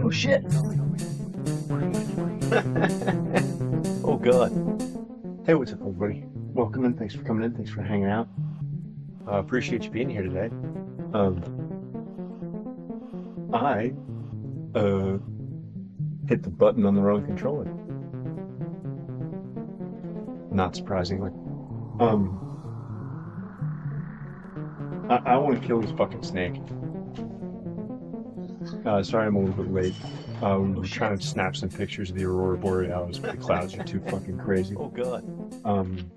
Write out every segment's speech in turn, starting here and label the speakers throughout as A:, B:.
A: Oh shit! Oh god. Hey, what's up, everybody? Welcome in. Thanks for coming in. Thanks for hanging out. Appreciate you being here today. Um, I uh hit the button on the wrong controller. Not surprisingly. Um, I want to kill this fucking snake. Sorry, I'm a little bit late. We
B: Oh
A: were
B: shit.
A: trying to snap some pictures of the aurora borealis, but the clouds are too fucking crazy.
B: Oh god.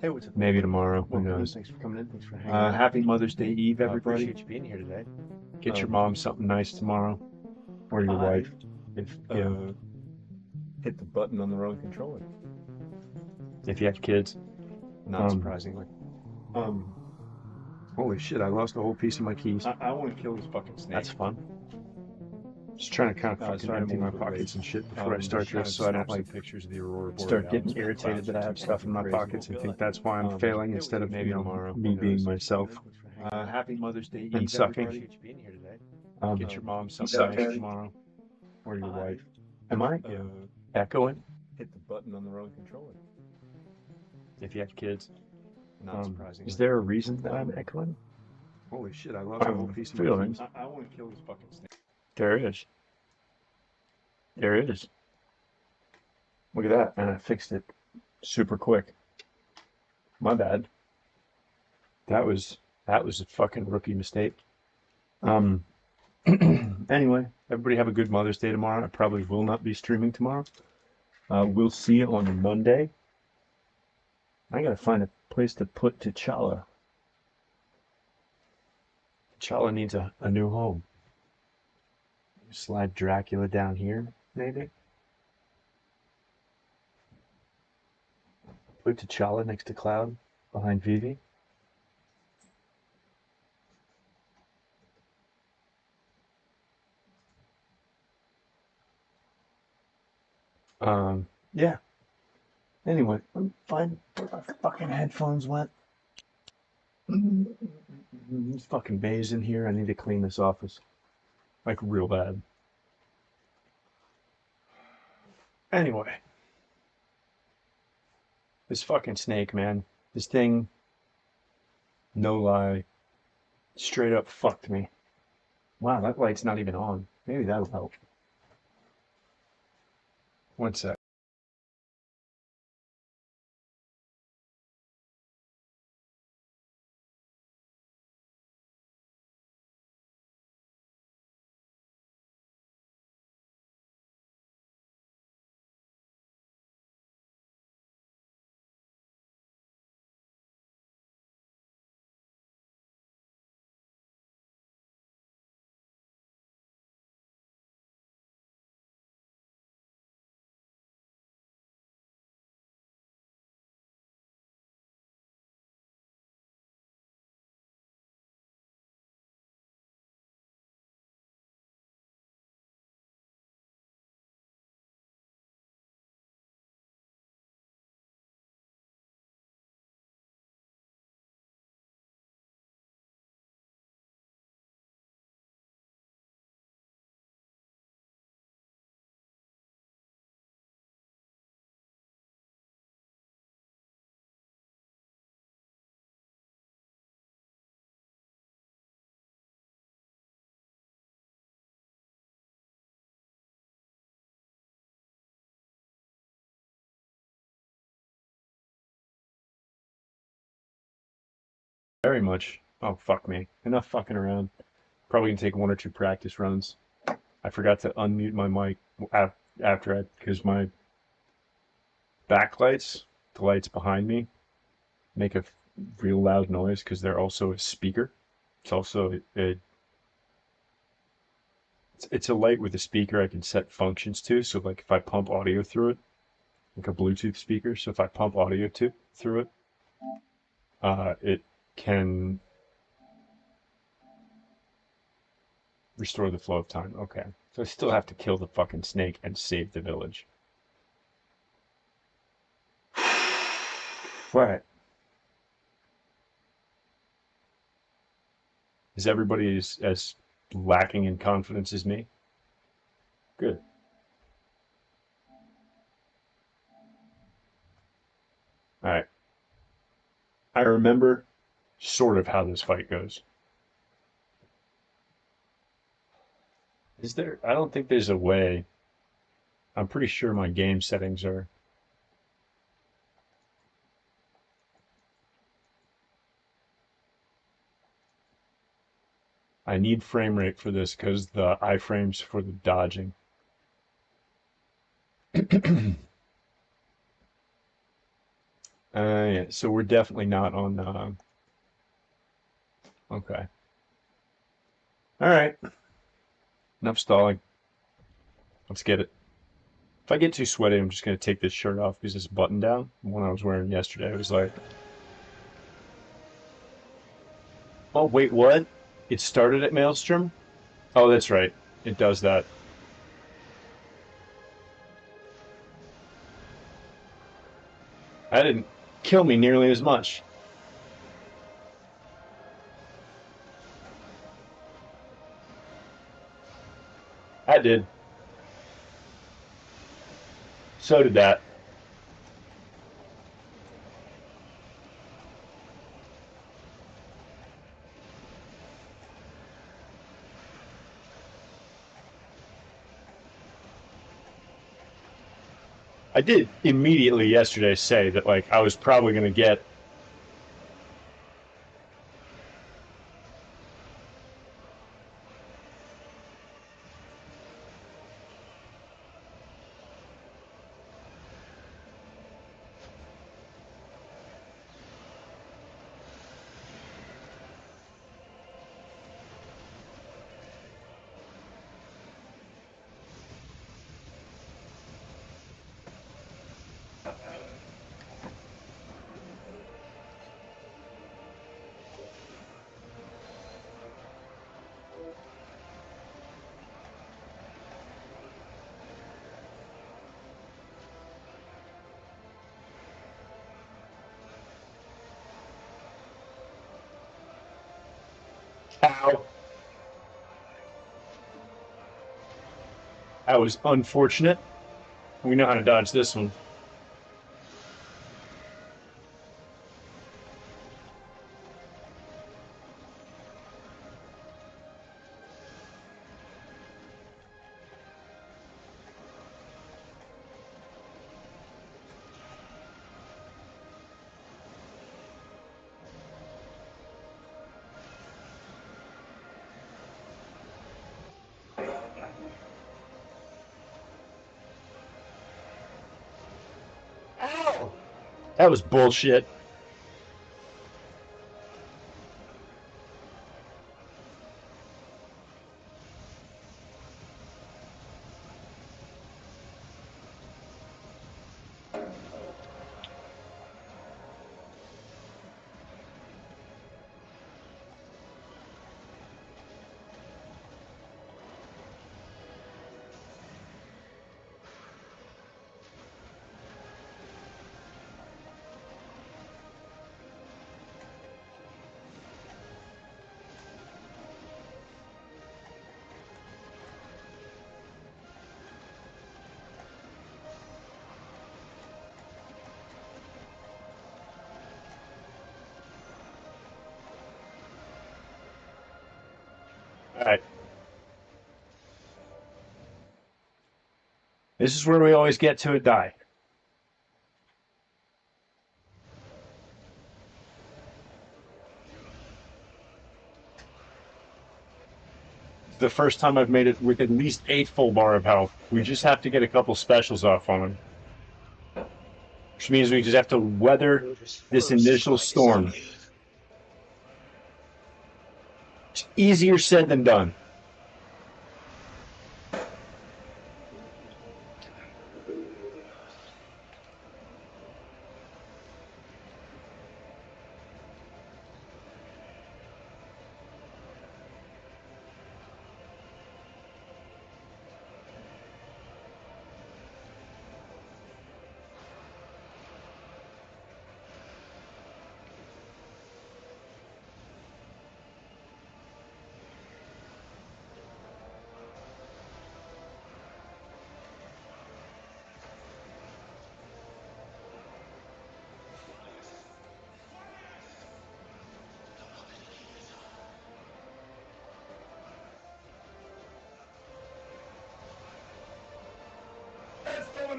B: Hey, what's up,
A: Maybe
B: everybody?
A: tomorrow. Who
B: Welcome in.
A: knows?
B: Thanks for coming in. Thanks for hanging out.
A: Happy Mother's Day Eve, everybody.
B: Appreciate you being here today.
A: Get your mom something nice tomorrow, or your
B: I
A: wife, if hit the button on the wrong controller. If you have kids.
B: Not surprisingly.
A: Um, Holy shit! I lost a whole piece of my keys.
B: I want to kill this fucking snake.
A: That's fun. Just trying to kind of fucking
B: sorry, I'm
A: empty
B: a
A: my
B: little bit
A: pockets
B: late.
A: and shit before I
B: Just
A: start
B: trying
A: this,
B: to
A: so I don't
B: snap some
A: like
B: pictures of the aurora
A: start
B: borealis,
A: getting
B: but the
A: irritated
B: clouds
A: that
B: are
A: I
B: too
A: have stuff in
B: fucking
A: my
B: crazy.
A: pockets
B: Oh
A: and think
B: god.
A: that's why I'm failing instead of
B: Maybe tomorrow.
A: me
B: Who
A: being
B: knows?
A: myself
B: Thanks for hanging out.
A: happy Mother's Day
B: And
A: Eve,
B: sucking.
A: everybody.
B: Appreciate you being here today.
A: Get your mom something
B: sucking.
A: nice tomorrow, or your
B: I
A: wife. Am I echoing?
B: hit the button on the wrong controller.
A: If you have kids.
B: Not surprisingly.
A: Is there a reason that I'm echoing?
B: Holy shit! I lost a whole piece of my
A: Feeling.
B: keys. I want to kill this fucking snake.
A: There is. There is. Look at that, and I fixed it super quick. My bad. That was a fucking rookie mistake. Um, anyway, everybody have a good Mother's Day tomorrow. I probably will not be streaming tomorrow. We'll see you on Monday. I gotta find a place to put T'Challa. T'Challa needs a new home. Slide Dracula down here, maybe. Put T'Challa next to Cloud, behind Vivi. Yeah. Anyway, let me find where my fucking headphones went. These fucking bays in here. I need to clean this office. Like, real bad. Anyway. This fucking snake, man. This thing, no lie, straight up fucked me. Wow, that light's not even on. Maybe that'll help. One sec. Very much. Oh, fuck me. Enough fucking around. Probably gonna take one or two practice runs. I forgot to unmute my mic after I, because my backlights, the lights behind me, make a real loud noise because they're also a speaker. It's also it's a light with a speaker I can set functions to. So like if I pump audio through it, like a Bluetooth speaker. So if I pump audio through it, it can restore the flow of time. Okay. So I still have to kill the fucking snake and save the village. Right. Is everybody as lacking in confidence as me? Good. remember sort of how this fight goes. Is there? I don't think there's a way. I'm pretty sure my game settings are. I need frame rate for this because the iframes for the dodging. Yeah, so we're definitely not on. Okay. All right. Enough stalling. Let's get it. If I get too sweaty, I'm just going to take this shirt off because it's button down. The one I was wearing yesterday was like, oh, wait, what? It started at Maelstrom? Oh, that's right. It does that. That didn't kill me nearly as much. That did. So did that. I did immediately yesterday say that like I was probably going to get Ow. That was unfortunate. We know how to dodge this one. Ow. That was bullshit. All right. This is where we always get to a die. The first time I've made it with at least 8 full bar of health. We just have to get a couple specials off on him. Which means we just have to weather this initial storm. It's easier said than done.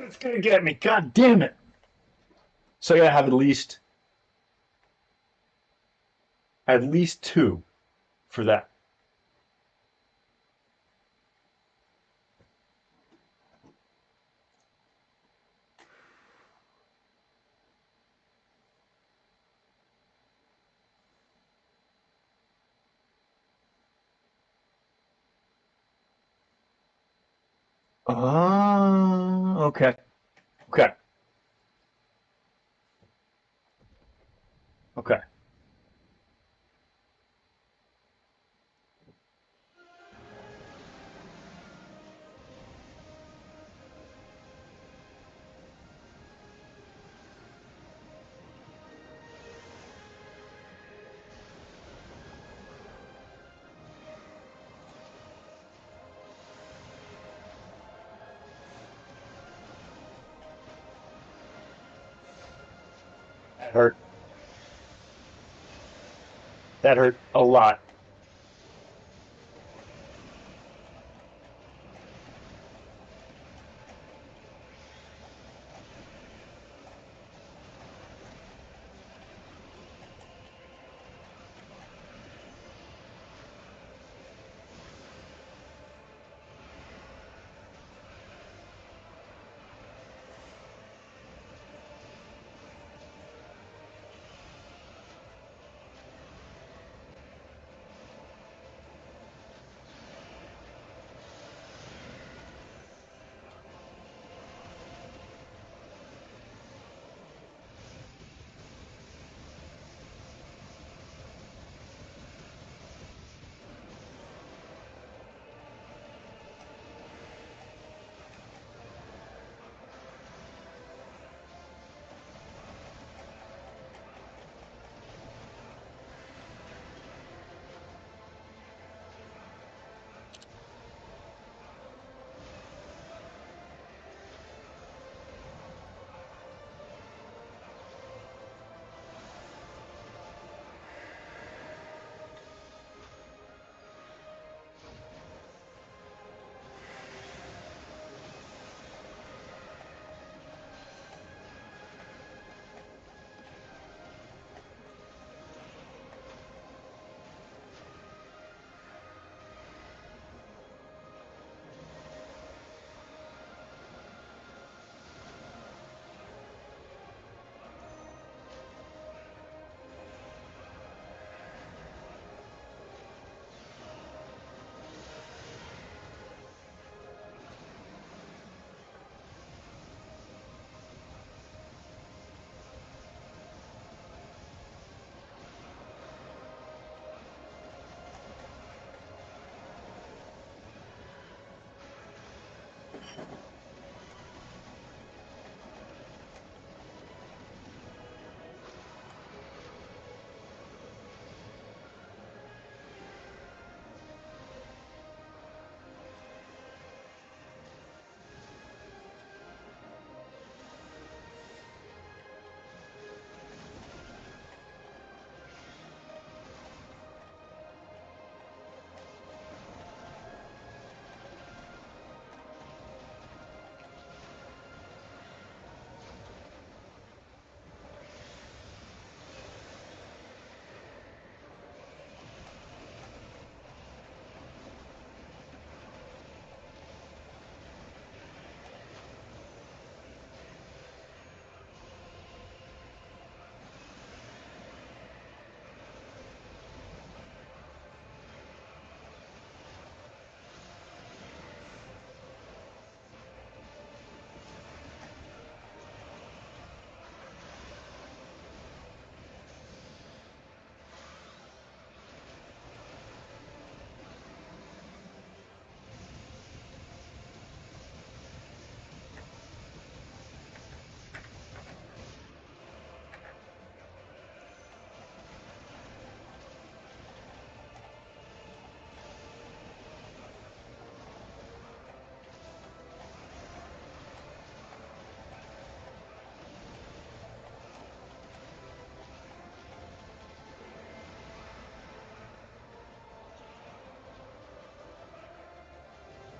A: it's gonna get me. God damn it. So I gotta have at least two for that. Okay. Okay. Okay. That hurt. That hurt a lot.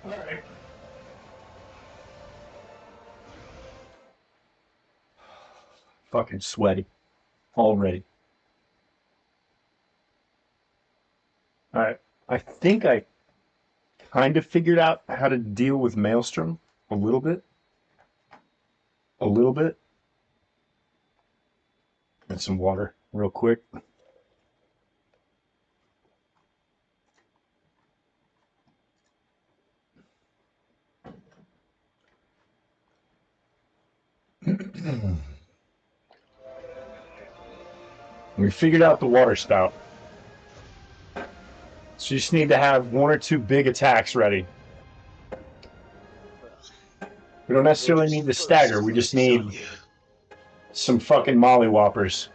A: All right. fucking sweaty already. All right. I think I kind of figured out how to deal with Maelstrom a little bit. A little bit. And some water real quick. We figured out the water spout. So you just need to have one or two big attacks ready. We don't necessarily need to stagger. We just need some fucking mollywhoppers.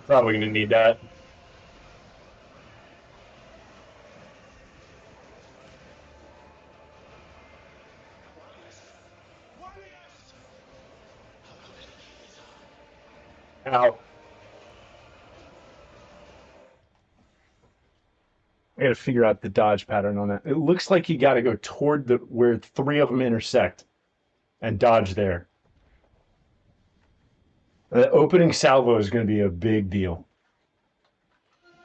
A: Probably gonna need that. Ow. I gotta figure out the dodge pattern on that. It looks like you gotta go toward the where three of them intersect and dodge there. The opening salvo is gonna be a big deal.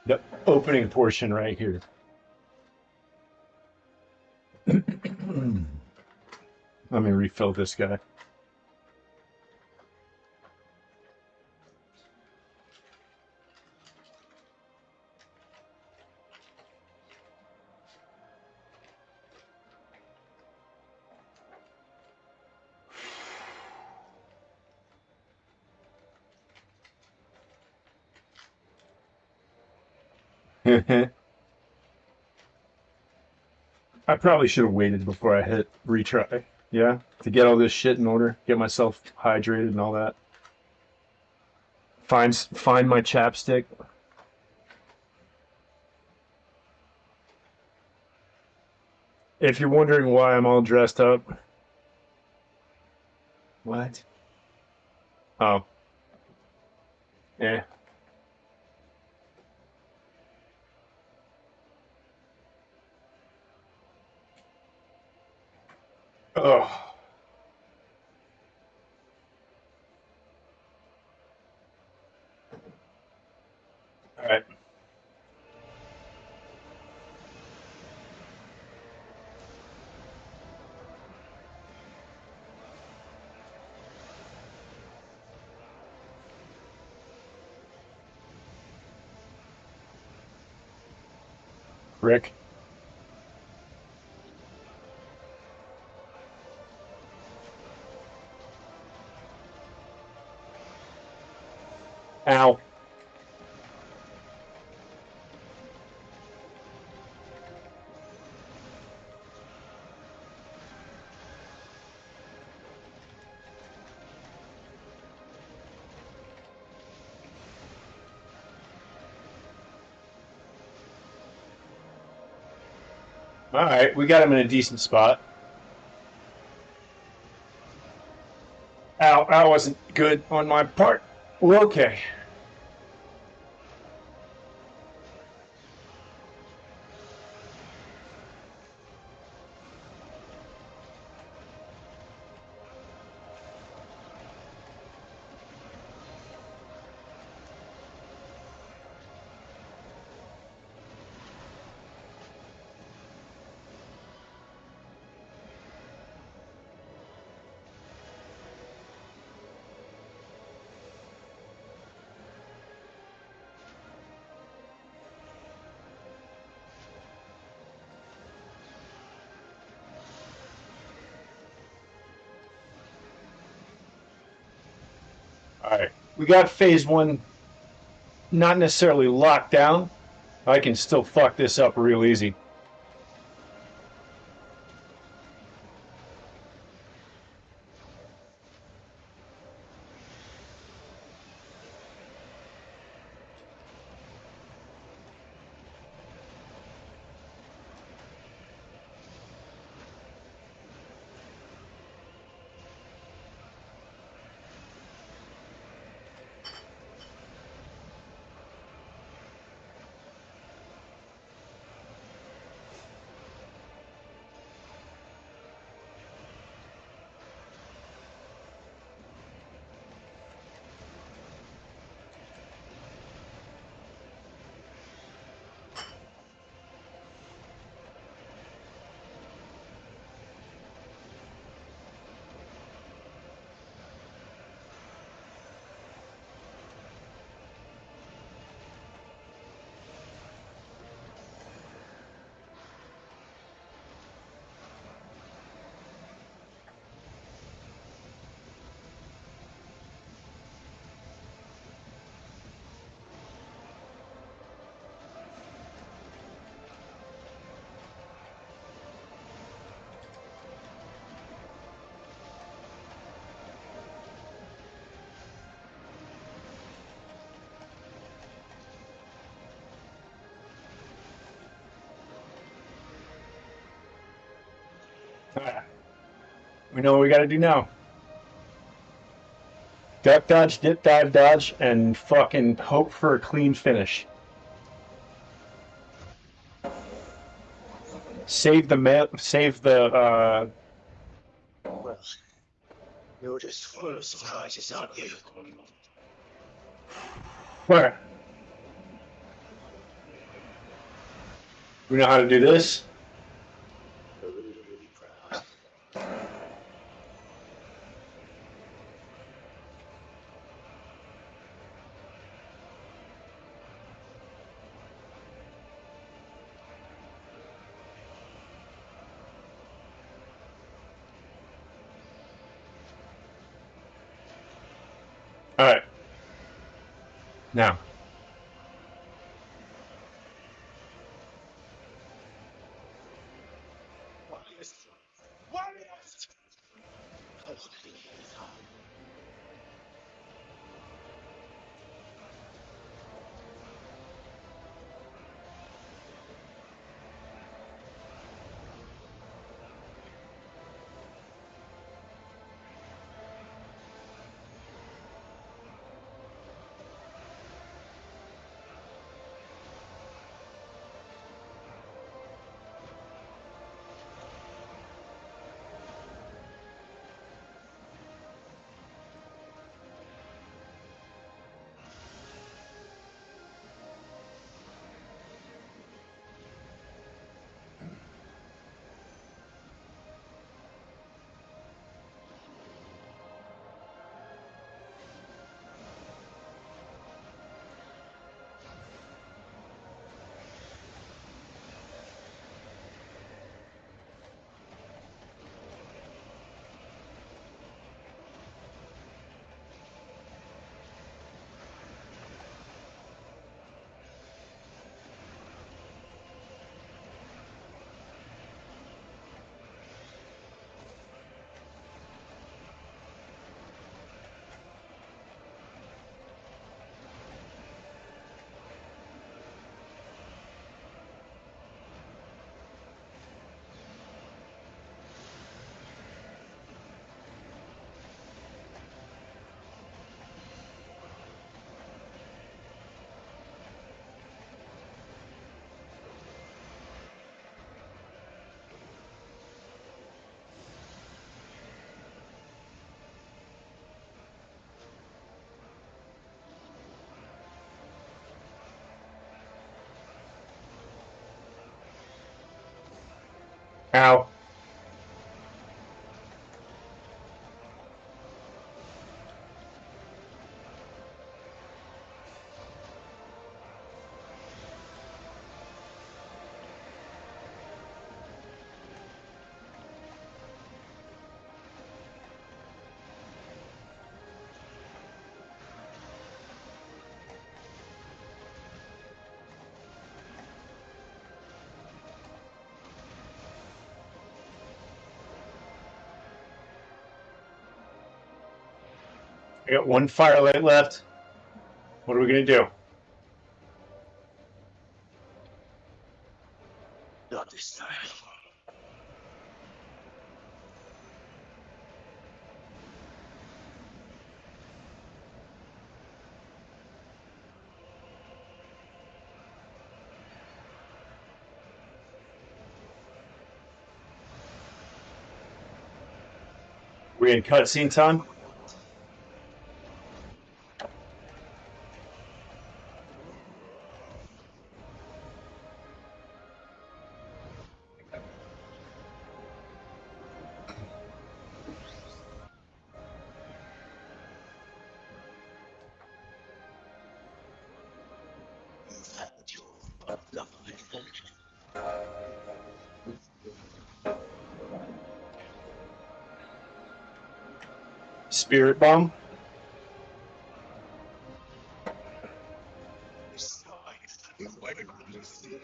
A: The opening portion right here. Let me refill this guy. I probably should have waited before I hit retry. Yeah, to get all this shit in order, get myself hydrated and all that. Find my chapstick. If you're wondering why I'm all dressed up. What? Oh. Yeah. Oh. All right. Rick. Ow. All right, we got him in a decent spot. Ow, that wasn't good on my part. We're okay. All right, we got phase one not necessarily locked down. I can still fuck this up real easy. Alright. We know what we gotta do now. Duck dodge, dip dive dodge, and fucking hope for a clean finish. Save the
C: Well, you're just full of surprises, aren't you?
A: where? We know how to do this?
C: You're really proud.
A: Alright. Now.
C: Warriors! Oh, please.
A: Ow. I got one firelight left. What are we gonna do?
C: Not this time.
A: We in cutscene time?
C: You've had your lovely adventure.
A: Spirit bomb?
C: This time, you won't see.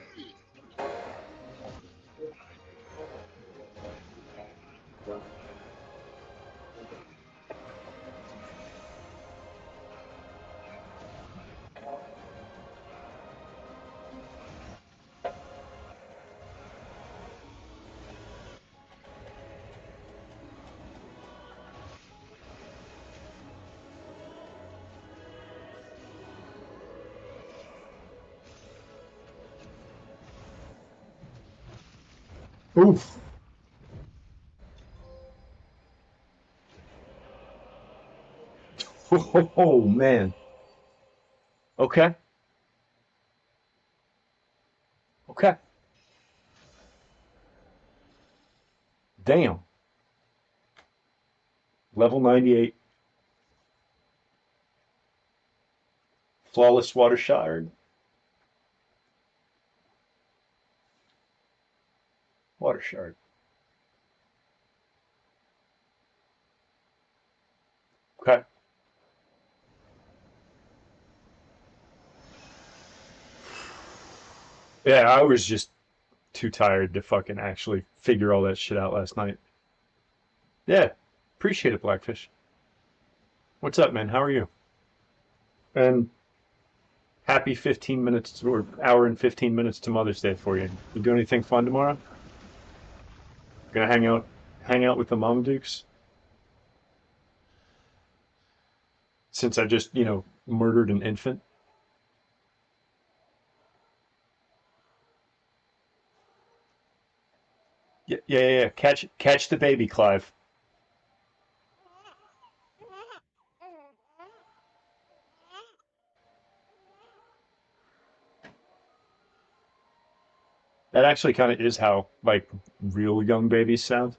A: Oof. Oh man. Okay. Okay. Damn. Level 98. Flawless water shard. Water shard. Okay. Yeah, I was just too tired to fucking actually figure all that shit out last night. Yeah. Appreciate it, Blackfish. What's up, man? How are you? And happy 15 minutes or hour and 15 minutes to Mother's Day for you. You do anything fun tomorrow? Gonna hang out with the Mom Dukes? Since I just, murdered an infant. Yeah, yeah, yeah. Yeah. Catch the baby, Clive. That actually kind of is how like real young babies sound.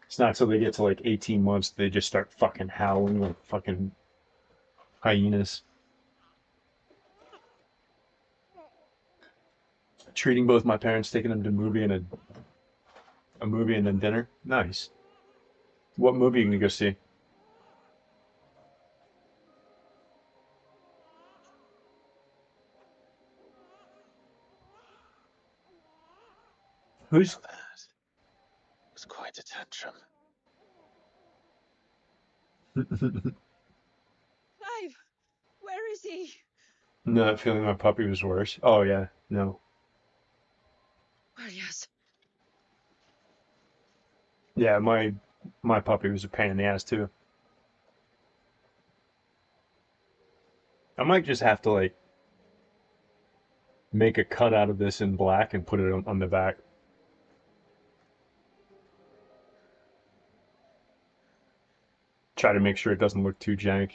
A: It's not till they get to like 18 months they just start fucking howling like fucking hyenas. Treating both my parents, taking them to a movie and then dinner. Nice. What movie you gonna go see? Who's
C: Now that was quite a tantrum.
D: Clive, where is he?
A: not feeling my puppy was worse? Oh yeah, no.
D: Well, yes.
A: Yeah, my puppy was a pain in the ass too. I might just have to like make a cut out of this in black and put it on the back. Try to make sure it doesn't look too jank.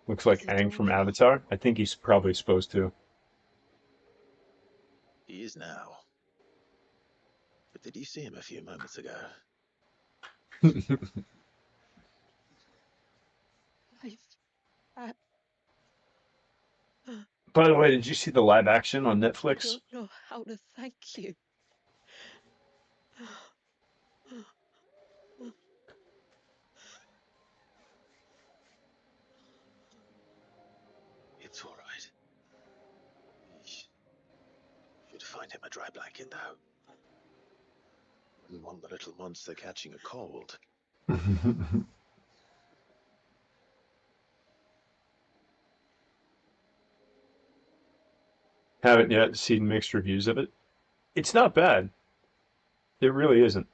A: Looks
D: Is
A: like
D: it
A: Aang from
D: okay?
A: Avatar. I think he's probably supposed to.
C: He is now. But did you see him a few moments ago?
D: Clive, I,
A: By the way, did you see the live action on
D: I
A: Netflix?
D: don't know how to thank you.
C: It's all right. We should find him a dry blanket, though. Wouldn't want the little monster catching a cold.
A: Haven't yet seen mixed reviews of it. It's not bad. It really isn't.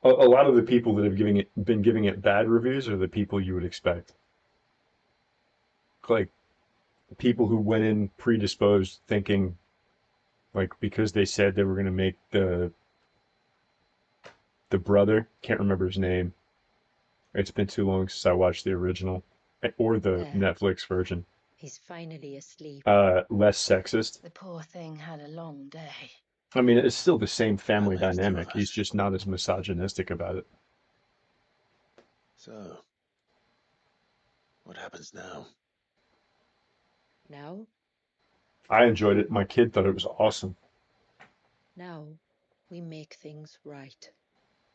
A: A lot of the people that have been giving it bad reviews are the people you would expect. Like people who went in predisposed thinking like because they said they were going to make the brother, can't remember his name. It's been too long since I watched the original or the
E: There,
A: Netflix version.
E: he's finally asleep.
A: Less sexist.
E: The poor thing had a long day.
A: I mean, it's still the same
C: That
A: family
C: makes two of
A: dynamic. He's
C: us.
A: just not as misogynistic about it.
C: So, what happens now?
E: Now,
A: I enjoyed it. My kid thought it was awesome.
E: now, we make things right.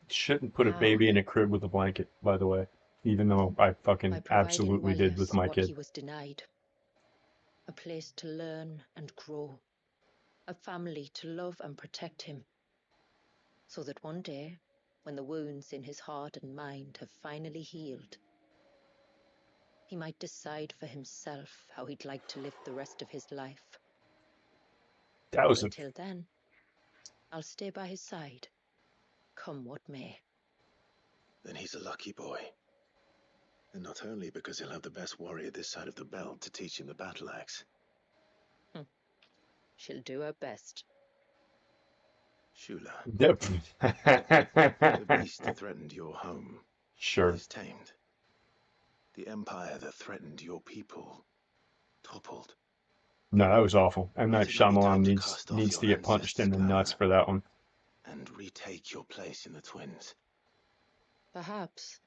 A: Shouldn't put a
E: How?
A: baby in a crib with a blanket, by the way. Even though I
E: By
A: fucking
E: providing
A: absolutely did with
E: Wallace
A: my
E: what he
A: kid.
E: was denied. A place to learn and grow. A family to love and protect him. So that one day, when the wounds in his heart and mind have finally healed, he might decide for himself how he'd like to live the rest of his life.
A: That
E: But
A: was a
E: until then, I'll stay by his side, come what may.
C: Then he's a lucky boy. And not only because he'll have the best warrior this side of the belt to teach him the battle axe,
E: She'll do her best.
C: Shula,
A: Yep.
C: the beast that threatened your home
A: Sure.
C: is tamed. The empire that threatened your people toppled.
A: No, that was awful. M. Night
C: Might it not be
A: Shyamalan
C: time to
A: needs
C: cast off
A: needs to
C: your
A: get punched in the
C: ancestors'
A: nuts
C: glamour
A: for that one.
C: and retake your place in the Twins?
E: Perhaps.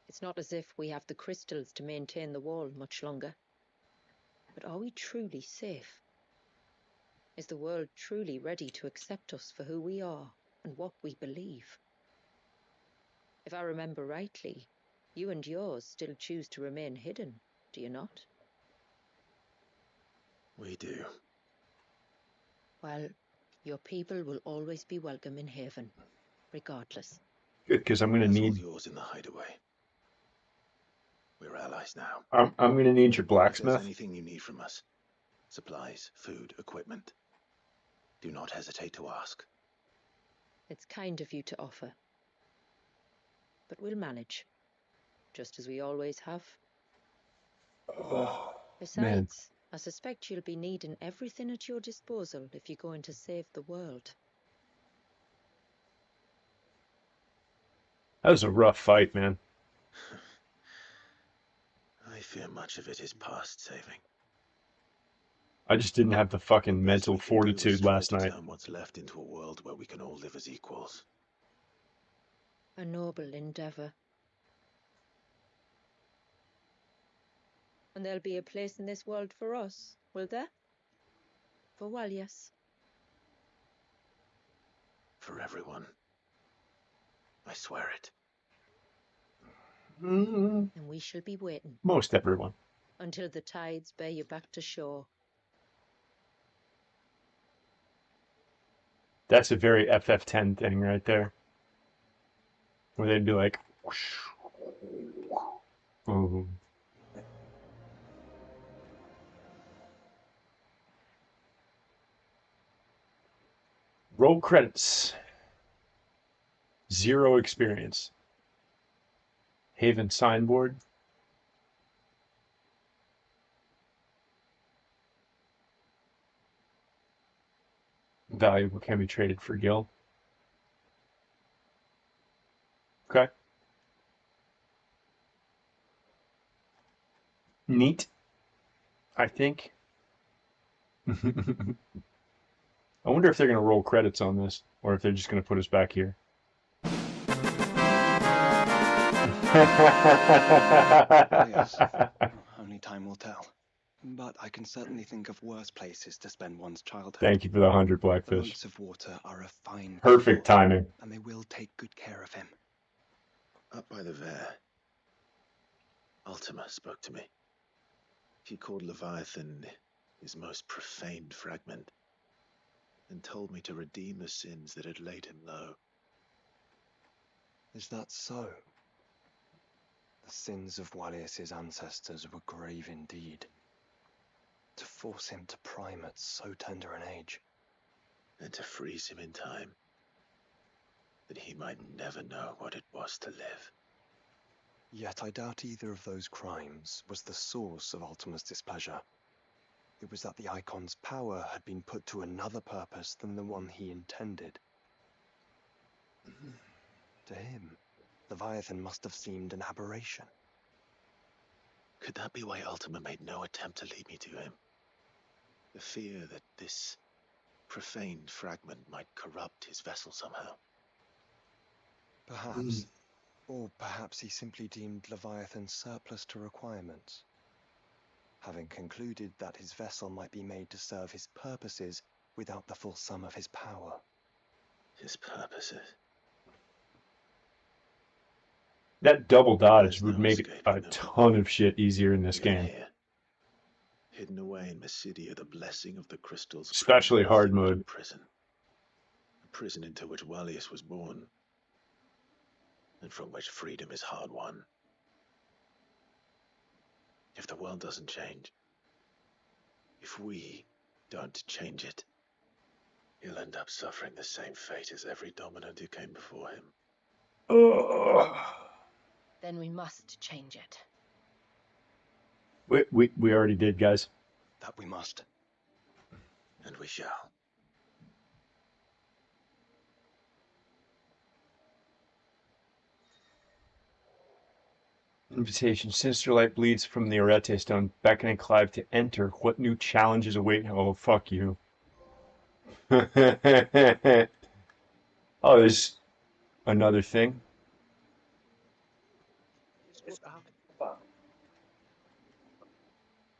E: It's not as if we have the crystals to maintain the wall much longer. But are we truly safe? Is the world truly ready to accept us for who we are and what we believe? If I remember rightly, you and yours still choose to remain hidden, do you not?
C: We do.
E: Well, your people will always be welcome in Haven, regardless.
A: Good, because I'm gonna
C: That's all
A: need
C: yours in the hideaway. We're allies now.
A: I'm gonna need your
C: If there's
A: blacksmith.
C: anything you need from us, supplies, food, equipment, do not hesitate to ask.
E: It's kind of you to offer. But we'll manage, just as we always have.
A: Oh, man.
E: Besides, I suspect you'll be needing everything at your disposal if you're going to save the world.
A: That was a rough fight, man.
C: I fear much of it is past saving.
A: I just didn't have the fucking
C: The best
A: mental
C: we can do is
A: fortitude
C: try
A: last
C: to
A: night.
C: turn what's left into a world where we can all live as equals.
E: A noble endeavor. And there'll be a place in this world for us, will there? For Walyas.
C: For everyone. I swear it.
A: Mm,
E: And we shall be waiting
A: most everyone.
E: until the tides bear you back to shore.
A: That's a very FF10 thing right there. Where they'd be like, whoosh. Ooh. Roll credits. 0 experience. Haven signboard. Valuable can be traded for gil. Okay. Neat. I think. I wonder if they're going to roll credits on this, or if they're just going to put us back here.
F: Yes. Only time will tell. But I can certainly think of worse places to spend one's childhood.
A: Thank you for the 100
F: The
A: blackfish.
F: Moats of Water are a fine
A: Perfect
F: people,
A: timing.
F: and they will take good care of him.
C: Up by the Vare, Ultima spoke to me. He called Leviathan his most profaned fragment, and told me to redeem the sins that had laid him low.
F: Is that so? The sins of Walyas' ancestors were grave indeed. To force him to prime at so tender an age.
C: And to freeze him in time, that he might never know what it was to live.
F: Yet I doubt either of those crimes was the source of Ultima's displeasure. It was that the Icon's power had been put to another purpose than the one he intended. To him, Leviathan must have seemed an aberration.
C: Could that be why Ultima made no attempt to lead me to him? The fear that this profaned fragment might corrupt his vessel somehow.
F: Perhaps. Or perhaps he simply deemed Leviathan surplus to requirements. Having concluded that his vessel might be made to serve his purposes without the full sum of his power.
C: His purposes.
A: That double dodge
C: There's
A: would
C: no
A: make
C: escaping
A: a
C: them.
A: ton of shit easier in this
C: Even
A: game.
C: here, hidden away in Mysidia, the blessing of the crystals.
A: Especially
C: created
A: hard
C: nothing but
A: mode.
C: A prison into which Walyas was born, and from which freedom is hard won. If the world doesn't change, if we don't change it, he'll end up suffering the same fate as every dominant who came before him.
G: Then we must change it.
A: We already did, guys.
F: That we must.
C: And we shall.
A: Invitation. Sinister light bleeds from the Arete stone, beckoning Clive to enter. What new challenges await him? Oh, fuck you. Oh, there's another thing.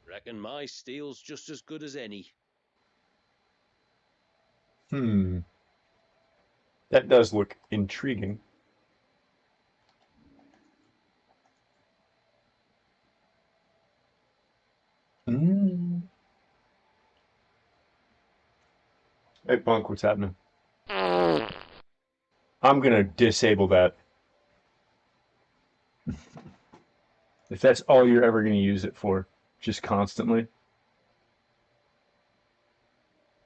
H: Reckon my steel's just as good as any.
A: That does look intriguing. Hey, Punk, what's happening? I'm gonna disable that. If that's all you're ever gonna use it for, just constantly.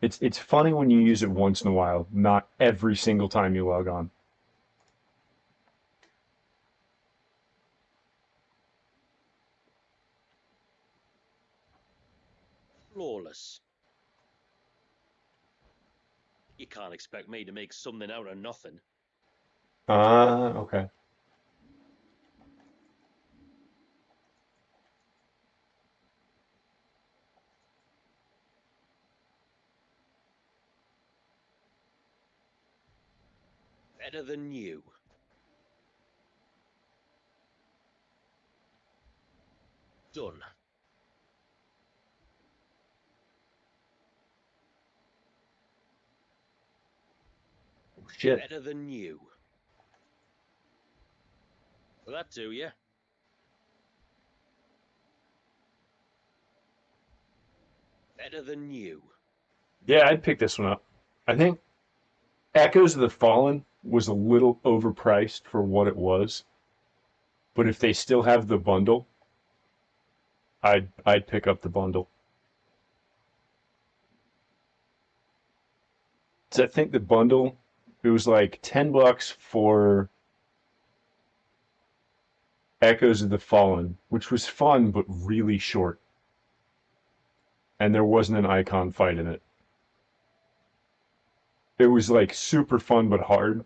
A: It's funny when you use it once in a while, not every single time you log on.
H: Flawless. You can't expect me to make something out of nothing.
A: Ah, okay.
H: Better than you. Done.
A: Shit.
H: Better than you. Will that do you? Better than you.
A: Yeah, I'd pick this one up. I think Echoes of the Fallen was a little overpriced for what it was, but if they still have the bundle, I'd pick up the bundle. So I think the bundle, it was like $10 for Echoes of the Fallen, which was fun but really short, and there wasn't an icon fight in it. It was like super fun but hard.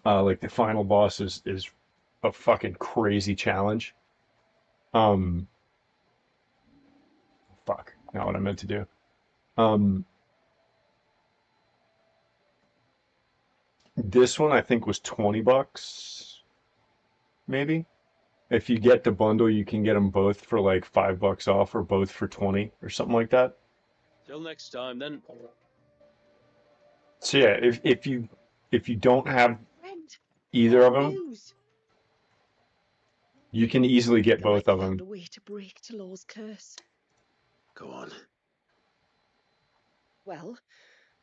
A: Like the final boss is a fucking crazy challenge. Fuck, not what I meant to do. This one I think was $20, maybe. If you get the bundle, you can get them both for like $5 off, or both for 20 or something like that.
H: Till next time, then.
A: So yeah, if you don't have
D: Friend,
A: either of
D: good
A: them,
D: news.
A: you can easily get
D: I
A: both of
D: found
A: them.
D: a way to break Talor's curse.
C: Go on.
D: Well,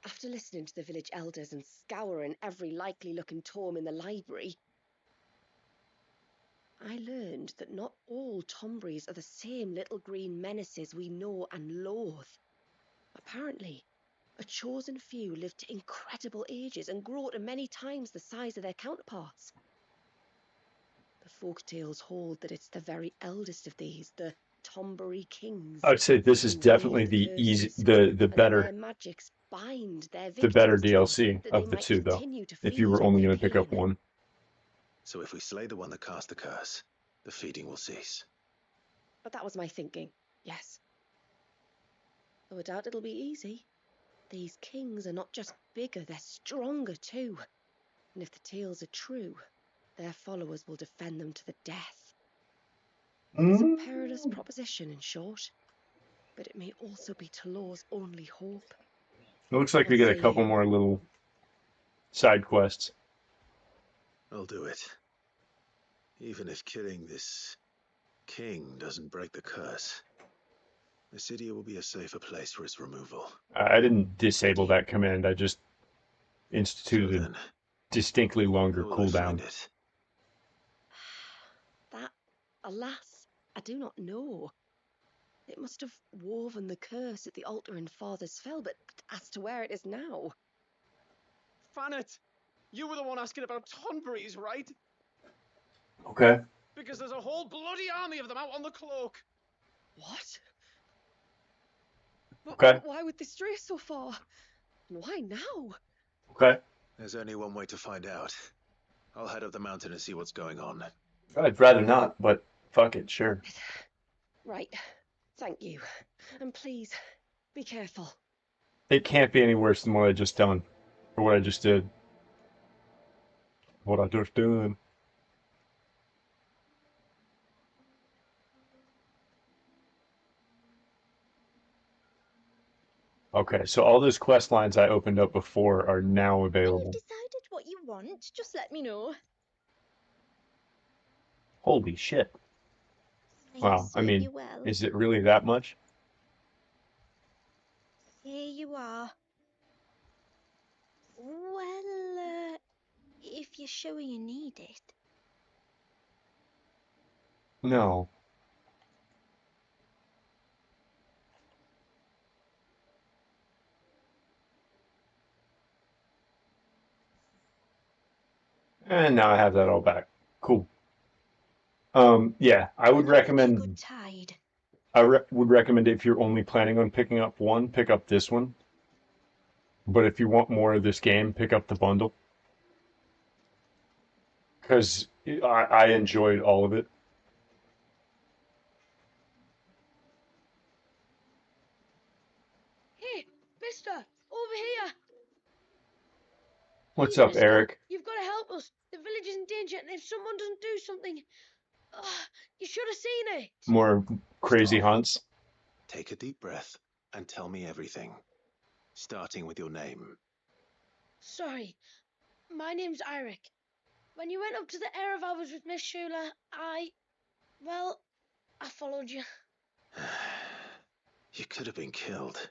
D: after listening to the village elders and scouring every likely-looking tome in the library, I learned that not all Tomburys are the same little green menaces we know and loathe. Apparently, a chosen few live to incredible ages and grow to many times the size of their counterparts. The folktales hold that it's the very eldest of these, the Tombury kings,
A: I would say this is
D: who
A: definitely
D: wave
A: the easy,
D: curses,
A: the
D: and that
A: better,
D: their magics bind their
A: the better
D: victims to them,
A: DLC
D: that they
A: of the
D: might
A: two, though.
D: continue to
A: If you were
D: feed on
A: only
D: their
A: going to pick up
D: pain.
A: one.
C: So if we slay the one that cast the curse, the feeding will cease.
D: But that was my thinking, yes. Though I doubt it'll be easy. These kings are not just bigger, they're stronger too. And if the tales are true, their followers will defend them to the death. It's a perilous proposition, in short. But it may also be Talor's only hope.
A: It looks like we
D: We'll
A: get a
D: see.
A: couple more little side quests.
C: I'll do it. Even if killing this king doesn't break the curse, Mysidia will be a safer place for its removal.
A: I didn't disable that command. I just
C: So
A: instituted a
C: then,
A: distinctly longer
C: how will I find
A: cooldown.
C: it?
D: That, alas, I do not know. It must have woven the curse at the altar in Father's Fell, but as to where it is now...
B: Fanet, you were the one asking about Tonburys, right?
A: Okay.
B: Because there's a whole bloody army of them out on the cloak.
D: What?
A: Okay.
D: Why would they stray so far? And why now?
A: Okay.
C: There's only one way to find out. I'll head up the mountain and see what's going on.
A: I'd rather not, but fuck it, sure.
D: Right. Thank you. And please, be careful.
A: It can't be any worse than what I just done. Or what I just did. What I just done. Okay, so all those quest lines I opened up before are now
I: When you've
A: available.
I: decided what you want, just let me know.
A: Holy shit.
I: May it
A: Wow, I
I: serve
A: mean,
I: you well.
A: is it really that much?
I: Here you are. Well, if you're sure you need it.
A: No. And now I have that all back. Cool. Yeah, I would
I: Then I'll give you
A: recommend
I: good tide.
A: would recommend if you're only planning on picking up one, pick up this one. But if you want more of this game, pick up the bundle. Because I enjoyed all of it.
J: Hey, mister, over here.
A: What's
J: Please,
A: up,
J: mister,
A: Eric?
J: you've got to help us. The village is in danger, and if someone doesn't do something, you should have seen it.
A: More crazy
C: Stop.
A: hunts?
C: Take a deep breath and tell me everything. Starting with your name.
J: Sorry, my name's Eirik. When you went up to the Erevalvers with Miss Shula, I followed you.
C: You could have been killed.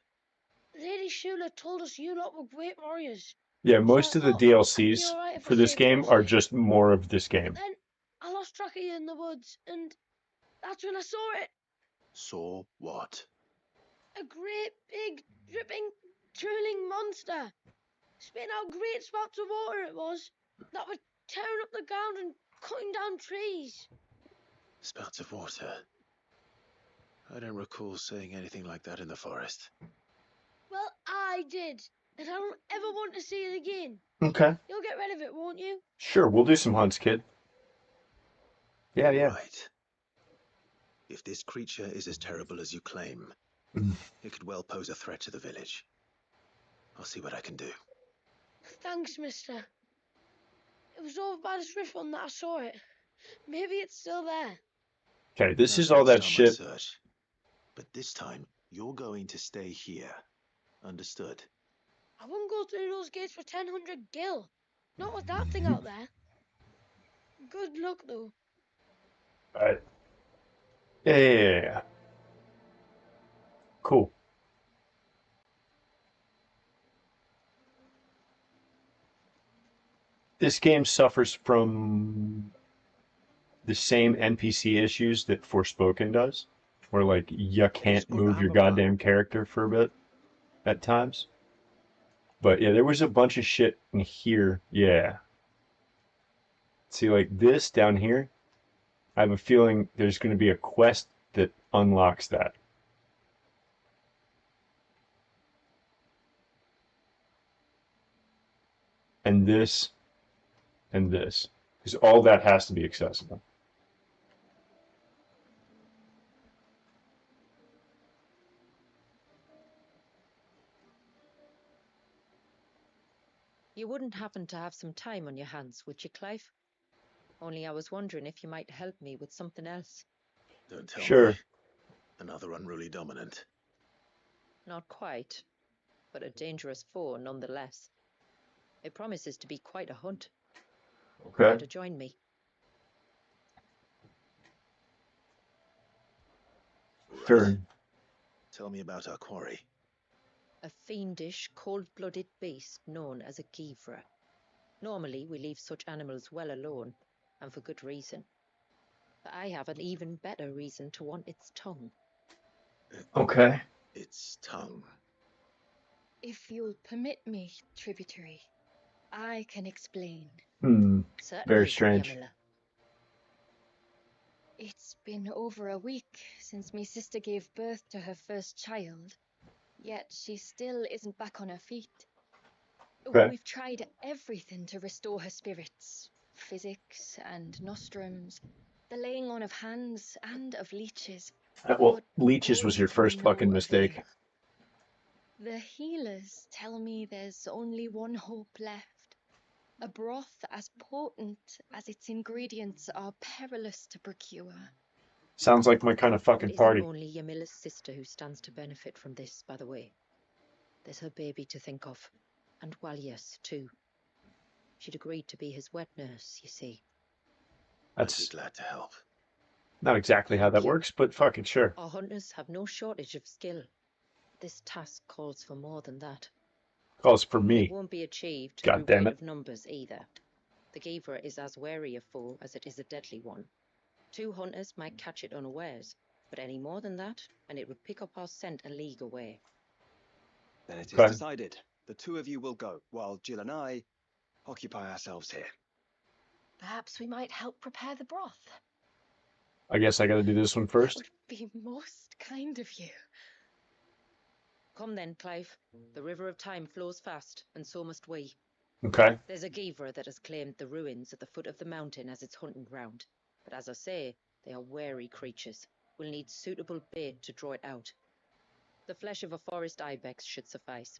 J: Lady Shula told us you lot were great warriors.
A: Yeah,
J: So
A: most
J: I
A: of the
J: thought it'd be
A: DLCs
J: alright if I
A: for this
J: saved
A: game
J: us.
A: are just more of this game.
J: Then I lost track of you in the woods, and that's when I saw it.
C: Saw what?
J: A great, big, dripping, drooling monster. Spitting out great spouts of water it was, that were tearing up the ground and cutting down trees.
C: Spouts of water. I don't recall seeing anything like that in the forest.
J: Well, I did, and I don't ever want to see it again.
A: Okay.
J: You'll get rid of it, won't you?
A: Sure, we'll do some hunts, kid. Yeah, yeah.
C: Right. If this creature is as terrible as you claim, it could well pose a threat to the village. I'll see what I can do.
J: Thanks, mister. It was over by the Swift one that I saw it. Maybe it's still there.
A: Okay, this
C: Now
A: is all
C: I'll
A: that
C: start my
A: shit.
C: search. But this time, you're going to stay here. Understood?
J: I wouldn't go through those gates for 1000 gil. Not with that thing out there. Good luck, though.
A: Alright. Yeah. Cool. This game suffers from the same NPC issues that Forspoken does, where like you can't move your goddamn character for a bit at times. But yeah, there was a bunch of shit in here. Yeah. See, like this down here, I have a feeling there's going to be a quest that unlocks that. And this, and this. Because all that has to be accessible.
E: You wouldn't happen to have some time on your hands, would you, Clive? Only I was wondering if you might help me with something else.
C: Don't tell
A: Sure.
C: me. Another unruly dominant.
E: Not quite, but a dangerous foe nonetheless. It promises to be quite a hunt. Care
A: Okay.
E: to join me?
A: Sure.
C: Tell me about our quarry.
E: A fiendish, cold-blooded beast known as a Givra. Normally, we leave such animals well alone, and for good reason. But I have an even better reason to want its tongue.
A: Okay.
C: Its tongue.
G: If you'll permit me, tributary, I can explain.
E: Certainly,
A: Very strange.
E: Yamila.
G: It's been over a week since my sister gave birth to her first child. Yet she still isn't back on her feet.
A: Okay.
G: We've tried everything to restore her spirits. Physics and nostrums, the laying on of hands and of leeches.
A: Well,
G: But
A: leeches was
G: all
A: your
G: to
A: first
G: no
A: fucking mistake.
G: avail. The healers tell me there's only one hope left. A broth as potent as its ingredients are perilous to procure.
A: Sounds like my kind of
E: It
A: fucking
E: isn't
A: party.
E: only Yamila's sister who stands to benefit from this, by the way. There's her baby to think of. And Walius, too. She'd agreed to be his wet nurse, you see.
C: I'd be
A: That's
C: glad to help.
A: not exactly how that works, but fucking sure.
E: Our hunters have no shortage of skill. This task calls for more than that.
A: Calls for
E: It
A: me.
E: won't be achieved
A: God
E: through
A: damn
E: weight
A: it.
E: of numbers either. The Givra is as wary a foe as it is a deadly one. 2 hunters might catch it unawares, but any more than that, and it would pick up our scent a league away.
F: Then it is
A: Okay.
F: decided. The 2 of you will go, while Jill and I occupy ourselves here.
G: Perhaps we might help prepare the broth.
A: I guess I gotta do this one
G: That
A: first.
G: would be most kind of you.
E: Come then, Clive. The river of time flows fast, and so must we.
A: Okay.
E: There's a Givra that has claimed the ruins at the foot of the mountain as its hunting ground. But as I say, they are wary creatures. We'll need suitable bait to draw it out. The flesh of a forest ibex should suffice.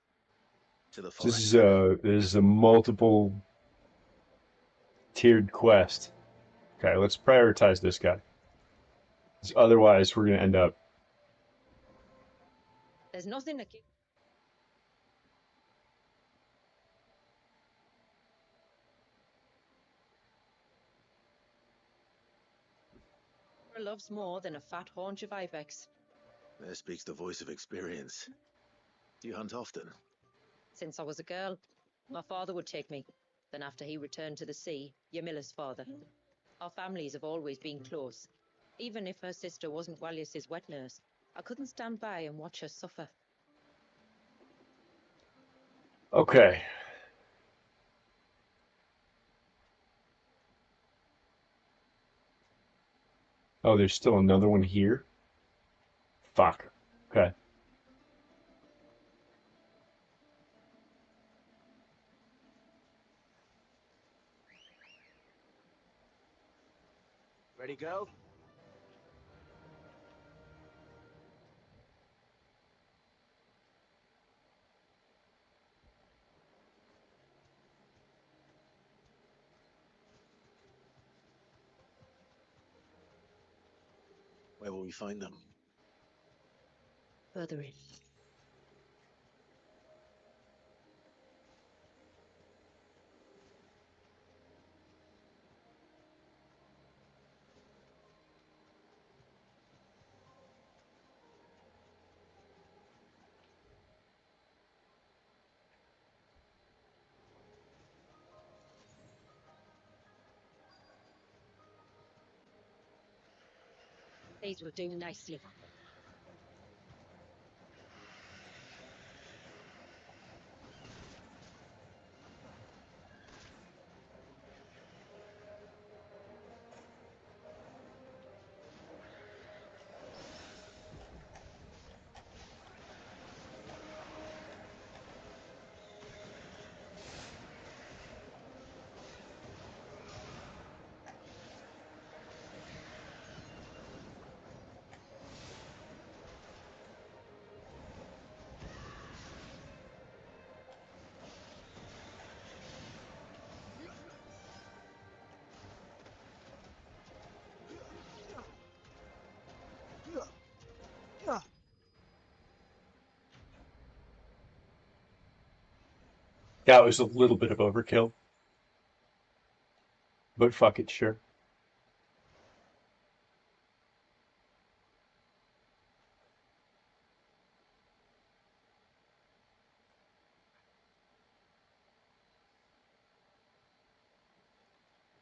C: To the
A: This
C: forest.
A: is a multiple tiered quest. Okay, let's prioritize this guy. 'Cause otherwise, we're gonna end up.
E: There's nothing that loves more than a fat haunch of ibex.
C: There speaks the voice of experience. Do you hunt often?
E: Since I was a girl, my father would take me. Then after he returned to the sea, Yamila's father. Our families have always been close. Even if her sister wasn't Walius's wet nurse, I couldn't stand by and watch her suffer.
A: Okay. Oh, there's still another one here? Fuck. Okay.
B: Ready, go?
C: Where will we find them?
E: Further in. These will do nicely.
A: That was a little bit of overkill. But fuck it, sure.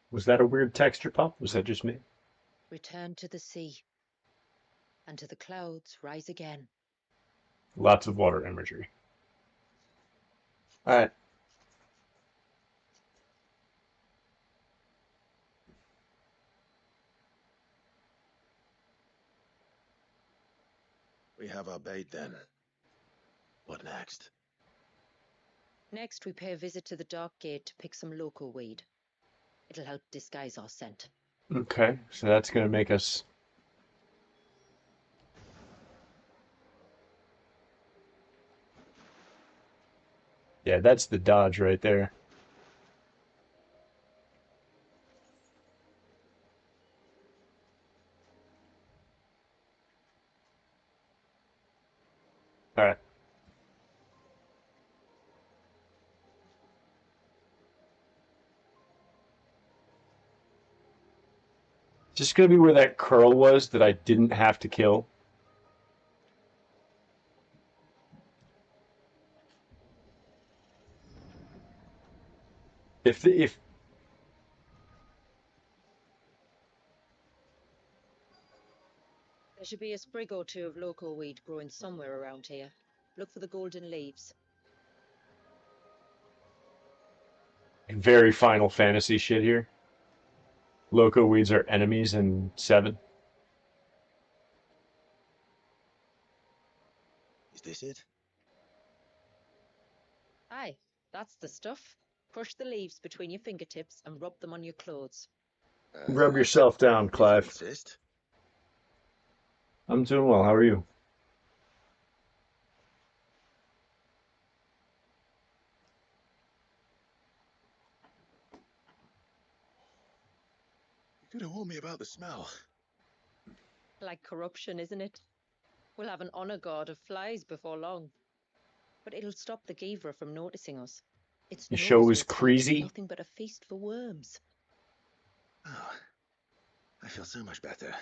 A: Was that a weird texture pop? Was that just me?
E: Return to the sea. And to the clouds rise again.
A: Lots of water imagery. Alright.
C: We have our bait then. What next?
E: Next, we pay a visit to the Dark Gate to pick some local weed. It'll help disguise our scent.
A: Okay, so that's gonna make us. Yeah, that's the dodge right there. All right. Just gonna be where that curl was that I didn't have to kill. If
E: There should be a sprig or two of local weed growing somewhere around here. Look for the golden leaves.
A: very Final Fantasy shit here. Loco weeds are enemies in 7.
C: Is this it?
E: Aye, that's the stuff. Crush the leaves between your fingertips and rub them on your clothes.
A: Rub yourself down,
C: If you
A: Clive.
C: insist.
A: I'm doing well. How are you?
C: You could have warned me about the smell.
E: Like corruption, isn't it? We'll have an honor guard of flies before long. But it'll stop the Givra from noticing us. Its
A: The
E: nose
A: show
E: will
A: is
E: tell it
A: crazy.
E: nothing but a feast for worms.
C: Oh, I feel so much better.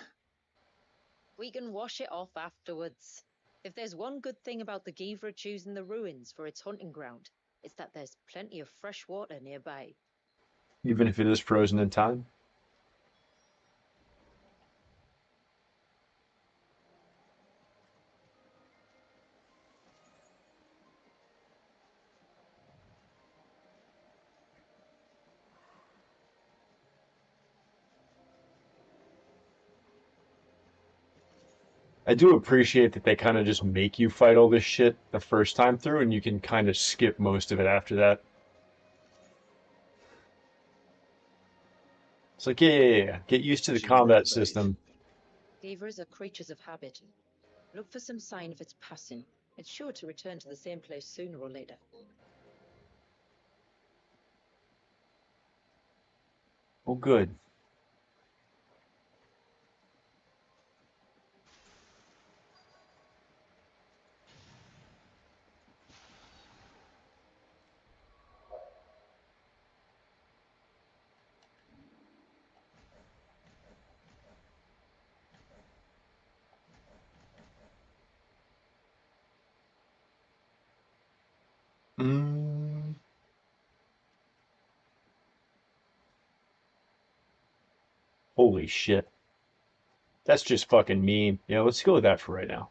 E: We can wash it off afterwards. If there's one good thing about the Givra choosing the ruins for its hunting ground, it's that there's plenty of fresh water nearby.
A: Even if it is frozen in time. I do appreciate that they kind of just make you fight all this shit the first time through, and you can kind of skip most of it after that. It's like, yeah. Get used to the combat system.
E: Givras are creatures of habit. Look for some sign of its passing. It's sure to return to the same place sooner or later.
A: Oh, good. Mm. Holy shit. That's just fucking mean. Yeah, let's go with that for right now.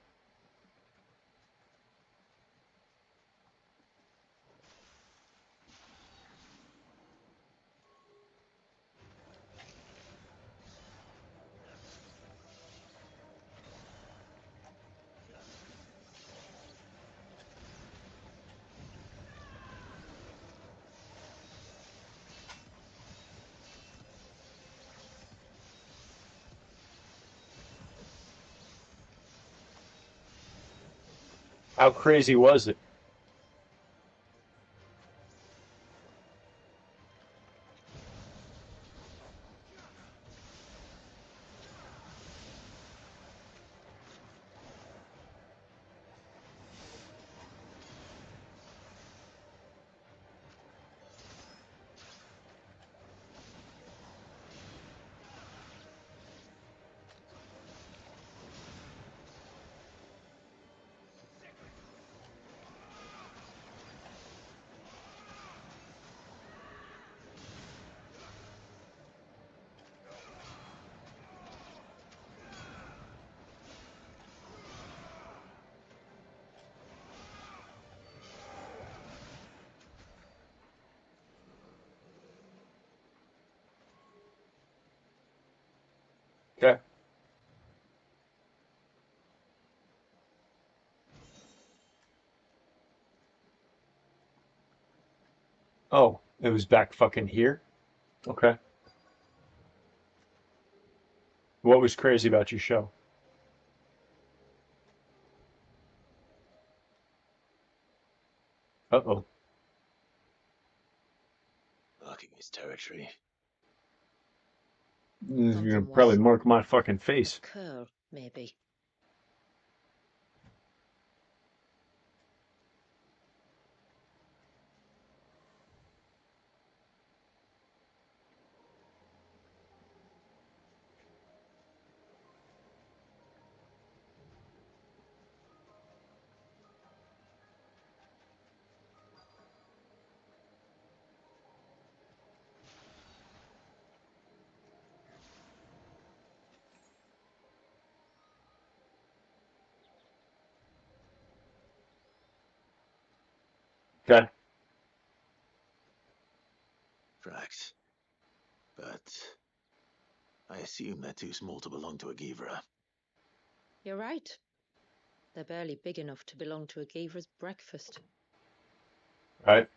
A: How crazy was it? Okay. Oh, it was back fucking here? Okay. What was crazy about your show? Uh-oh.
C: Marking his territory.
A: You're gonna
E: Something
A: probably
E: was.
A: mark my fucking
E: A
A: face.
E: curl, maybe.
A: Okay.
C: Frax. But I assume they're too small to belong to a Givra.
E: You're right. They're barely big enough to belong to a Givra's breakfast.
A: Right.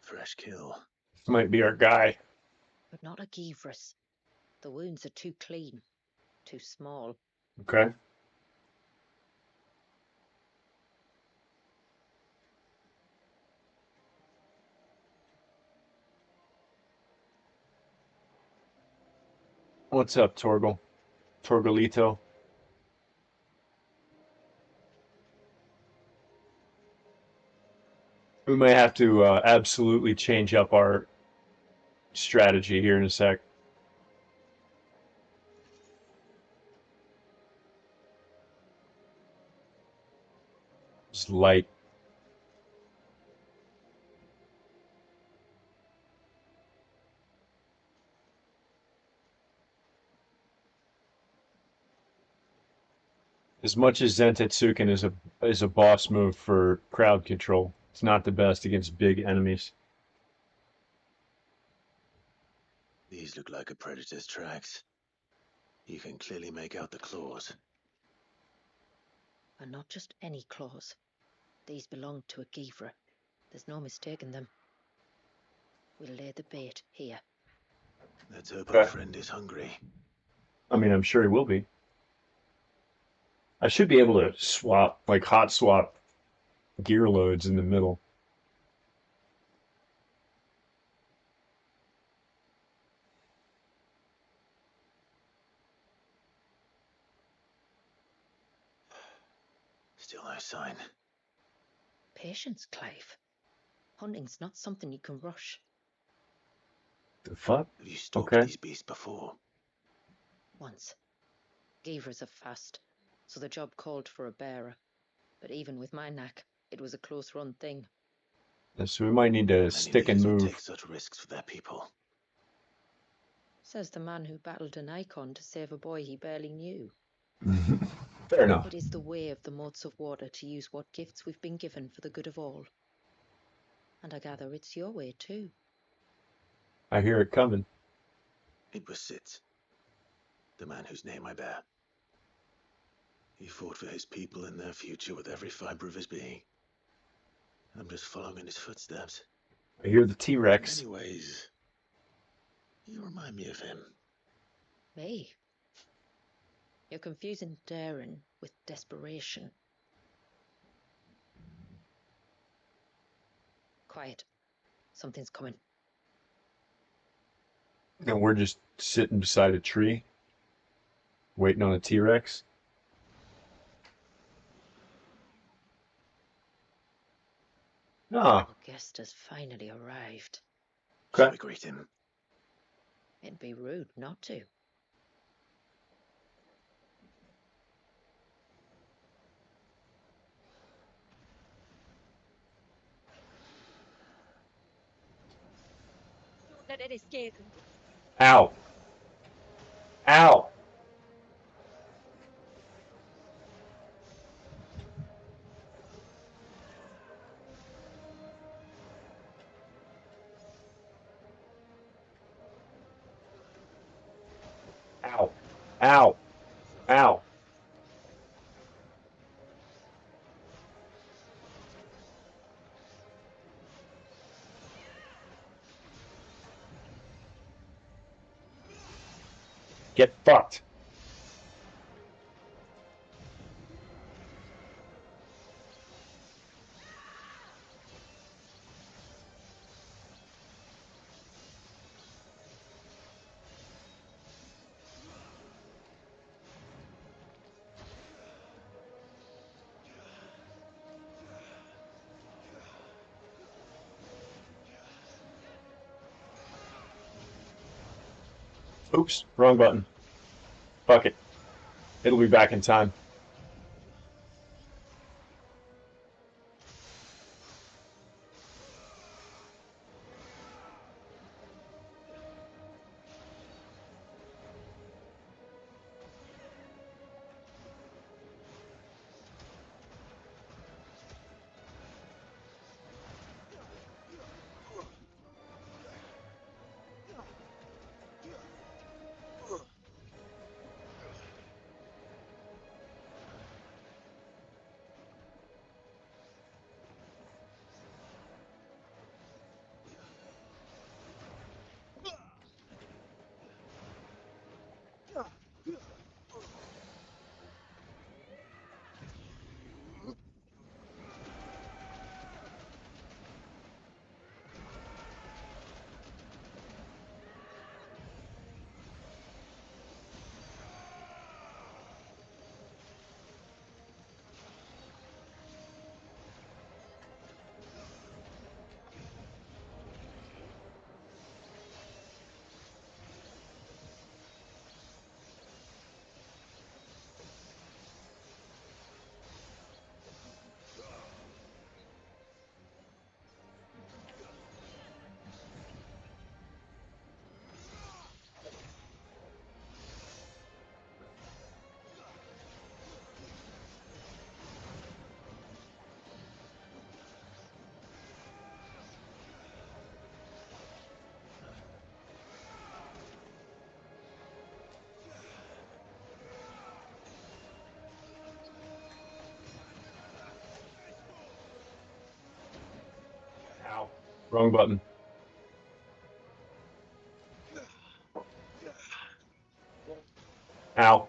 C: Fresh kill.
A: This might be our guy.
E: But not a Givra's. The wounds are too clean, too small.
A: Okay. What's up, Torgal? Torgalito? We may have to absolutely change up our strategy here in a sec. It's light. As much as Zentetsuken is a boss move for crowd control, it's not the best against big enemies.
C: These look like a predator's tracks. You can clearly make out the claws.
E: And not just any claws. These belong to a Givra. There's no mistaking them. We'll lay the bait here.
C: Let's hope
A: Okay.
C: our friend is hungry.
A: I mean, I'm sure he will be. I should be able to swap, like hot swap gear loads in the middle.
C: Still no sign.
E: Patience, Clive. Hunting's not something you can rush.
A: The fuck?
C: Have you stalked
A: Okay.
C: these beasts before?
E: Once. Givra's are fast, so the job called for a bearer. But even with my knack, it was a close-run thing.
A: So we might need to
C: Many
A: stick and
C: leaders would
A: move.
C: take such risks for their people.
E: Says the man who battled an icon to save a boy he barely knew.
A: Fair enough.
E: It is the way of the moats of water to use what gifts we've been given for the good of all. And I gather it's your way too.
A: I hear it coming.
C: It was Sitz, the man whose name I bear. He fought for his people and their future with every fiber of his being. I'm just following in his footsteps.
A: I hear the
C: In
A: T-Rex.
C: many ways, you remind me of him.
E: Me? You're confusing daring with desperation. Quiet. Something's coming.
A: And we're just sitting beside a tree, waiting on a T-Rex. Ah,
E: Our guest has finally arrived.
C: Shall
A: okay.
C: we greet him?
E: It'd be rude not to.
J: that it escaped.
A: Ow. Ow. Ow. Ow. Ow. Get fucked. Oops, wrong button. Fuck it. It'll be back in time. Ow. Wrong button. Ow.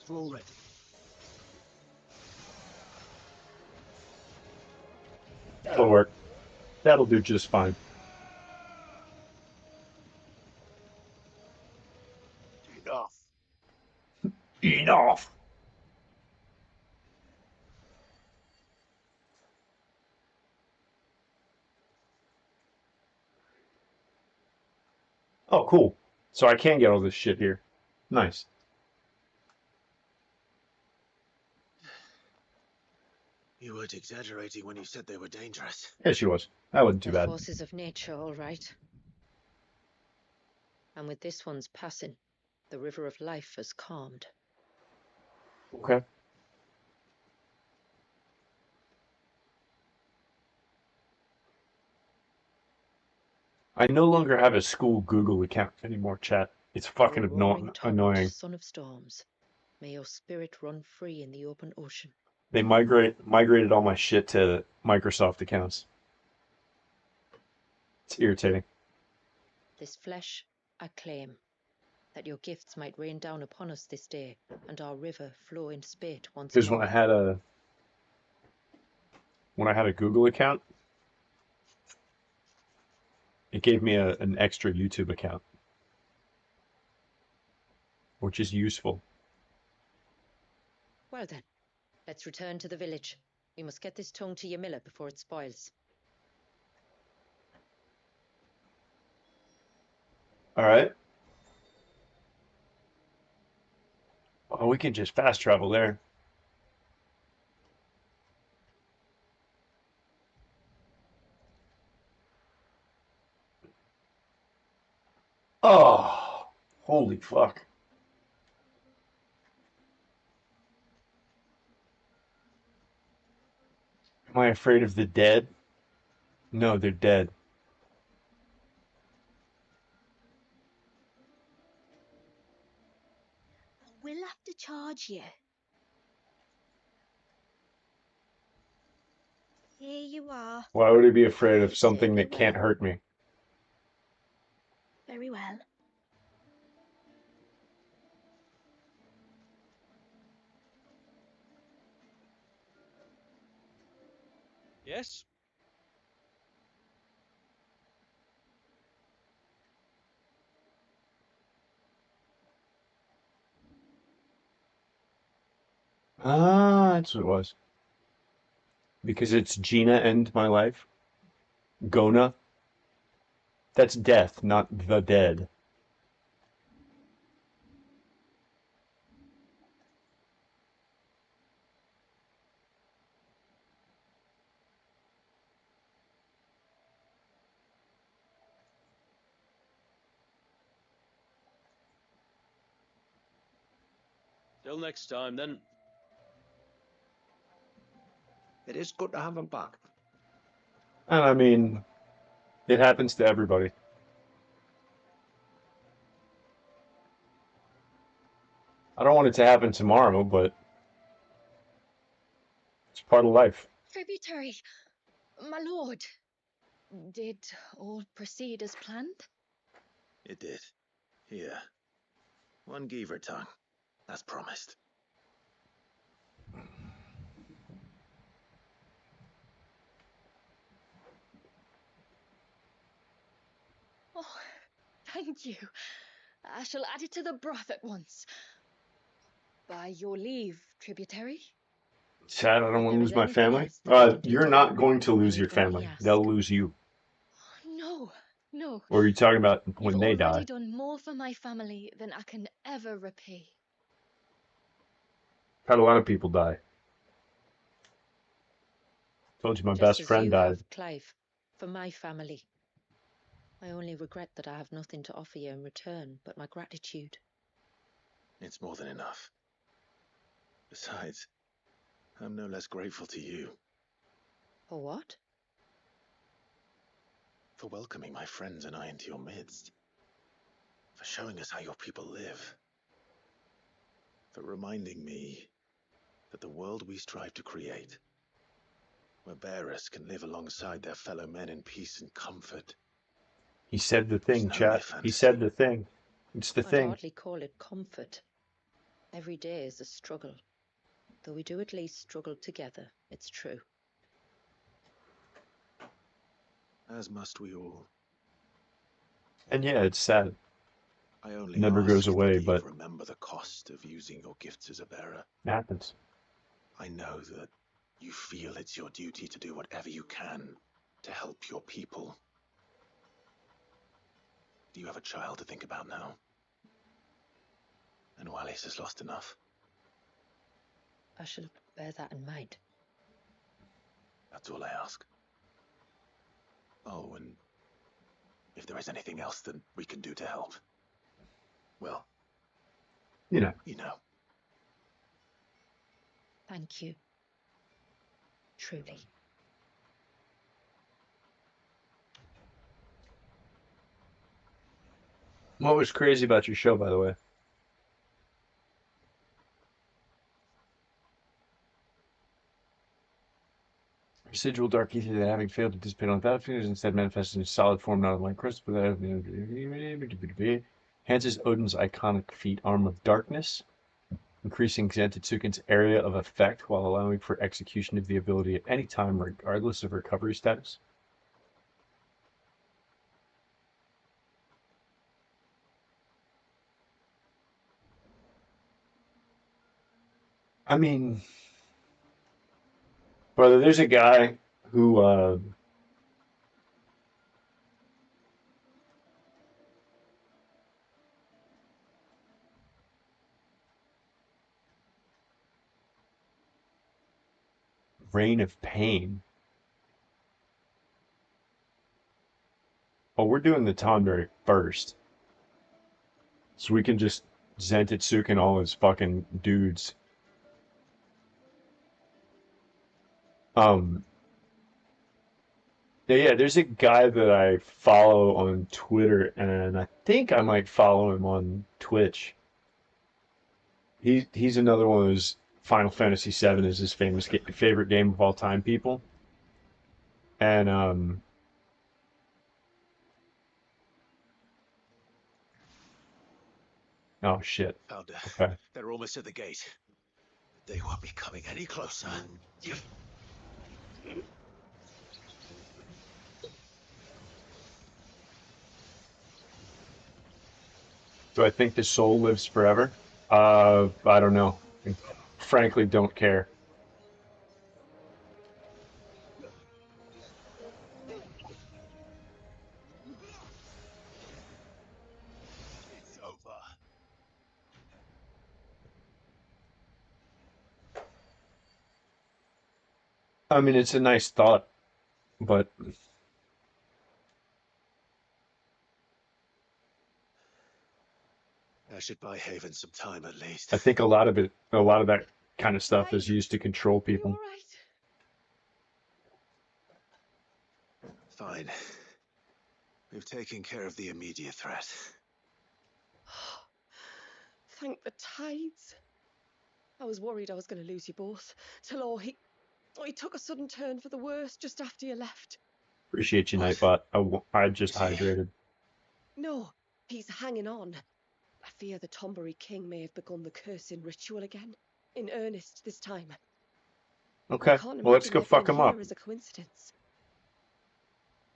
C: All ready.
A: That'll work. That'll do just fine.
C: Enough.
A: Enough. Oh, cool. So I can get all this shit here. Nice.
C: You weren't exaggerating when you said they were dangerous.
A: Yeah, she was. That wasn't too
E: They're
A: bad.
E: forces of nature, all right. And with this one's passing, the river of life has calmed.
A: Okay. I no longer have a school Google account anymore, chat. It's fucking
E: O roaring torrent,
A: annoying.
E: son of storms, may your spirit run free in the open ocean.
A: They migrated all my shit to Microsoft accounts. It's irritating.
E: This flesh I claim, that your gifts might rain down upon us this day, and our river flow in spate once
A: Because
E: more.
A: when I had a Google account, it gave me an extra YouTube account, which is useful.
E: Well then, let's return to the village. We must get this tongue to Ymilla before it spoils.
A: All right. Oh, we can just fast travel there. Oh, holy fuck. Am I afraid of the dead? No, they're dead.
I: We'll have to charge you. Here you are.
A: Why would I be afraid of
I: Serve
A: something
I: you
A: that can't
I: well.
A: hurt me?
I: Very well.
B: Yes?
A: Ah, that's what it was. Because it's Gina and my life. Gona. That's death, not the dead.
H: Till next time, then.
K: It is good to have him back.
A: And I mean, it happens to everybody. I don't want it to happen tomorrow, but it's part of life.
G: Tributary, my lord. Did all proceed as planned?
C: It did. Here. One Geaver tongue. As promised.
G: Oh, thank you. I shall add it to the broth at once. By your leave, tributary.
A: Sad I don't
G: If
A: want to
G: there
A: lose
G: is
A: my
G: anything
A: family.
G: else that I can do
A: You're
G: to
A: not
G: help,
A: going to
G: I
A: lose
G: need
A: your
G: only
A: family.
G: ask.
A: They'll lose you.
G: No, no.
A: Or are you talking about
G: You've
A: when they
G: already
A: die?
G: done more for my family than I can ever repay.
A: Had a lot of people die. Told you my
E: Just
A: best
E: as
A: friend
E: you
A: died.
E: have, Clive, for my family. I only regret that I have nothing to offer you in return but my gratitude.
C: It's more than enough. Besides, I'm no less grateful to you
E: For what?
C: for welcoming my friends and I into your midst. For showing us how your people live. For reminding me that the world we strive to create, where bearers can live alongside their fellow men in peace and comfort.
A: He said the
C: It's
A: thing,
C: now my
A: chat. He
C: fantasy.
A: said the thing. It's the
E: I'd
A: thing.
E: hardly call it comfort. Every day is a struggle. Though we do at least struggle together, it's true.
C: As must we all.
A: And yeah, it's sad.
C: I only
A: Never
C: ask
A: goes away,
C: whether you
A: but
C: remember the cost of using your gifts as a bearer.
A: it happens.
C: I know that you feel it's your duty to do whatever you can to help your people. Do you have a child to think about now? And Wallis has lost enough.
E: I shall bear that in mind.
C: That's all I ask. Oh, and if there is anything else that we can do to help, well,
A: You know.
C: you know.
E: Thank you. Truly.
A: What was crazy about your show, by the way? Residual dark ether that having failed to dissipate on the battlefield is instead manifested in a solid form, not unlike crystal. Enhances Odin's iconic feat, Arm of Darkness, increasing Xantetsuken's area of effect while allowing for execution of the ability at any time, regardless of recovery status. I mean, brother, there's a guy who Reign of Pain. Oh, we're doing the Tonberry first. So we can just Xantetsuken all his fucking dudes. Yeah, there's a guy that I follow on Twitter, and I think I might follow him on Twitch. He's another one of those Final Fantasy VII is his favorite game of all time people. And oh shit.
C: Found her.
A: Okay.
C: They're almost at the gate. They won't be coming any closer.
A: Do I think the soul lives forever? I don't know. I frankly don't care.
C: It's over.
A: I mean, it's a nice thought, but
C: I should buy Haven some time at least.
A: I think a lot of that kind of stuff is used to control people.
D: All right.
C: Fine. We've taken care of the immediate threat.
D: Thank the tides. I was worried I was going to lose you both. Till he took a sudden turn for the worse just after you left.
A: Appreciate you, Nightbot. I just hydrated.
D: No, he's hanging on. I fear the Tonberry King may have begun the cursing ritual again. In earnest this time.
A: Okay, well, let's go fuck him up.
D: As a coincidence.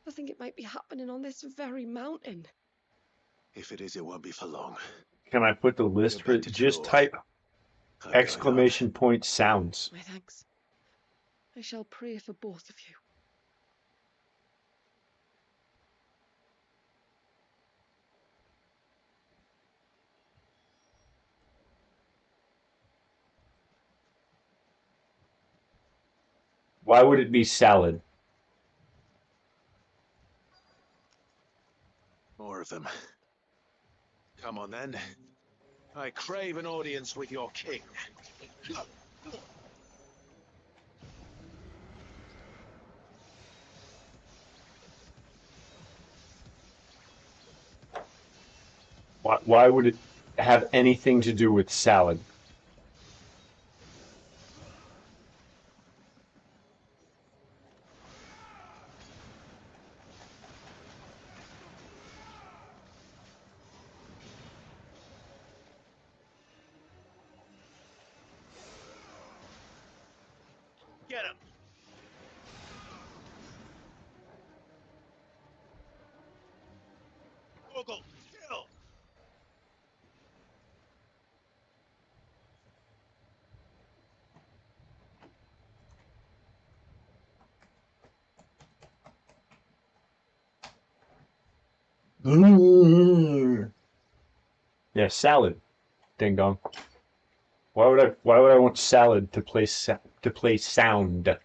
D: I think it might be happening on this very mountain.
C: If it is, it won't be for long.
A: Can I put the list for just type exclamation point sounds?
D: My thanks. I shall pray for both of you.
A: Why would it be salad?
C: More of them. Come on then. I crave an audience with your king.
A: Why would it have anything to do with salad?
C: Get him! Google, kill!
A: Yeah, salad. Ding dong. Why would I want salad to play sound?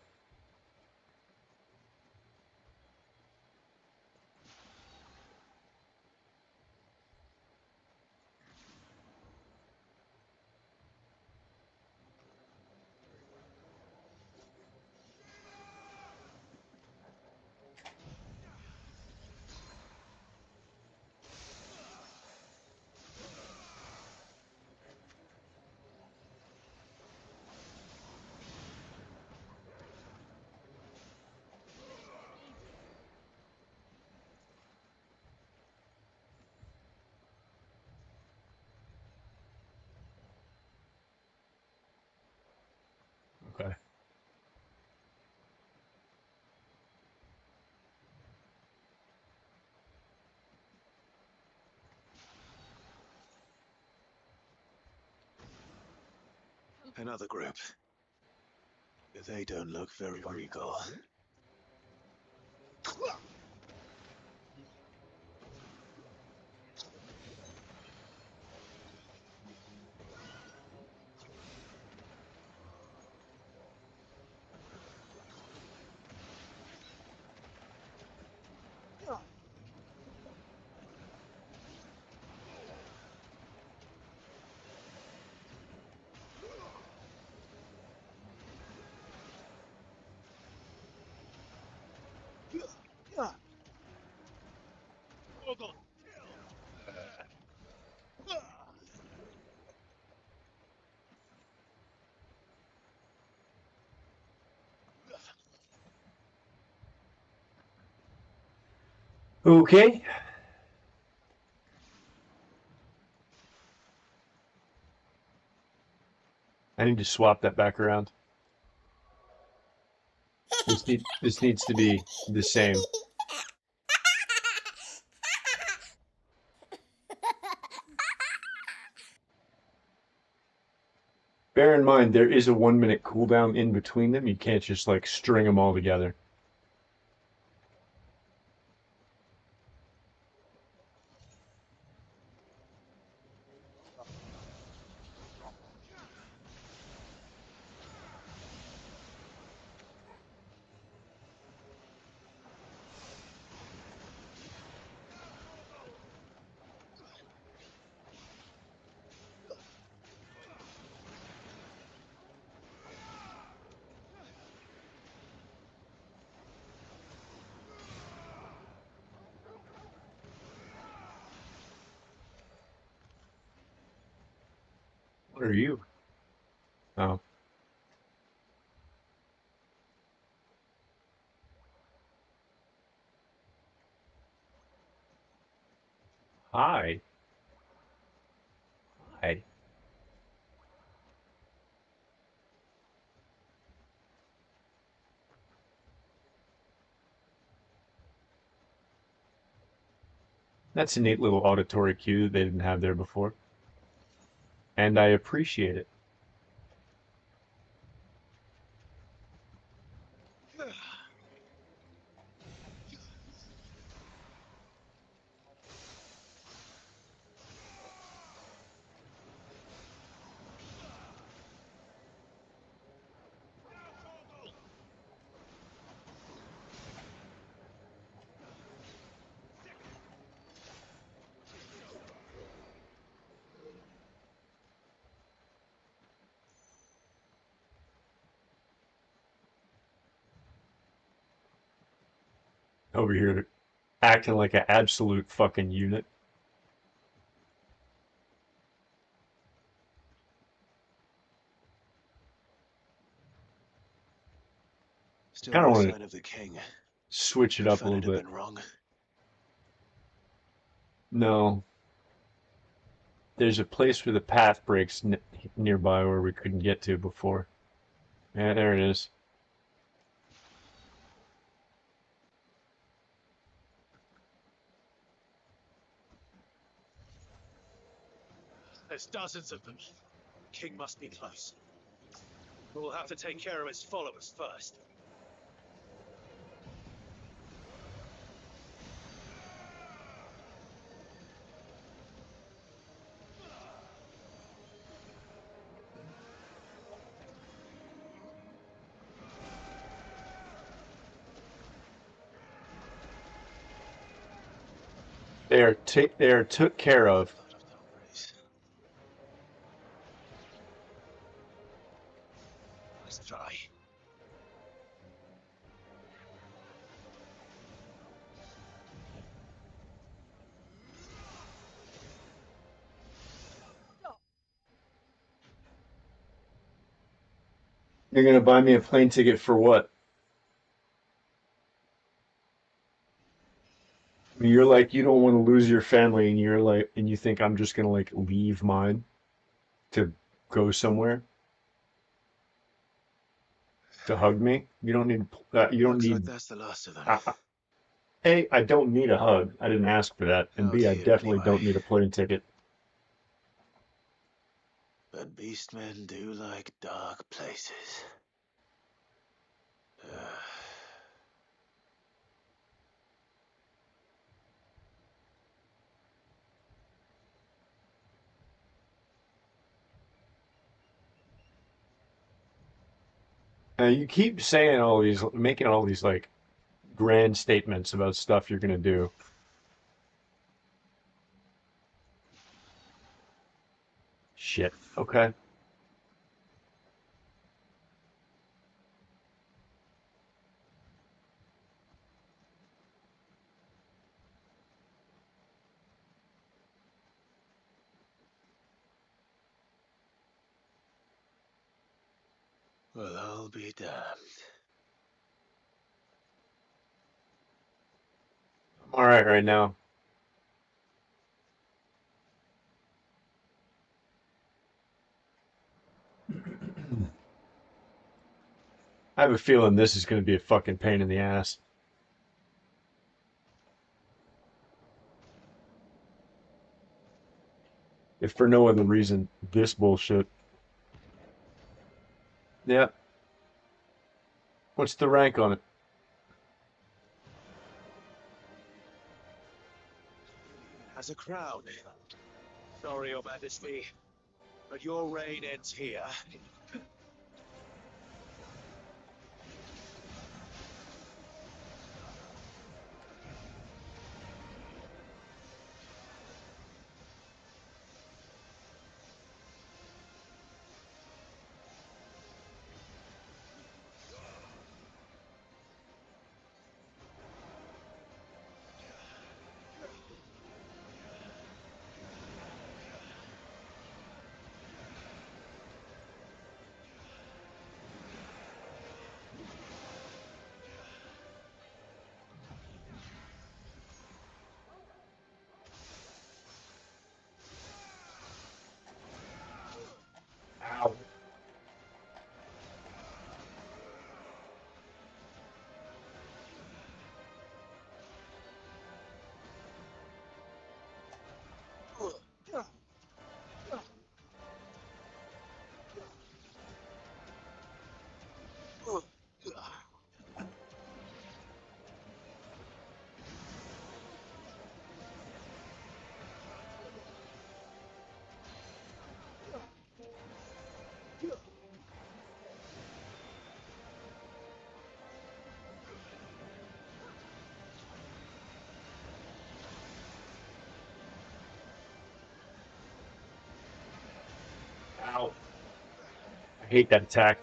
A: Okay.
C: Another group. They don't look very regal.
A: Okay. I need to swap that back around. This needs to be the same. Bear in mind, there is a 1 minute cooldown in between them. You can't just like string them all together. What are you? Oh. Hi. Hi. That's a neat little auditory cue that they didn't have there before. And I appreciate it. Over here acting like an absolute fucking unit.
C: Still
A: Kind of
C: no
A: want
C: sign
A: to
C: of the king.
A: switch it up a
C: Fana'd
A: little
C: have
A: bit.
C: been wrong.
A: No. There's a place where the path breaks nearby where we couldn't get to before. Yeah, there it is.
H: There's dozens of them. King must be close. We'll have to take care of his followers first.
A: They are took care of.
C: Part of Tonbridge.
H: Let's try.
A: You're gonna buy me a plane ticket for what? I mean, you're like you don't want to lose your family, and you're like, and you think I'm just gonna like leave mine to go somewhere to hug me? You don't need. You don't
C: Looks like
A: need.
C: that's the last of them.
A: A, I don't need a hug. I didn't ask for that. And
C: Out
A: B, I
C: here,
A: definitely
C: anyway.
A: don't need a plane ticket.
C: But beastmen do like dark places.
A: You keep saying all these, making all these like grand statements about stuff you're gonna do. Shit. Okay.
C: Well, I'll be damned.
A: I'm all right now. I have a feeling this is gonna be a fucking pain in the ass. If for no other reason, this bullshit. Yeah. What's the rank on it?
H: As a crown. Sorry, Your Majesty, but your reign ends here.
A: Ow. Ow. I hate that attack.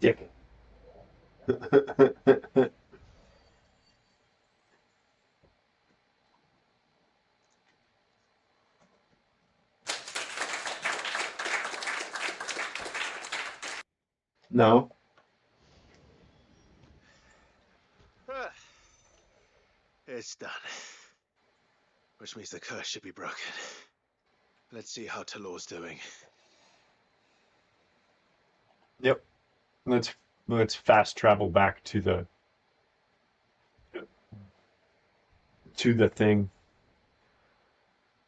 A: dick. No.
C: It's done. Which means the curse should be broken. Let's see how Talor's doing.
A: Yep. Let's fast travel back to the thing.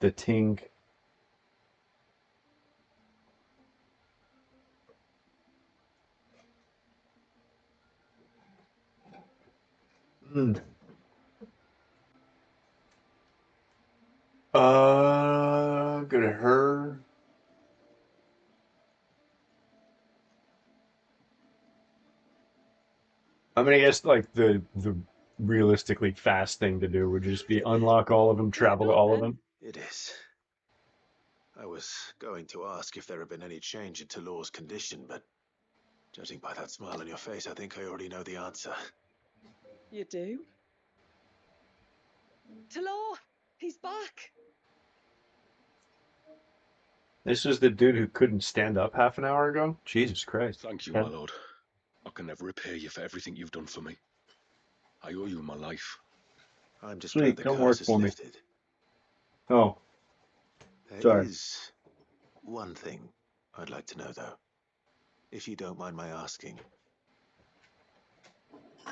A: The ting. Go to her. I mean, I guess like the realistically fast thing to do would just be unlock all of them, travel to all of them.
C: It is. I was going to ask if there had been any change in Talor's condition, but judging by that smile on your face, I think I already know the answer.
D: You do? Talor! He's back!
A: This is the dude who couldn't stand up half an hour ago? Jesus Christ.
L: Thank you,
A: Yeah.
L: my lord. I can never repay you for everything you've done for me. I owe you my life.
C: I'm just
A: Sweet,
C: glad the
A: come
C: curse
A: work
C: is
A: for me.
C: lifted.
A: Oh.
C: There
A: Sorry.
C: is one thing I'd like to know, though. If you don't mind my asking.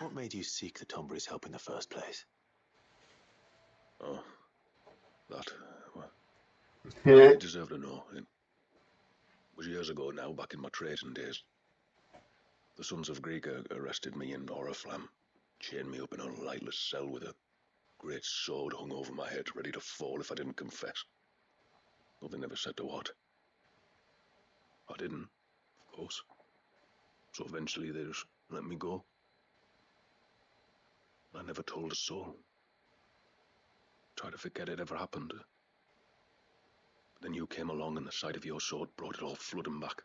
C: What made you seek the Tombury's help in the first place?
L: Oh, that, well, you deserve to know. It was years ago now, back in my trading days. The Sons of Greek arrested me in Oriflamme, chained me up in a lightless cell with a great sword hung over my head, ready to fall if I didn't confess. Though they never said to what. I didn't, of course. So eventually they just let me go. I never told a soul. Tried to forget it ever happened. But then you came along and the sight of your sword brought it all flooding back.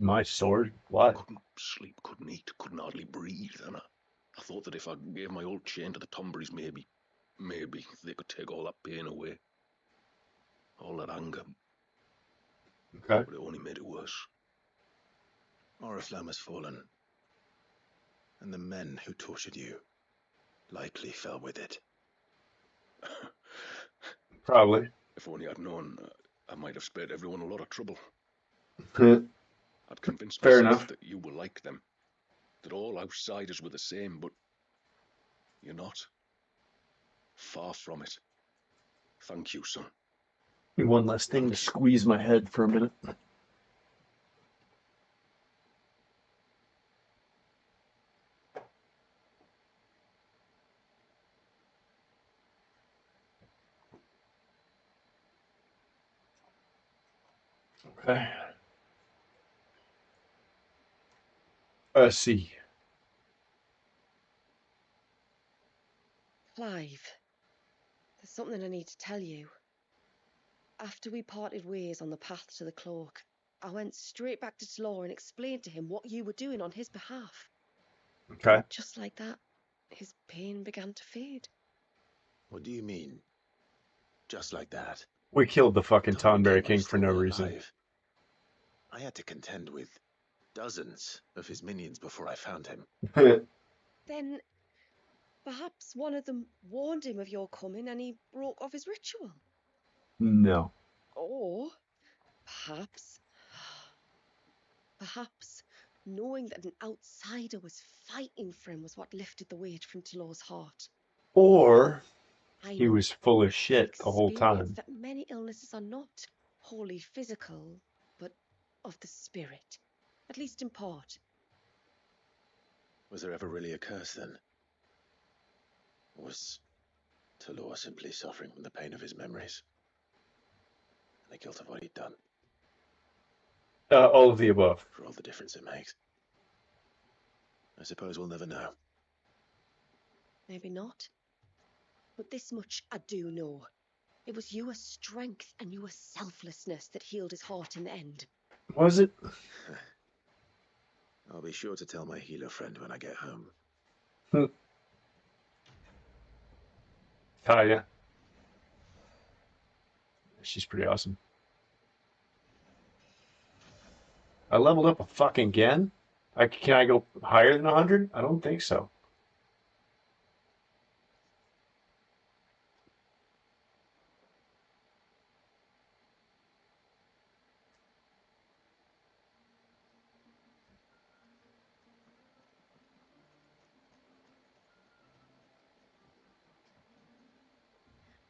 A: My sword? What?
L: Couldn't sleep, couldn't eat, couldn't hardly breathe, and I thought that if I gave my old chain to the Tomburys, maybe they could take all that pain away. All that anger.
A: Okay.
L: But it only made it worse.
C: Oriflamme has fallen. And the men who tortured you likely fell with it.
A: Probably.
L: If only I'd known, I might have spared everyone a lot of trouble.
A: Fair
L: I'd convinced myself
A: enough.
L: that you were like them. That all outsiders were the same, but you're not. Far from it. Thank you, son.
A: One less thing to squeeze my head for a minute. Okay. Let's see.
D: Clive, there's something I need to tell you. After we parted ways on the path to the cloak, I went straight back to Talor and explained to him what you were doing on his behalf.
A: Okay.
D: Just like that, his pain began to fade.
C: What do you mean? Just like that?
A: We killed the fucking Tonberry King
C: Most
A: for no
C: still
A: reason.
C: alive. I had to contend with dozens of his minions before I found him.
D: Then perhaps one of them warned him of your coming and he broke off his ritual.
A: No.
D: Or perhaps knowing that an outsider was fighting for him was what lifted the weight from Talor's heart.
A: Or
D: I
A: he
D: know
A: was full of
D: from
A: shit the whole
D: experience
A: time.
D: that many illnesses are not wholly physical, but of the spirit, at least in part.
C: Was there ever really a curse then? Or was Talor simply suffering from the pain of his memories? And the guilt of what he'd done?
A: All of the above.
C: For all the difference it makes. I suppose we'll never know.
D: Maybe not. But this much I do know. It was your strength and your selflessness that healed his heart in the end.
A: Was it?
C: I'll be sure to tell my healer friend when I get home.
A: Talia. She's pretty awesome. I leveled up a fucking again? Can I go higher than 100? I don't think so.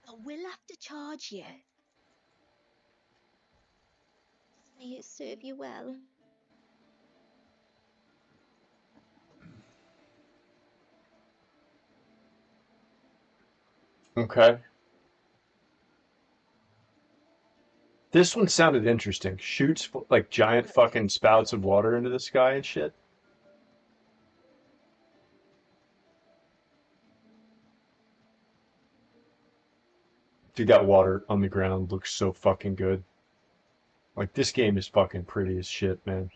I: I will have to charge you. May it serve you well.
A: Okay. This one sounded interesting. Shoots like giant fucking spouts of water into the sky and shit. Dude, that water on the ground looks so fucking good. Like, this game is fucking pretty as shit, man.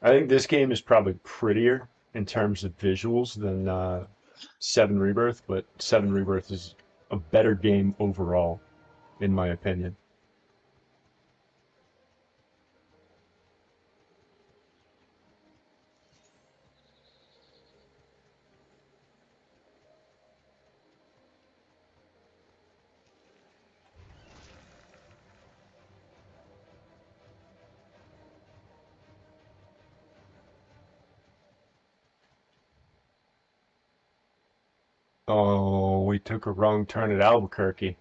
A: I think this game is probably prettier in terms of visuals than 7 Rebirth, but 7 Rebirth is a better game overall, in my opinion. Oh, we took a wrong turn at Albuquerque.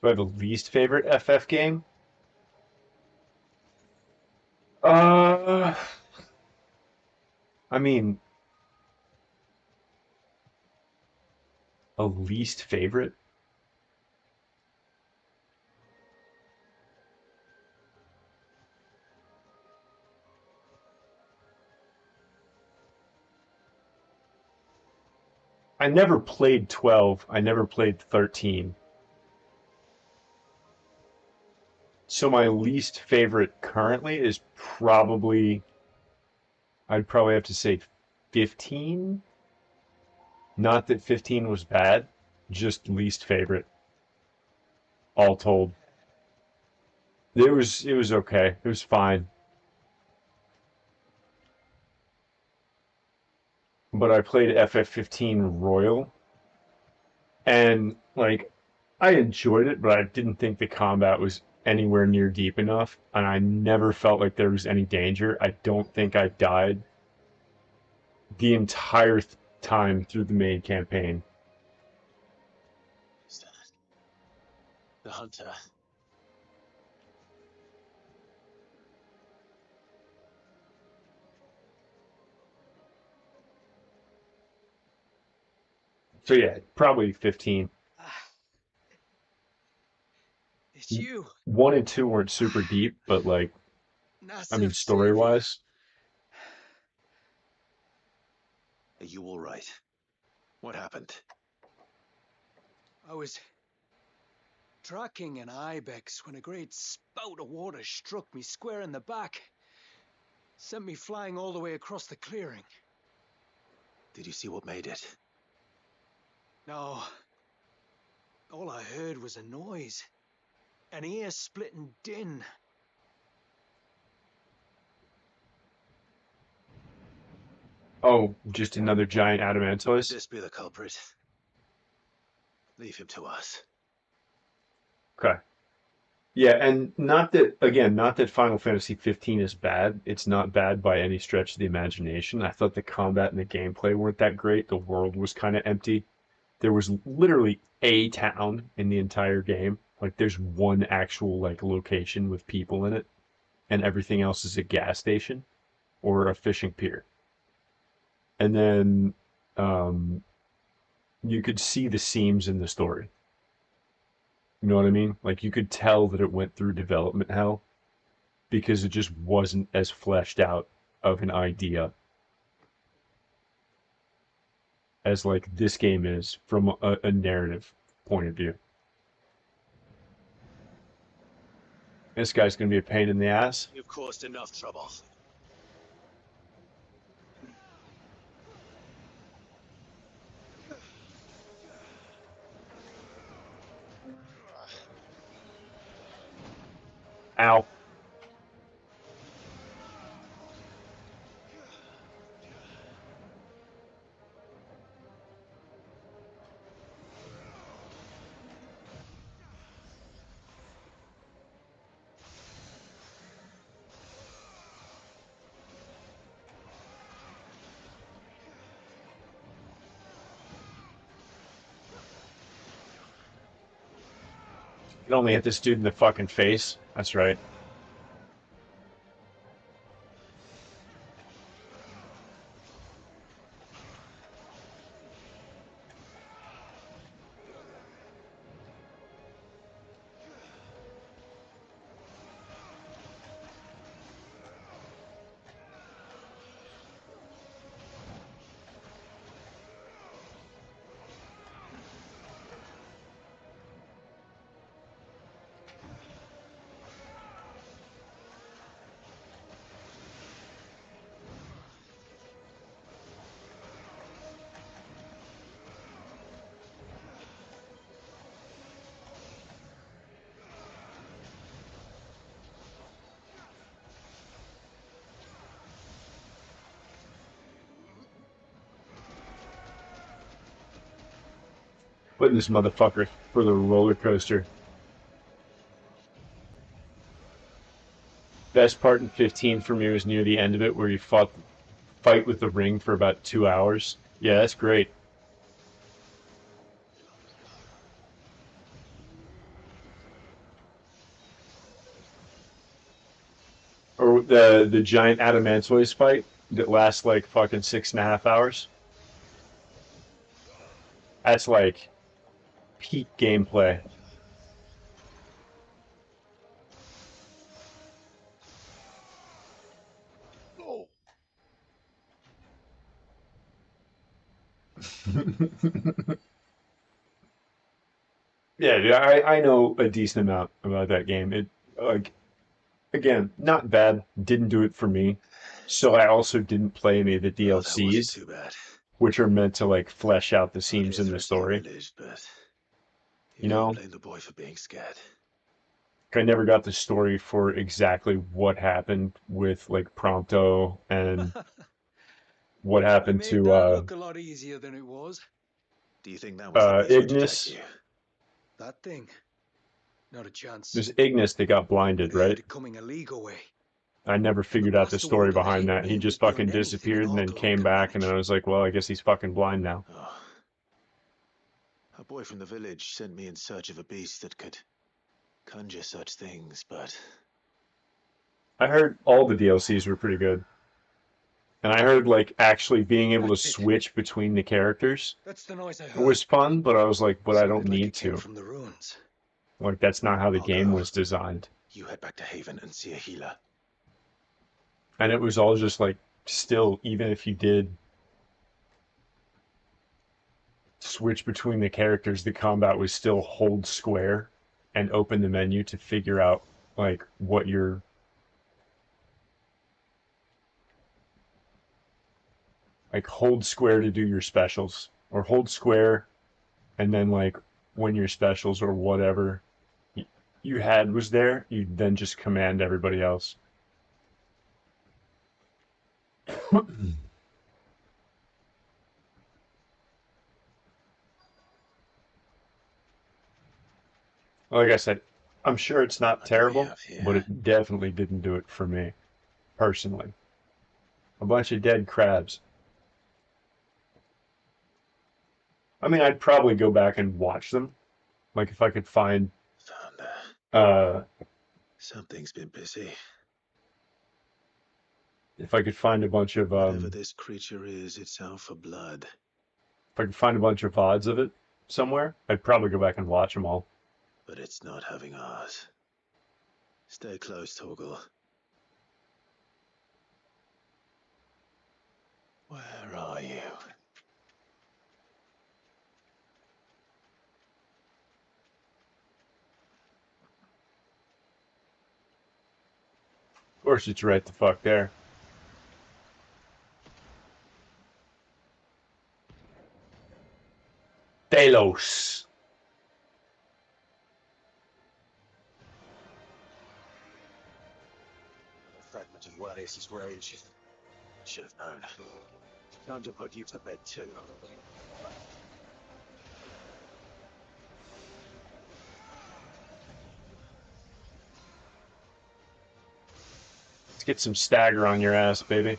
A: Do I have a least favorite FF game? I mean, a least favorite? I never played 12. I never played 13. So my least favorite currently is probably, I'd probably have to say 15. Not that 15 was bad, just least favorite, all told. It was okay. It was fine. But I played FF15 Royal, and like I enjoyed it, but I didn't think the combat was anywhere near deep enough, and I never felt like there was any danger. I don't think I died the entire time through the main campaign.
C: Is that the hunter?
A: So yeah, probably 15.
B: It's you.
A: 1 and 2 weren't super deep, but like, I mean,
B: Nasif
A: story-wise.
C: Are you all right? What happened?
B: I was tracking an ibex when a great spout of water struck me square in the back. Sent me flying all the way across the clearing.
C: Did you see what made it?
B: No. All I heard was a noise. An ear-splitting din.
A: Oh, just another giant adamantoise?
C: Could this be the culprit? Leave him to us.
A: Okay. Yeah, and not that Final Fantasy 15 is bad. It's not bad by any stretch of the imagination. I thought the combat and the gameplay weren't that great. The world was kind of empty. There was literally a town in the entire game. Like there's one actual like location with people in it, and everything else is a gas station or a fishing pier. And then you could see the seams in the story. You know what I mean? Like you could tell that it went through development hell because it just wasn't as fleshed out of an idea. as like this game is from a narrative point of view. This guy's gonna be a pain in the ass.
H: You've caused enough trouble.
A: Ow. You can only hit this dude in the fucking face. That's right. Putting this motherfucker for the roller coaster. Best part in 15 for me was near the end of it, where you fight with the ring for about 2 hours. Yeah, that's great. Or the giant adamantoise fight that lasts like fucking 6.5 hours. That's like peak gameplay. Yeah, dude, I know a decent amount about that game. It like again, not bad. Didn't do it for me. So I also didn't play any of the
C: Well, that wasn't
A: DLCs,
C: too bad.
A: which are meant to like flesh out the
C: Okay,
A: seams in the
C: threaten your
A: story.
C: village, but
A: You
C: you can't
A: know,
C: blame the boy for being scared.
A: I never got the story for exactly what happened with like Prompto and what
B: I
A: happened
B: made
A: to
B: that look a lot easier than it was.
C: Do you think that was the beast which attacked
A: Ignis.
C: you?
B: That thing. Not a chance.
A: There's Ignis that got blinded,
B: I heard
A: right?
B: it coming a league away.
A: I never
B: And the
A: figured out the
B: Master
A: story
B: Warder
A: behind
B: hate
A: that. He
B: me
A: just
B: with beyond
A: fucking
B: anything an
A: disappeared and then
B: Orc Lord
A: came
B: can
A: back, and then
B: manage.
A: I was like, well, I guess he's fucking blind now.
C: Oh. A boy from the village sent me in search of a beast that could conjure such things, but
A: I heard all the DLCs were pretty good. And I heard like actually being able to
B: That's it.
A: switch between the characters
B: That's the noise I heard.
A: was fun, but I was like, but I don't
B: Sounded like
A: need
B: it came
A: to.
B: from the ruins.
A: Like that's not how the
C: I'll
A: game
C: go.
A: was designed.
C: You head back to Haven and see a healer.
A: And it was all just like still, even if you did switch between the characters, the combat was still hold square and open the menu to figure out like what your like hold square to do your specials or hold square and then like when your specials or whatever you had was there, you then just command everybody else. Like I said, I'm sure it's not
C: What do we
A: terrible,
C: have here?
A: but it definitely didn't do it for me personally. A bunch of dead crabs. I mean, I'd probably go back and watch them. Like if I could find
C: Thunder. Something's been busy.
A: if I could find a bunch of
C: Whatever this creature is, it's out for blood.
A: if I could find a bunch of VODs of it somewhere, I'd probably go back and watch them all.
C: But it's not having ours. Stay close, Torgal. Where are you?
A: course it's right the fuck there. Delos.
C: A fragment of Walace's rage. Should have known. Time to put you to bed too.
A: Let's get some stagger on your ass, baby.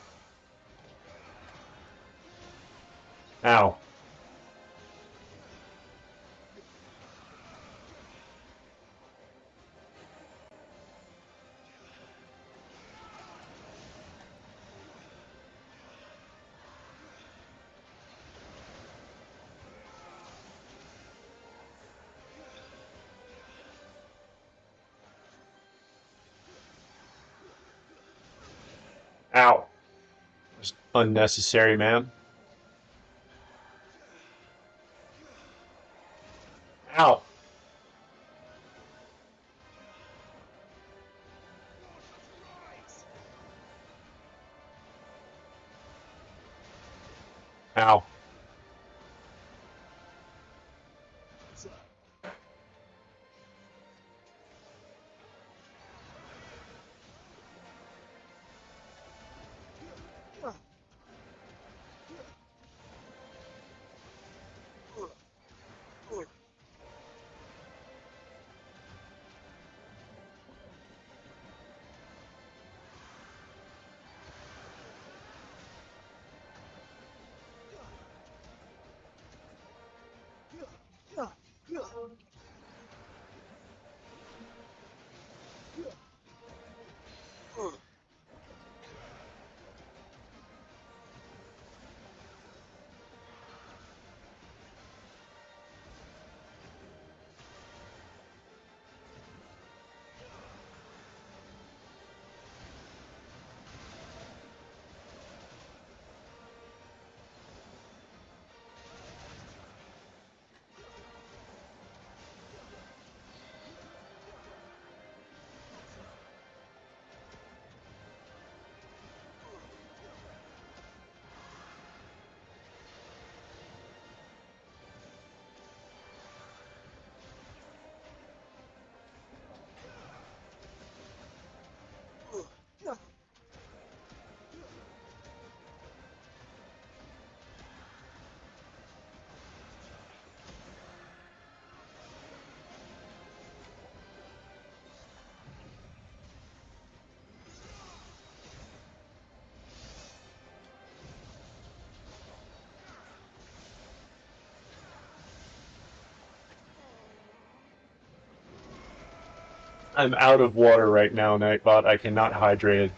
A: Ow. Ow. It's unnecessary, man. Ow. Ow. I'm out of water right now, Nightbot. I cannot hydrate.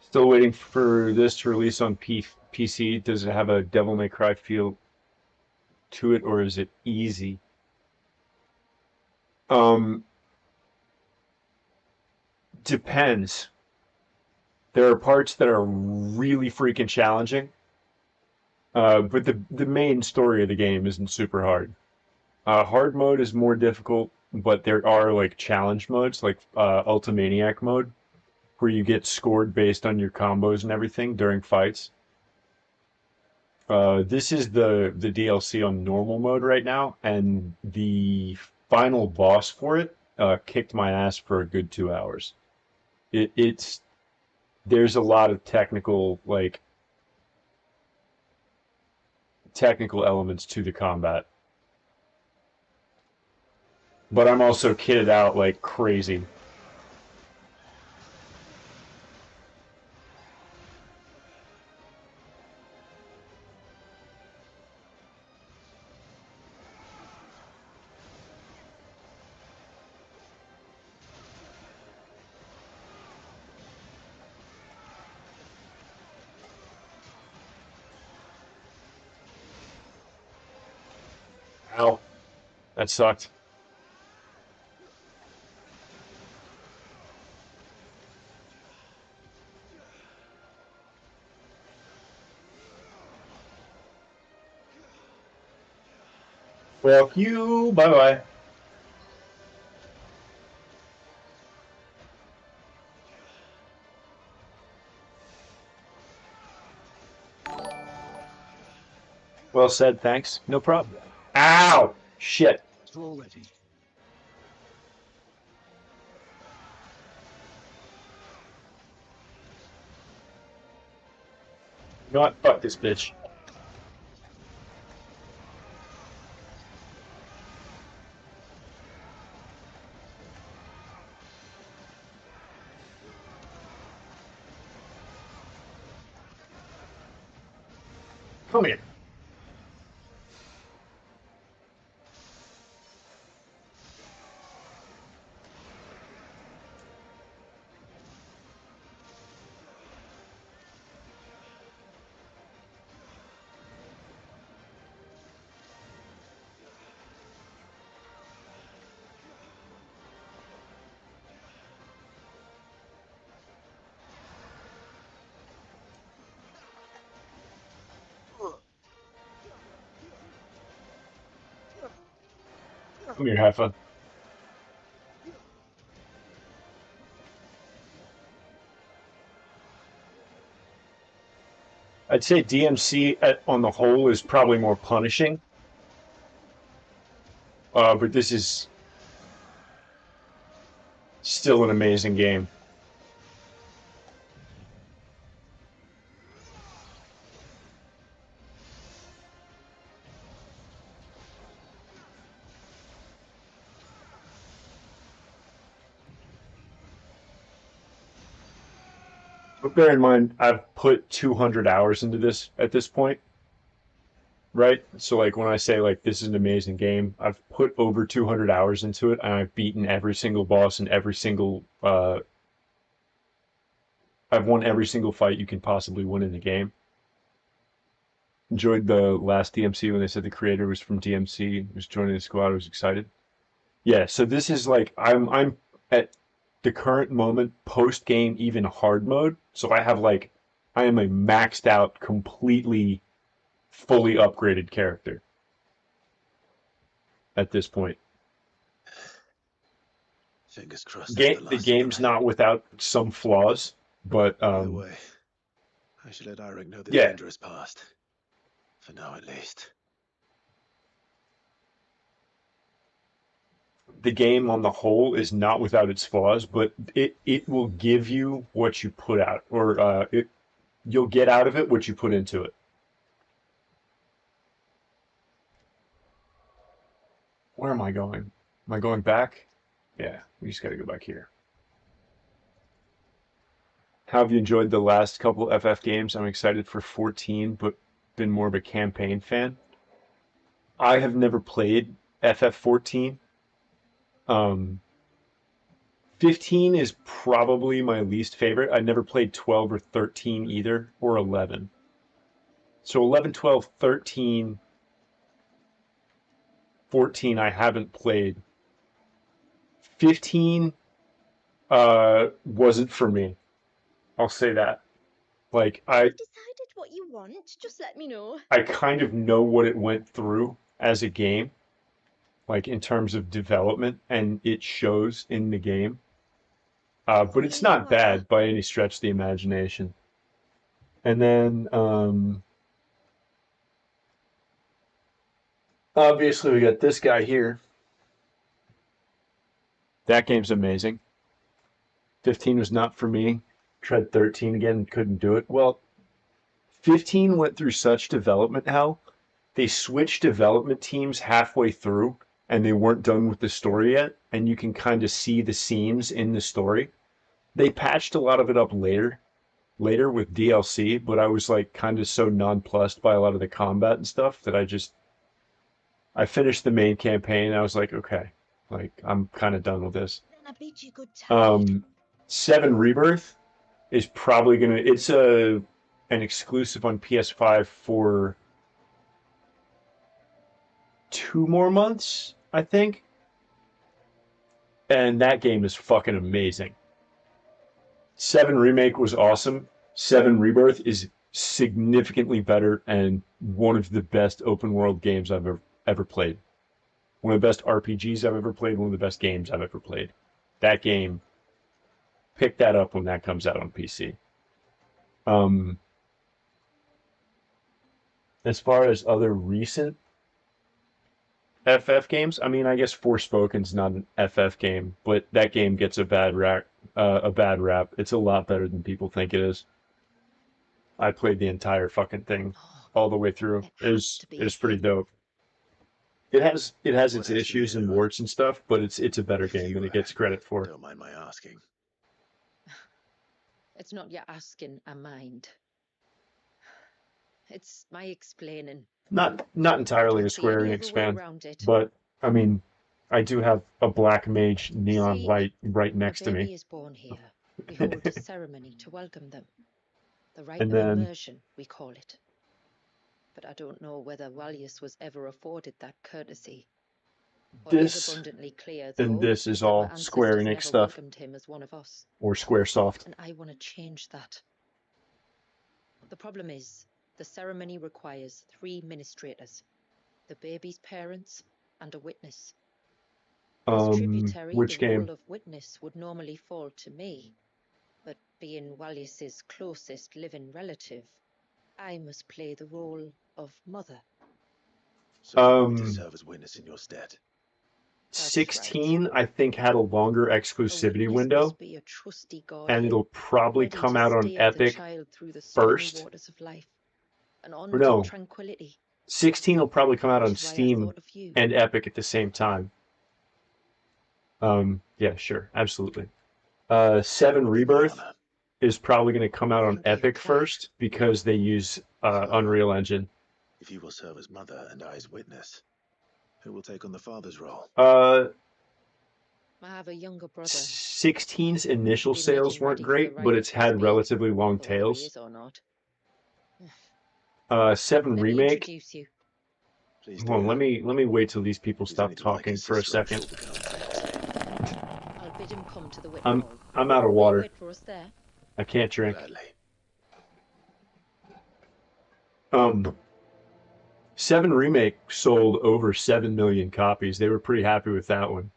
A: Still waiting for this to release on PC. Does it have a Devil May Cry feel to it, or is it easy? Depends. There are parts that are really freaking challenging, but the main story of the game isn't super hard. Hard mode is more difficult, but there are like challenge modes, like Ultimaniac mode, where you get scored based on your combos and everything during fights. This is the DLC on normal mode right now, and the final boss for it kicked my ass for a good 2 hours. There's a lot of technical, like, technical elements to the combat. But I'm also kitted out like crazy. Ow. That sucked. Fuck you. Bye-bye. Well said, thanks. No problem. Ow! Shit.
B: Already.
A: You know what? Fuck this bitch. Come here. Come here, Heffa. I'd say DMC on the whole is probably more punishing. But this is still an amazing game. But bear in mind, I've put 200 hours into this at this point, right? So like when I say like this is an amazing game, I've put over 200 hours into it, and I've beaten every single boss and every single I've won every single fight you can possibly win in the game. Enjoyed the last DMC when they said the creator was from DMC, was joining the squad. I was excited. Yeah, so this is like I'm at the current moment post game even hard mode. So I have like I am a maxed out, completely fully upgraded character at this point.
C: Fingers crossed.
A: The game's not without some flaws, but
C: By the way, I should let Eirik know the
A: yeah.
C: danger is past. For now, at least.
A: The game on the whole is not without its flaws, but it will give you what you put out, or you'll get out of it what you put into it. Where am I going? Am I going back? Yeah, we just got to go back here. How have you enjoyed the last couple FF games? I'm excited for 14, but been more of a campaign fan. I have never played FF14. 15 is probably my least favorite. I never played 12 or 13 either, or 11. So 11, 12, 13, 14 I haven't played. 15 wasn't for me. I'll say that. Like
I: You've decided what you want. Just let me know.
A: I kind of know what it went through as a game, like in terms of development, and it shows in the game. But it's not bad by any stretch of the imagination. And then obviously we got this guy here. That game's amazing. 15 was not for me. Tried 13 again, couldn't do it. Well, 15 went through such development hell they switched development teams halfway through and they weren't done with the story yet, and you can kind of see the seams in the story. They patched a lot of it up later with DLC, but I was like kind of so nonplussed by a lot of the combat and stuff that I finished the main campaign and I was like, okay, like I'm kind of done with this.
I: Then I bid you good time.
A: 7 Rebirth is probably gonna it's an exclusive on PS5 for 2 more months, I think. And that game is fucking amazing. 7 Remake was awesome. 7 Rebirth is significantly better and one of the best open world games I've ever played. One of the best RPGs I've ever played, one of the best games I've ever played. That game, pick that up when that comes out on PC. As far as other recent FF games, I mean, I guess Forspoken's not an FF game, but that game gets a bad rap. It's a lot better than people think it is. I played the entire fucking thing all the way through. It was pretty dope. It has its issues and warts and stuff, but it's a better game than it gets credit for.
C: Don't mind my asking.
E: It's not your asking, I mind. It's my explaining.
A: Not entirely a Square Enix fan, but I mean, I do have a black mage neon light right next to
E: The baby
A: me.
E: is born here. We hold a ceremony to welcome them. The rite
A: And
E: of
A: then-
E: immersion, we call it. But I don't know whether Valius was ever afforded that courtesy. What is
A: This
E: abundantly clear,
A: and
E: though,
A: this is
E: that our
A: all Square
E: ancestors
A: Enix
E: never
A: stuff,
E: welcomed him as one of us,
A: or Squaresoft.
E: and I want to change that. The problem is, the ceremony requires 3 ministrators, the baby's parents, and a witness. As tributary,
A: Which
E: the
A: game?
E: role of witness would normally fall to me, but being Valius's closest living relative, I must play the role of mother.
C: So you want me to serve as witness in your stead?
A: 16, I think, had a longer
E: A
A: exclusivity
E: witness
A: window,
E: must be a trusty
A: and
E: guardian,
A: it'll probably
E: ready
A: come
E: to
A: out on
E: steer the
A: Epic
E: child through the stormy
A: first.
E: waters of life, and on
A: Or no,
E: to tranquility.
A: 16 will probably come out on
E: Which is why I
A: Steam
E: thought of you.
A: and Epic at the same time. Yeah, sure, absolutely. 7 Rebirth is probably going to come out on Epic first because they use Unreal Engine.
C: If you will serve as mother and I as witness, who will take on the father's role?
E: I have a younger brother.
A: 16's initial
E: Be
A: sales
E: making
A: weren't
E: ready for the
A: great,
E: rite
A: but
E: of
A: it's
E: his
A: had
E: baby,
A: relatively long
E: whether he
A: tails.
E: is or not.
A: 7
E: Let me
A: Remake.
E: introduce you.
C: Please
A: Hold on,
C: do.
A: let me wait till these people
C: He's
A: stop
C: anything like
A: talking
C: his
A: for a
C: sister, I'm
A: second.
C: sure the girl takes.
E: I'll bid him come to the witness
A: I'm
E: hall.
A: I'm out of
E: Will you
A: water.
E: wait for us there?
A: I can't drink.
C: Gladly.
A: 7 Remake sold over 7 million copies. They were pretty happy with that one.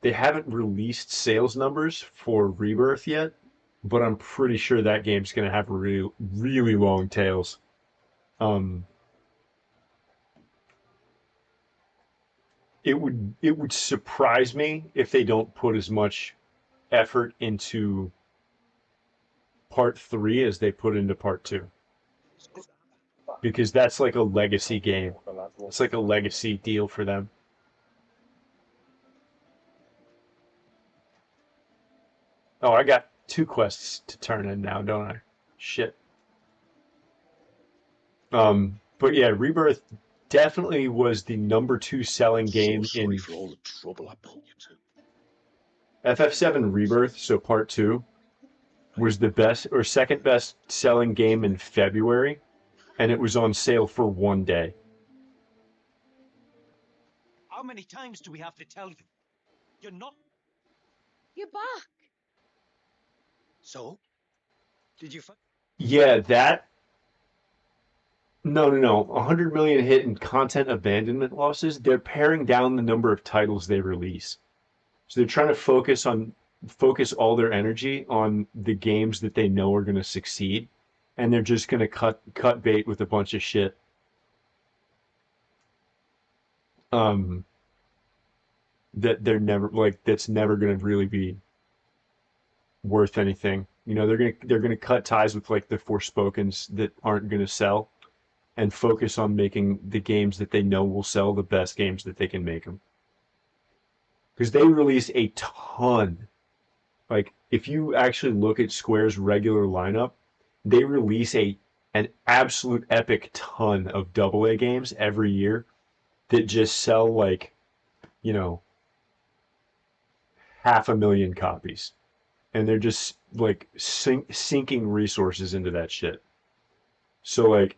A: They haven't released sales numbers for Rebirth yet, but I'm pretty sure that game's going to have really long tails. It would surprise me if they don't put as much effort into part 3 as they put into part 2. Because that's like a legacy game. It's like a legacy deal for them. Oh, I got 2 quests to turn in now, don't I? Shit. But yeah, Rebirth definitely was the number 2 selling game
L: So sorry
A: in
L: for all the trouble I put you to.
A: FF7 Rebirth, so part 2, was the best or second best selling game in February, and it was on sale for 1 day.
B: How many times do we have to tell you? You're not.
J: You're back.
B: So? Did you find?
A: Yeah, that. No. 100 million hit and content abandonment losses. They're paring down the number of titles they release. So they're trying to focus all their energy on the games that they know are going to succeed, and they're just going to cut bait with a bunch of shit. That they're never that's never going to really be worth anything. You know, they're gonna cut ties with like the Forspokens that aren't going to sell. and focus on making the games that they know will sell, the best games that they can make them. Because they release a ton. Like, if you actually look at Square's regular lineup, they release an absolute epic ton of AA games every year that just sell, like, you know, 500,000 copies. And they're just, like, sinking resources into that shit. So, like,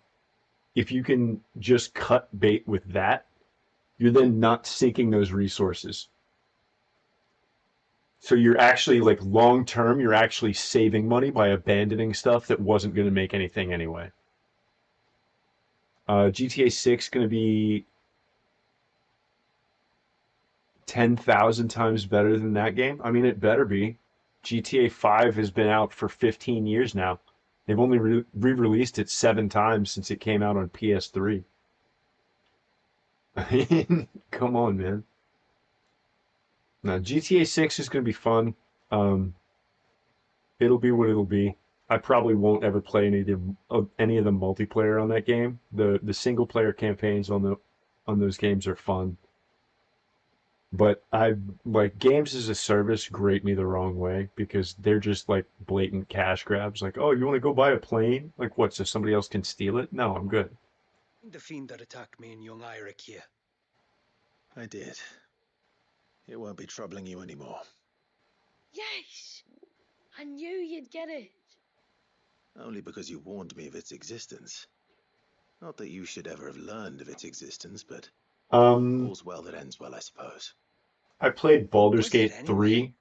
A: if you can just cut bait with that, you're then not sinking those resources. So you're actually, like, long term, you're actually saving money by abandoning stuff that wasn't going to make anything anyway. GTA 6 going to be 10,000 times better than that game. I mean, it better be. GTA 5 has been out for 15 years now. They've only re-released it 7 times since it came out on PS3. I mean, come on, man. Now, GTA 6 is going to be fun. It'll be what it'll be. I probably won't ever play any of the multiplayer on that game. The single player campaigns on those games are fun. But games as a service grate me the wrong way because they're just like blatant cash grabs. Like, oh, you want to go buy a plane? Like, what? So somebody else can steal it? No, I'm good.
B: The fiend that attacked me in young Iric here.
C: I did. It won't be troubling you anymore.
J: Yes! I knew you'd get it.
C: Only because you warned me of its existence. Not that you should ever have learned of its existence, but all's well that ends well, I suppose.
A: I played Baldur's Gate 3,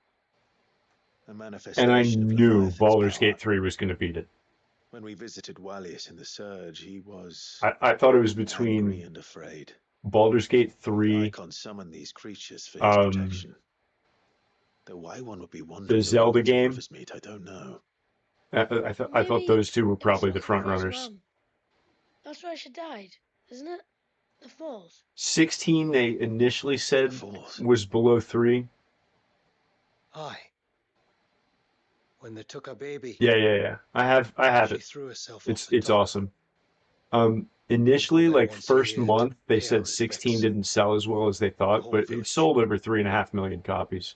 A: and I knew Baldur's Gate 3 was going to beat it.
C: When we visited Walius in the Surge, he was
A: I thought it was
C: angry
A: between
C: and afraid.
A: Baldur's Gate 3,
C: Icon summoned these creatures for his protection. Though why one would be wandering
A: the Zelda game.
C: Riversmeet, I don't know.
A: I thought those two were probably the front runners.
J: That's where she died, isn't it? The Falls.
A: 16 they initially said was below 3.
B: Aye. When they took a baby.
A: Yeah. I have it.
B: Threw herself
A: it's awesome. Initially, like first month, they said 16 didn't sell as well as they thought, but it sold over 3.5 million copies.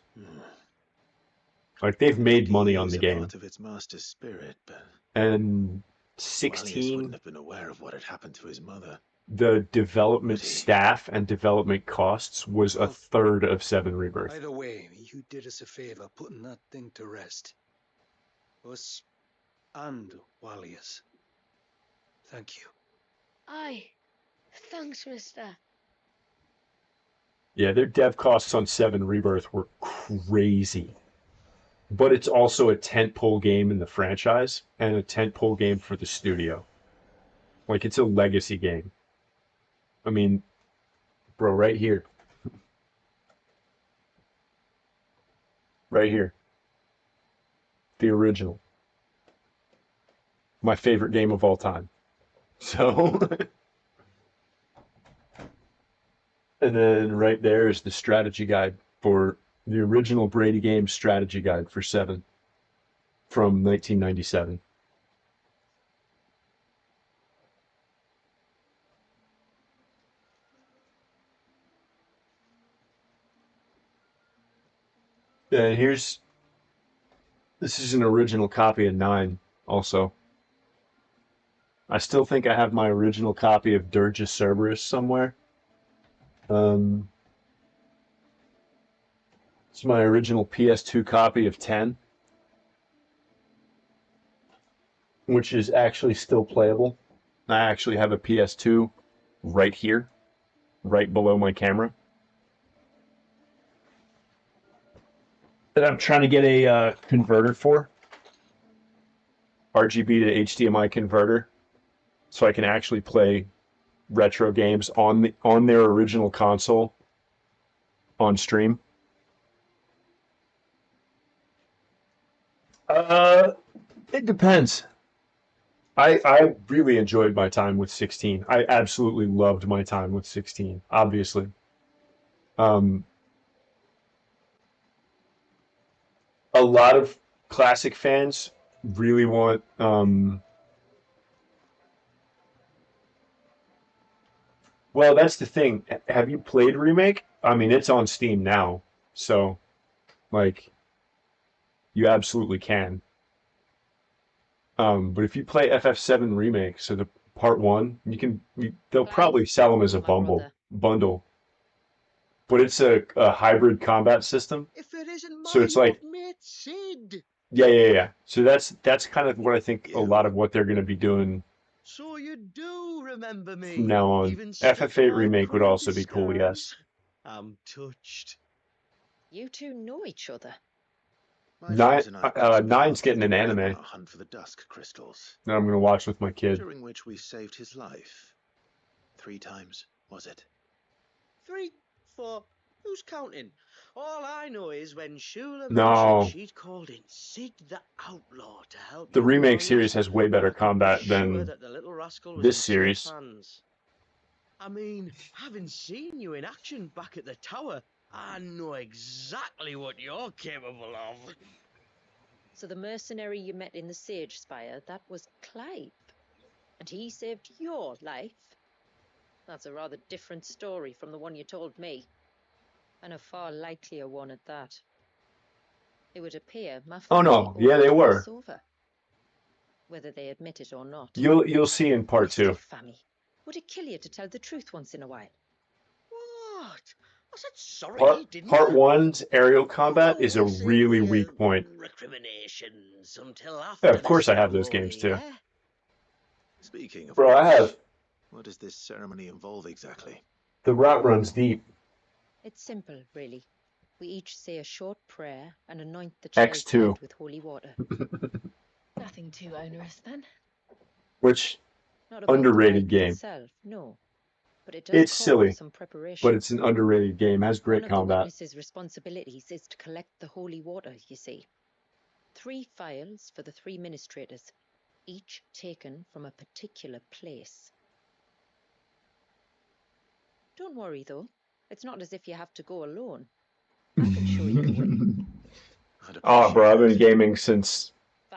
A: Like, they've made money on the game.
C: Part of its master's spirit, but
A: and
C: Walius
A: 16,
C: wouldn't have been aware of what had happened to his mother.
A: the development staff and development costs was a third of 7 Rebirth.
B: Either way, you did us a favor putting that thing to rest. Us and Walius. Thank you.
J: Aye. Thanks, mister.
A: Yeah, their dev costs on 7 Rebirth were crazy. But it's also a tentpole game in the franchise and a tentpole game for the studio. Like, it's a legacy game. I mean, bro, right here. Right here. The original. My favorite game of all time. So, and then right there is the strategy guide for the original Brady Games strategy guide for 7 from 1997. And this is an original copy of 9 also. I still think I have my original copy of Dirge Cerberus somewhere. It's my original PS2 copy of 10, which is actually still playable. I actually have a PS2 right here, right below my camera. That I'm trying to get a converter for. RGB to HDMI converter. So I can actually play retro games on their original console on stream. It depends. I really enjoyed my time with 16. I absolutely loved my time with 16, obviously. A lot of classic fans really want Well, that's the thing. Have you played Remake? I mean, it's on Steam now, so like you absolutely can. But if you play FF7 Remake, so the part one, they'll probably
E: Clive,
A: sell them as a
E: my brother.
A: bundle, but it's a hybrid combat system.
K: If it isn't
A: So
K: my
A: it's like,
K: old mate Sid.
A: yeah. So that's kind of what I think a lot of what they're going to be doing
K: So you do remember
A: from
K: me.
A: now on.
K: Even stuck
A: FF8
K: my
A: Remake would also be
K: crudest
A: cool, yes.
K: scars. I'm touched.
E: You two know each other.
C: My friends and I got some
A: Nine's
C: paths
A: getting an
C: that ran on
A: anime
C: our hunt for the dusk crystals,
A: that I'm going to watch with my kid.
C: during which we saved his life. 3 times, was it?
K: 3, 4. Who's counting? All I know is when Shula
A: No.
K: mentioned she'd called in Sid the Outlaw to help
A: The
K: you
A: remake
K: warriors,
A: series has way better
K: I could be
A: combat
K: sure
A: than
K: that the little rascal was
A: this
K: in
A: series.
K: safe hands. I mean, having seen you in action back at the tower, I know exactly what you're capable of.
E: So the mercenary you met in the Sage Spire, that was Clive. And he saved your life. That's a rather different story from the one you told me. And a far likelier one at that. It would appear my
A: Oh
E: family
A: no, yeah, they
E: already
A: were.
E: cross over. Whether they admit it or not.
A: You'll see in part
E: Mr.
A: 2.
E: Fammy, would it kill you to tell the truth once in a while?
K: What? I said sorry, didn't
A: Part
K: I?
A: 1's aerial combat is a
K: We'll save
A: really
K: the
A: weak point.
K: recriminations until
A: Yeah,
K: after
A: of course
K: the
A: I have those
K: ceremony,
A: games too.
K: eh?
C: Speaking of
A: Bro, I
C: which,
A: have.
C: what does this ceremony involve exactly?
A: The route runs deep.
E: It's simple, really. We each say a short prayer and anoint the child's
A: X2.
E: head with holy water.
M: Nothing too onerous then.
A: Which,
E: Not about
A: underrated
E: the rite
A: game.
E: itself, no. But it does
A: It's
E: call
A: silly,
E: for some preparation.
A: but it's an underrated game. It has great
E: One of the
A: combat.
E: witness's responsibilities is to collect the holy water, you see. 3 phials for the 3 ministrators, each taken from a particular place. Don't worry, though. It's not as if you have to go alone. I can show you the way.
A: Oh, bro, I've been gaming since the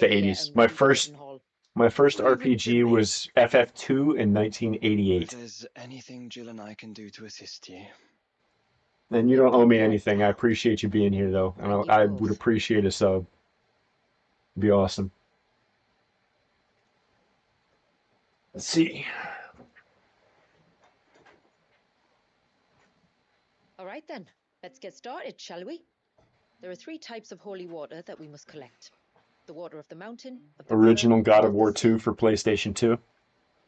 A: 80s. My first RPG was FF2 in 1988.
F: If there's anything Jill and I can do to assist you.
A: And you don't owe me anything. I appreciate you being here, though. And I would appreciate a sub. It'd be awesome. Let's see.
E: All right, then. Let's get started, shall we? There are 3 types of holy water that we must collect. The water of the mountain, of the
A: Original
E: river,
A: God
E: and
A: of War 2 for PlayStation 2.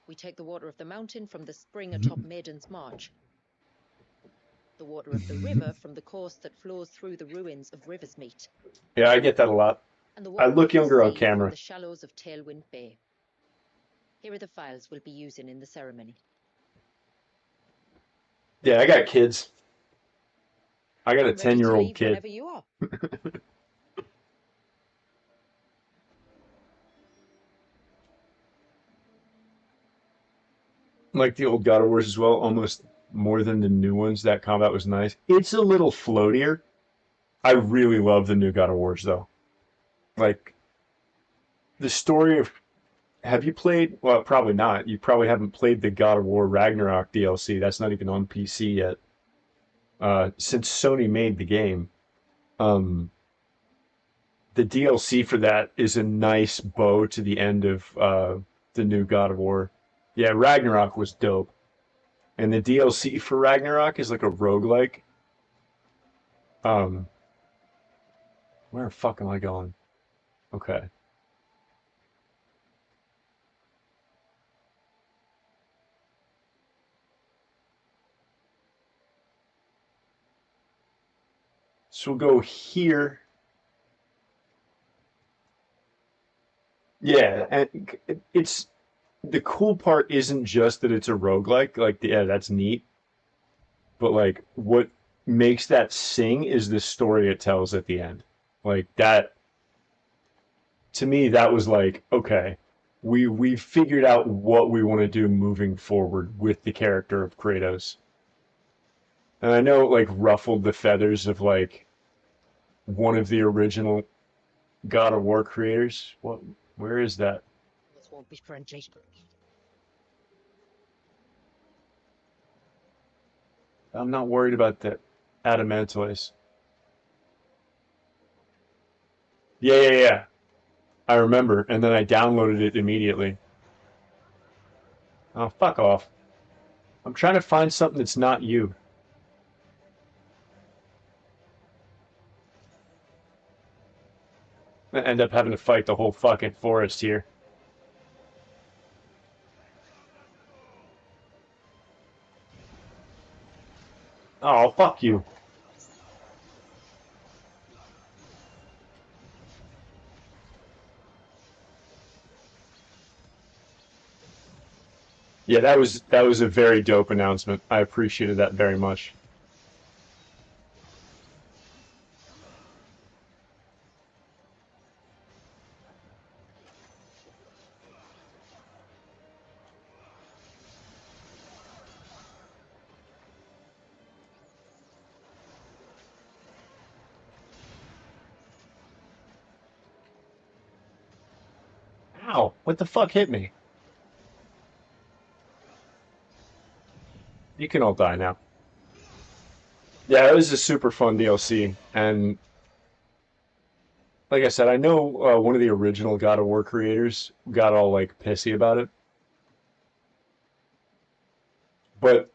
E: We take the water of the mountain from the spring atop Maiden's March. The water of the river from the course that flows through the ruins of Riversmeet.
A: Yeah, I get that a lot.
E: And the
A: I
E: water
A: look
E: of the
A: younger on
E: sea
A: camera.
E: from the shallows of Tailwind Bay. Here are the files we'll be using in the ceremony.
A: Yeah, I got kids. I got a
E: I'm ready to
A: 10-year-old
E: leave
A: kid.
E: whenever you are.
A: Like the old God of Wars as well, almost more than the new ones. That combat was nice. It's a little floatier. I really love the new God of Wars, though. Like, the story of... Have you played... Well, probably not. You probably haven't played the God of War Ragnarok DLC. That's not even on PC yet. Since Sony made the game. The DLC for that is a nice bow to the end of the new God of War. Yeah, Ragnarok was dope. And the DLC for Ragnarok is like a roguelike. Where the fuck am I going? Okay. So we'll go here. Yeah, and it's the cool part isn't just that it's a roguelike, like yeah, that's neat. But like what makes that sing is the story it tells at the end. Like that to me that was like, okay, we figured out what we want to do moving forward with the character of Kratos. And I know it like ruffled the feathers of like one of the original God of War creators. Where is that?
K: This won't be friendly.
A: I'm not worried about the Adamantoise. Yeah. I remember, and then I downloaded it immediately. Oh, fuck off. I'm trying to find something that's not you. I end up having to fight the whole fucking forest here. Oh, fuck you. Yeah, that was a very dope announcement. I appreciated that very much. Ow, what the fuck hit me? You can all die now. Yeah, it was a super fun DLC, and like I said, I know one of the original God of War creators got all like pissy about it, but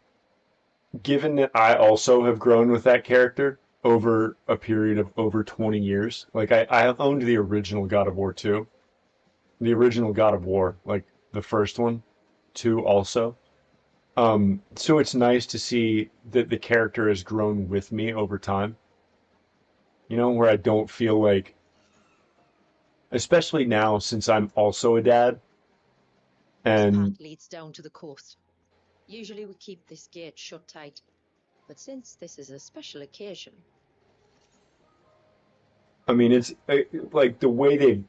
A: given that I also have grown with that character over a period of over 20 years, like I owned the original God of War 2, the original God of War, like the first one, 2 also. So it's nice to see that the character has grown with me over time. You know, where I don't feel like, especially now since I'm also a dad,
E: This
A: and
E: path leads down to the coast. Usually we keep this gate shut tight, but since this is a special occasion,
A: I mean, it's like the way they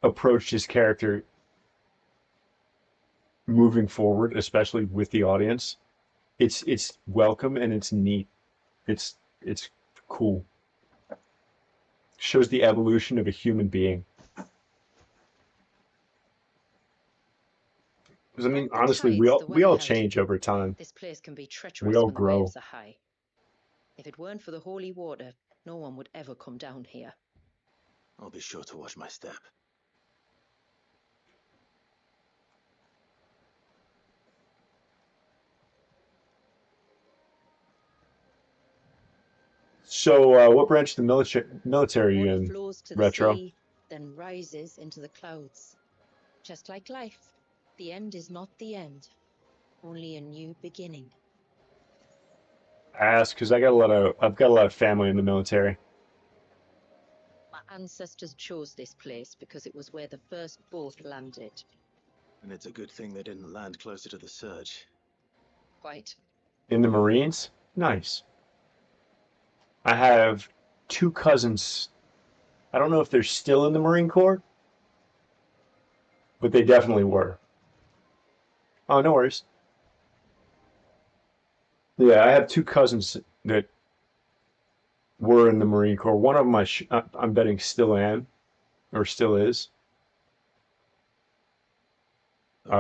A: approached his character moving forward, especially with the audience. It's welcome and it's neat. It's cool. Shows the evolution of a human being. Because I mean,
E: find the
A: honestly,
E: tides the
A: we
E: weather
A: all
E: held.
A: change over time.
E: This place can be
A: We
E: treacherous
A: all
E: when the
A: grow.
E: waves are high. If it weren't for the holy water, no one would ever come down here.
C: I'll be sure to watch my step.
A: So, what branch of the military are you
E: Water
A: in,
E: flows to the
A: Retro?
E: sea, then rises into the clouds. Just like life, the end is not the end, only a new beginning.
A: I ask because I've got a lot of family in the military.
E: My ancestors chose this place because it was where the first boat landed.
C: And it's a good thing they didn't land closer to the surge.
E: Quite.
A: In the Marines? Nice. I have 2 cousins. I don't know if they're still in the Marine Corps, but they definitely were. Oh, no worries. Yeah, I have 2 cousins that were in the Marine Corps. One of them, I'm betting, still am, or still is.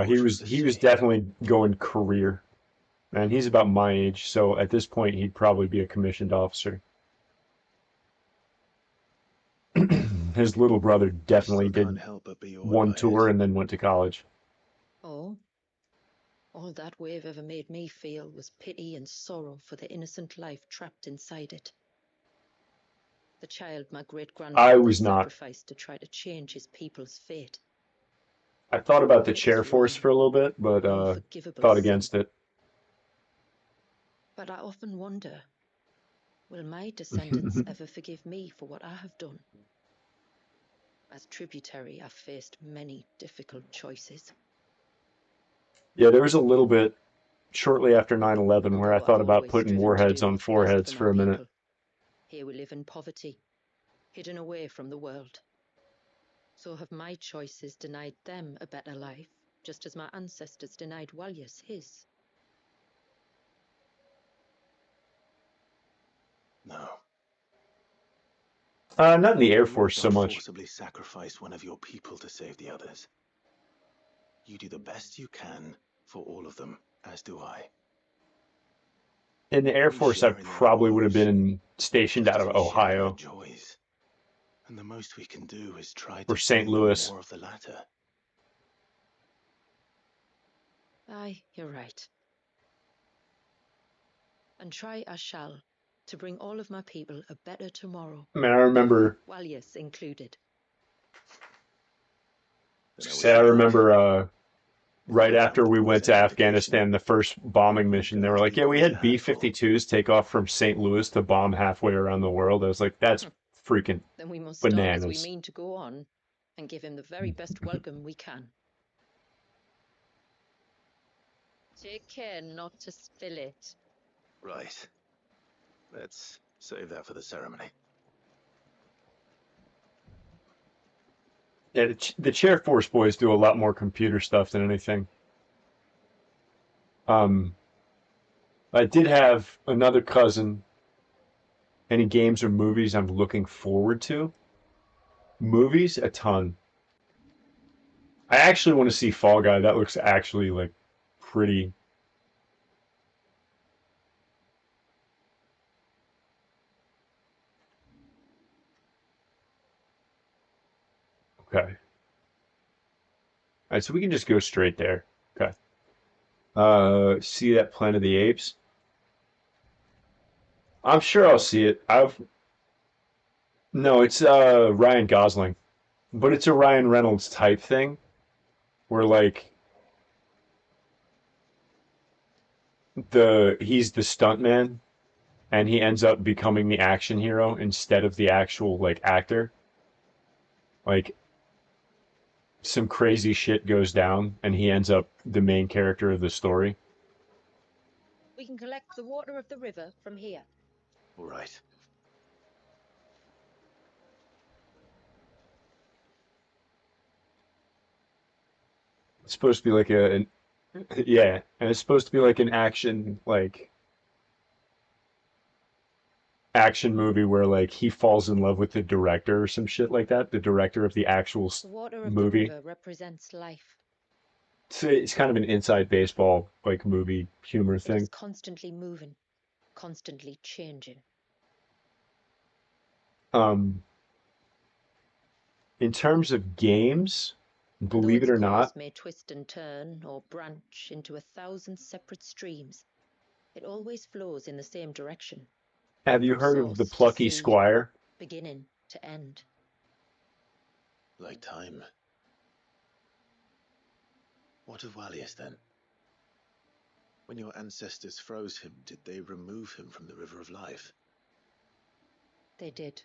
A: He was definitely going career, and he's about my age. So at this point, he'd probably be a commissioned officer. His little brother definitely did one tour and then went to college.
E: Oh, all that wave ever made me feel was pity and sorrow for the innocent life trapped inside it. The child my
A: I
E: great-grandfather
A: was not.
E: sacrificed to try to change his people's fate.
A: I thought about the
E: It was
A: chair force
E: wrong,
A: for a little bit, but
E: unforgivable
A: thought
E: sin.
A: against it.
E: But I often wonder, will my descendants ever forgive me for what I have done? As tributary, I've faced many difficult choices.
A: Yeah, there was a little bit shortly after 9/11 where I
E: Although
A: thought
E: I've
A: about
E: always
A: putting
E: striven to
A: warheads
E: do
A: on
E: what's best
A: foreheads
E: for
A: for
E: my
A: a minute.
E: people. Here we live in poverty, hidden away from the world. So have my choices denied them a better life, just as my ancestors denied Walyas his?
C: No.
A: Not in the Air
C: You
A: Force
C: have
A: so
C: not
A: much.
C: forcibly sacrificed one of your people to save the others. You do the best you can for all of them, as do I.
A: In the Air Force, I probably would have been stationed out of Ohio
C: joys. And the most we can do is try
A: or
C: to
A: St.
C: bring
A: Louis.
C: more of the latter.
E: Aye, you're right. And try I shall, to bring all of my people a better tomorrow.
A: I mean, I remember.
E: Walyas included.
A: I remember right after we went to Afghanistan, the first bombing mission, they were like, yeah, we had B-52s take off from St. Louis to bomb halfway around the world. I was like, that's freaking
E: Then we must
A: bananas.
E: start as we mean to go on and give him the very best welcome we can. Take care not to spill it.
C: Right. Let's save that for the ceremony.
A: Yeah, the Chair Force boys do a lot more computer stuff than anything. I did have another cousin. Any games or movies I'm looking forward to? Movies, a ton. I actually want to see Fall Guy. That looks actually like pretty. Okay. All right, so we can just go straight there. Okay. See that Planet of the Apes? I'm sure I'll see it. No, it's Ryan Gosling, but it's a Ryan Reynolds type thing, where like he's the stuntman, and he ends up becoming the action hero instead of the actual like actor. Like some crazy shit goes down, and he ends up the main character of the story.
E: We can collect the water of the river from here.
C: All right.
A: It's supposed to be like yeah, and it's supposed to be like an action movie where like he falls in love with the director or some shit like that, the director of the actual
E: The water of
A: movie.
E: the river represents life.
A: So it's kind of an inside baseball like movie humor
E: It
A: thing.
E: is constantly moving, constantly changing.
A: In terms of games,
E: Though
A: believe
E: its
A: it or
E: course
A: not,
E: may twist and turn or branch into 1,000 separate streams, it always flows in the same direction,
A: have you
E: from
A: heard of the
E: source to
A: Plucky
E: sea,
A: Squire?
E: beginning to end.
C: Like time. What of Walyas then? When your ancestors froze him, did they remove him from the River of Life?
E: They did.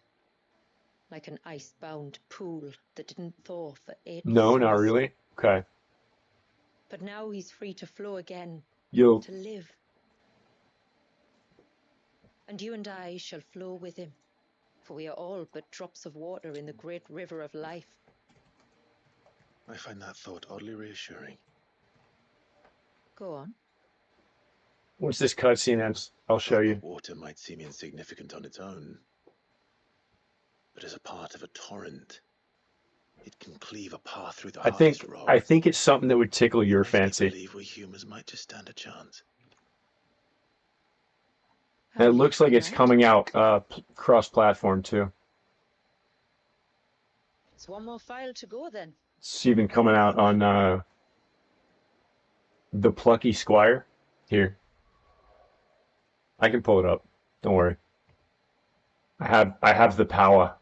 E: Like an ice-bound pool that didn't thaw for 8
A: No,
E: months.
A: not really. Okay.
E: But now he's free to flow again,
A: You'll
E: to live. And you and I shall flow with him, for we are all but drops of water in the great river of life.
C: I find that thought oddly reassuring.
E: Go on.
A: once this cutscene ends, I'll show you.
C: Water might seem insignificant on its own, but as a part of a torrent, it can cleave a path through the hardest rock.
A: I think it's something that would tickle your
C: I
A: fancy.
C: believe we humans might just stand a chance.
A: And it looks like it's coming out cross-platform too.
E: It's one more file to go then.
A: It's even coming out on the Plucky Squire. Here, I can pull it up. Don't worry. I have the power.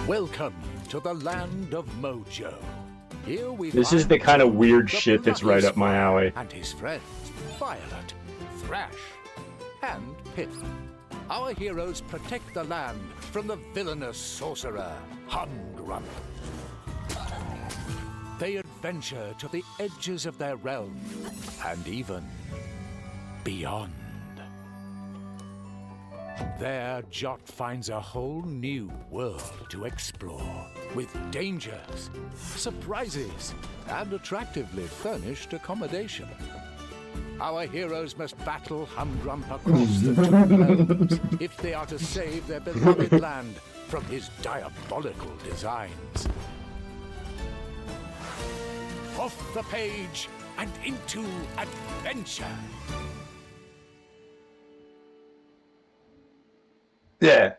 N: Welcome to the land of Mojo. Here we
A: This is
N: find
A: the kind of weird
N: the
A: shit that's
N: Plucky
A: right up my
N: Squire
A: alley.
N: And his friends, Violet, Thrash, and Pip. Our heroes protect the land from the villainous sorcerer, Humgrunt. They adventure to the edges of their realm, and even beyond. There, Jot finds a whole new world to explore, with dangers, surprises, and attractively furnished accommodation. our heroes must battle Humdrump across the two realms if they are to save their beloved land from his diabolical designs. Off the page and into adventure.
A: Yeah.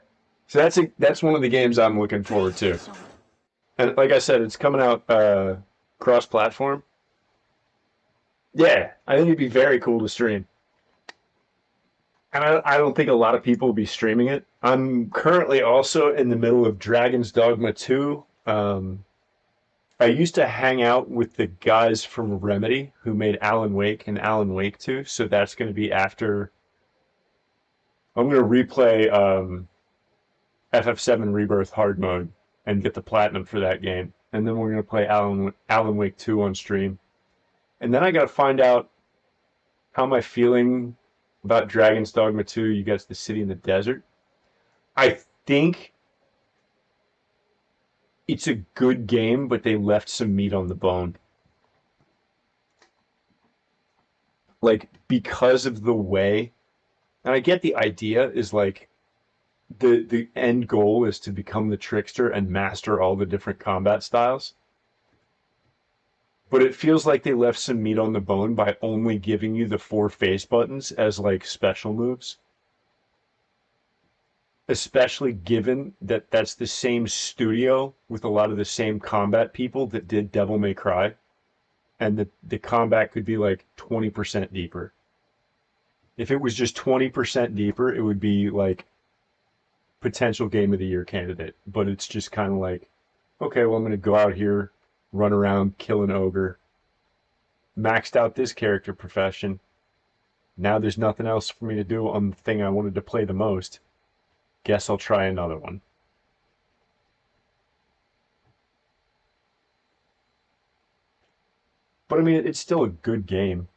A: So that's one of the games I'm looking forward to. And like I said, it's coming out cross-platform. Yeah, I think it'd be very cool to stream. And I don't think a lot of people will be streaming it. I'm currently also in the middle of Dragon's Dogma 2. I used to hang out with the guys from Remedy who made Alan Wake and Alan Wake 2, so that's going to be after. I'm going to replay FF7 Rebirth hard mode and get the platinum for that game. And then we're going to play Alan Wake 2 on stream. And then I got to find out how am I feeling about Dragon's Dogma 2, You Got the City in the Desert. I think it's a good game, but they left some meat on the bone. Like, because of the way, and I get the idea is like, the end goal is to become the trickster and master all the different combat styles. But it feels like they left some meat on the bone by only giving you the 4 face buttons as like special moves. Especially given that that's the same studio with a lot of the same combat people that did Devil May Cry. And the combat could be like 20% deeper. If it was just 20% deeper, it would be like potential Game of the Year candidate. But it's just kind of like, okay, well, I'm going to go out here, run around, kill an ogre. Maxed out this character profession. Now there's nothing else for me to do on the thing I wanted to play the most. Guess I'll try another one. But I mean, it's still a good game.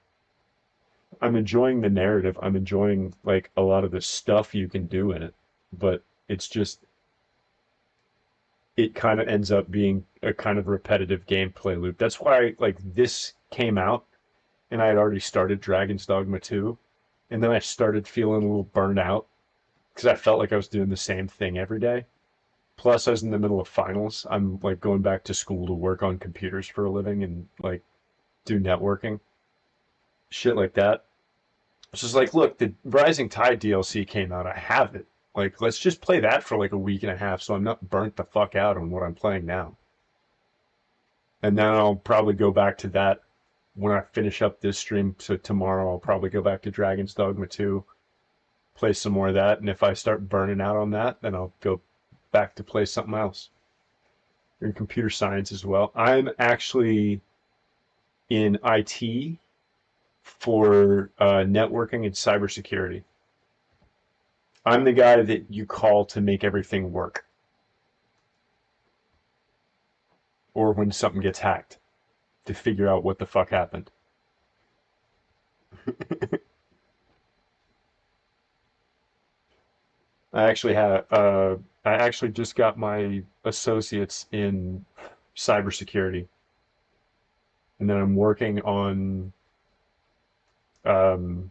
A: I'm enjoying the narrative. I'm enjoying like a lot of the stuff you can do in it. But it's just, it kind of ends up being a kind of repetitive gameplay loop. That's why like this came out and I had already started Dragon's Dogma 2. And then I started feeling a little burned out because I felt like I was doing the same thing every day. Plus, I was in the middle of finals. I'm like going back to school to work on computers for a living and like do networking. Shit like that. It's just like, look, the Rising Tide DLC came out. I have it. Like, let's just play that for like a week and a half so I'm not burnt the fuck out on what I'm playing now. And then I'll probably go back to that when I finish up this stream. So tomorrow I'll probably go back to Dragon's Dogma 2. Play some more of that, and if I start burning out on that, then I'll go back to play something else. In computer science as well. I'm actually in IT for networking and cybersecurity. I'm the guy that you call to make everything work. Or when something gets hacked, to figure out what the fuck happened. I actually just got my associates in cybersecurity, and then I'm working on, I'm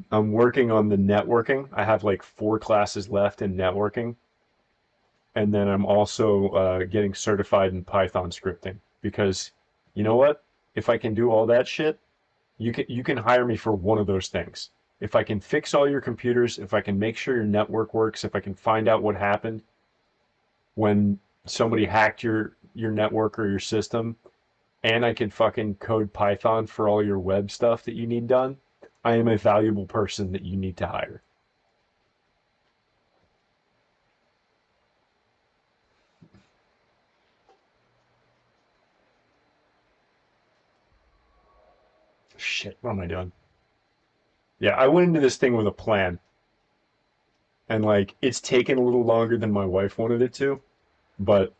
A: working on the networking. I have like 4 classes left in networking, and then I'm also getting certified in Python scripting because, you know what? If I can do all that shit, you can hire me for one of those things. If I can fix all your computers, if I can make sure your network works, if I can find out what happened when somebody hacked your network or your system, and I can fucking code Python for all your web stuff that you need done, I am a valuable person that you need to hire. Shit, what am I doing? Yeah, I went into this thing with a plan. And like, it's taken a little longer than my wife wanted it to, but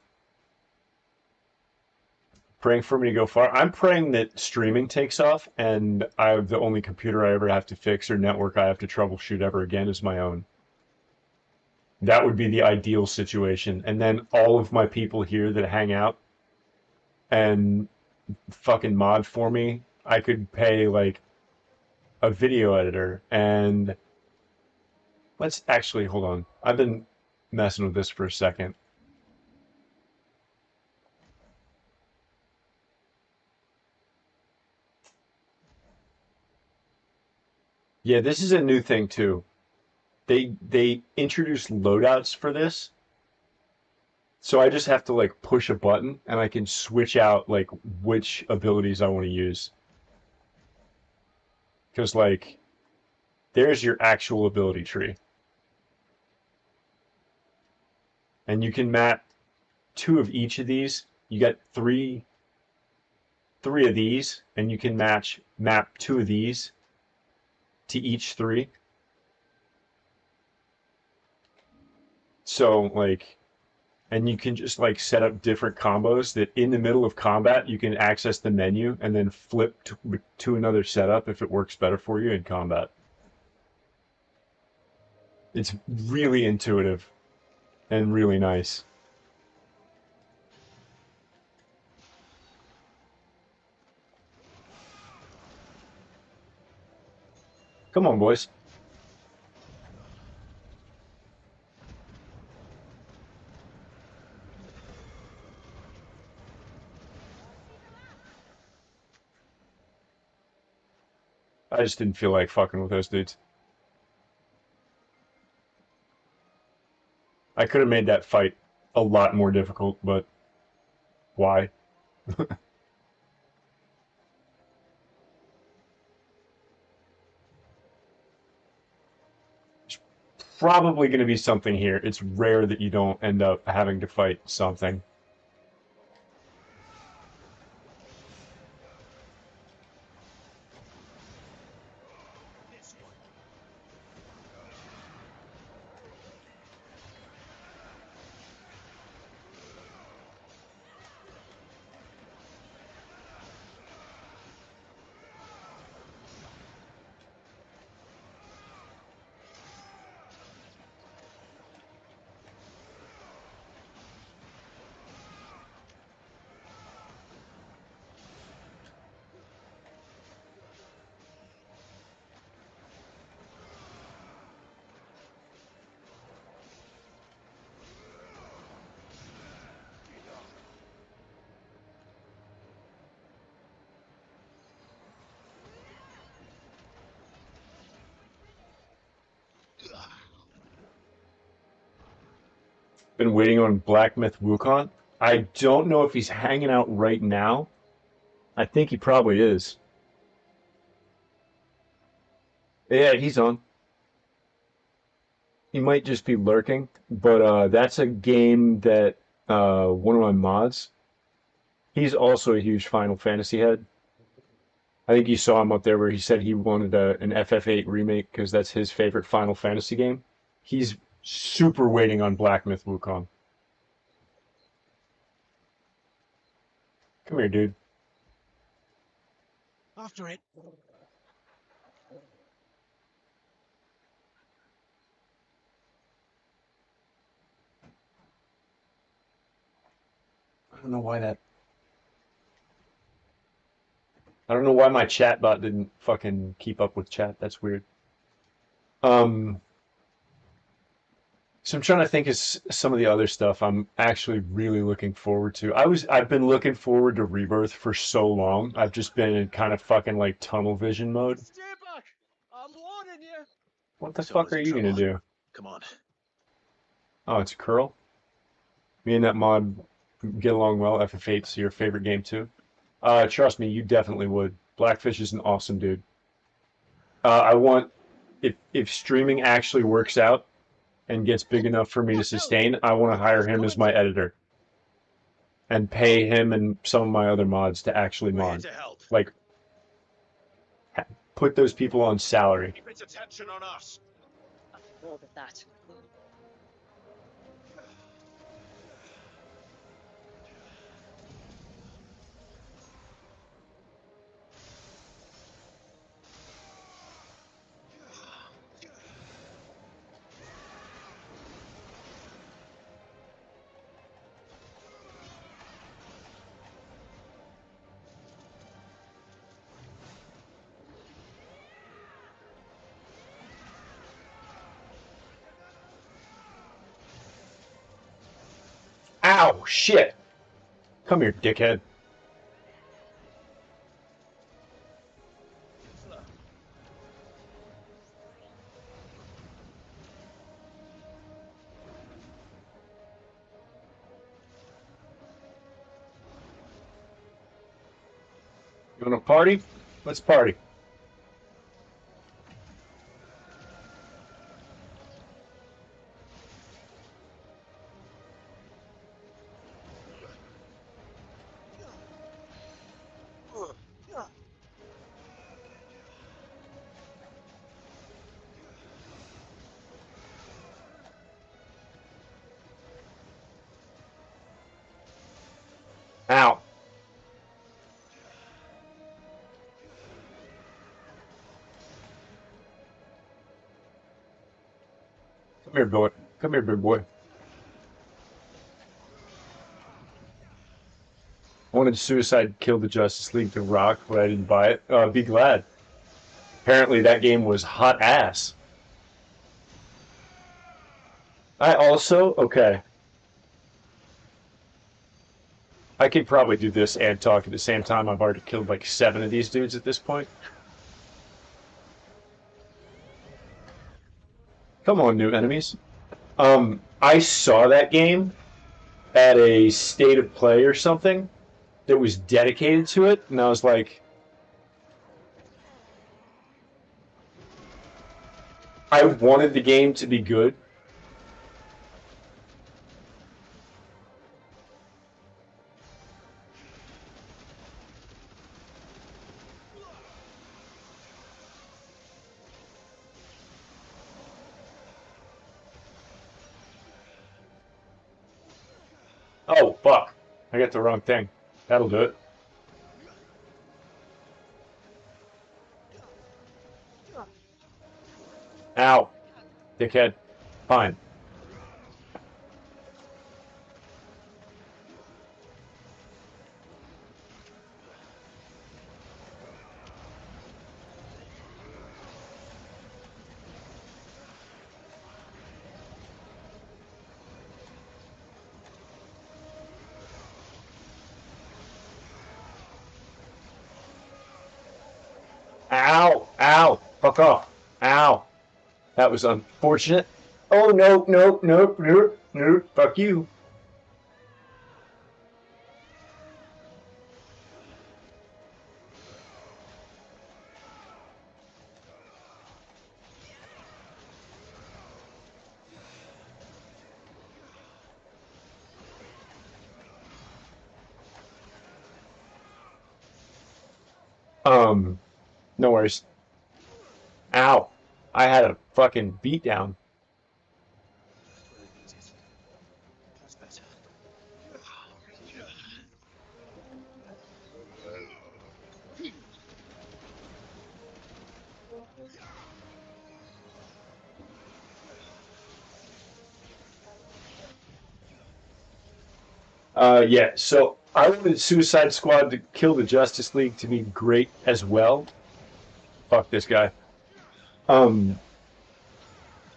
A: praying for me to go far. I'm praying that streaming takes off and the only computer I ever have to fix or network I have to troubleshoot ever again is my own. That would be the ideal situation. And then all of my people here that hang out and fucking mod for me, I could pay like a video editor. And let's actually hold on. I've been messing with this for a second. Yeah, this is a new thing too. They introduced loadouts for this. So I just have to like push a button and I can switch out like which abilities I want to use. Because like there's your actual ability tree. And you can map 2 of each of these. You get three of these, and you can map 2 of these to each 3. So like, and you can just like set up different combos that in the middle of combat you can access the menu and then flip to another setup if it works better for you in combat. It's really intuitive and really nice. Come on, boys. I just didn't feel like fucking with those dudes. I could have made that fight a lot more difficult, but why? Probably going to be something here. It's rare that you don't end up having to fight something. Been waiting on Black Myth Wukong. I don't know if he's hanging out right now. I think he probably is. Yeah, he's on. He might just be lurking, but that's a game that one of my mods, he's also a huge Final Fantasy head. I think you saw him up there where he said he wanted an FF8 remake because that's his favorite Final Fantasy game. He's super waiting on Black Myth Wukong. Come here, dude.
H: After it.
A: I don't know why that. I don't know why my chat bot didn't fucking keep up with chat. That's weird. So I'm trying to think of some of the other stuff I'm actually really looking forward to. I've been looking forward to Rebirth for so long. I've just been in kind of fucking like tunnel vision mode.
K: Stay back! I'm warning you!
A: What the fuck are you gonna do?
C: Come on.
A: Oh, it's a curl? Me and that mod get along well. FF8's your favorite game too? Trust me, you definitely would. Blackfish is an awesome dude. I want, if streaming actually works out and gets big enough for me to sustain, I want to hire him as my editor and pay him and some of my other mods to actually mod. Like, put those people on salary.
H: Keep its attention on us.
E: More with that.
A: Ow, shit. Come here, dickhead. You want to party? Let's party. Ow. Come here, boy. Come here, big boy. I wanted Suicide Kill the Justice League to rock, but I didn't buy it. Be glad. Apparently that game was hot ass. I also... Okay. I could probably do this and talk at the same time. I've already killed like 7 of these dudes at this point. Come on, new enemies. I saw that game at a State of Play or something that was dedicated to it, and I was like, I wanted the game to be good. Oh, fuck. I got the wrong thing. That'll do it. Ow. Dickhead. Fine. Ow! Ow! Fuck off! Ow! That was unfortunate. Oh, no, no, no, no, no, fuck you. No worries. Ow. I had a fucking beatdown.
H: That's better.
A: Yeah, so I wanted Suicide Squad to Kill the Justice League to be great as well. Fuck this guy. And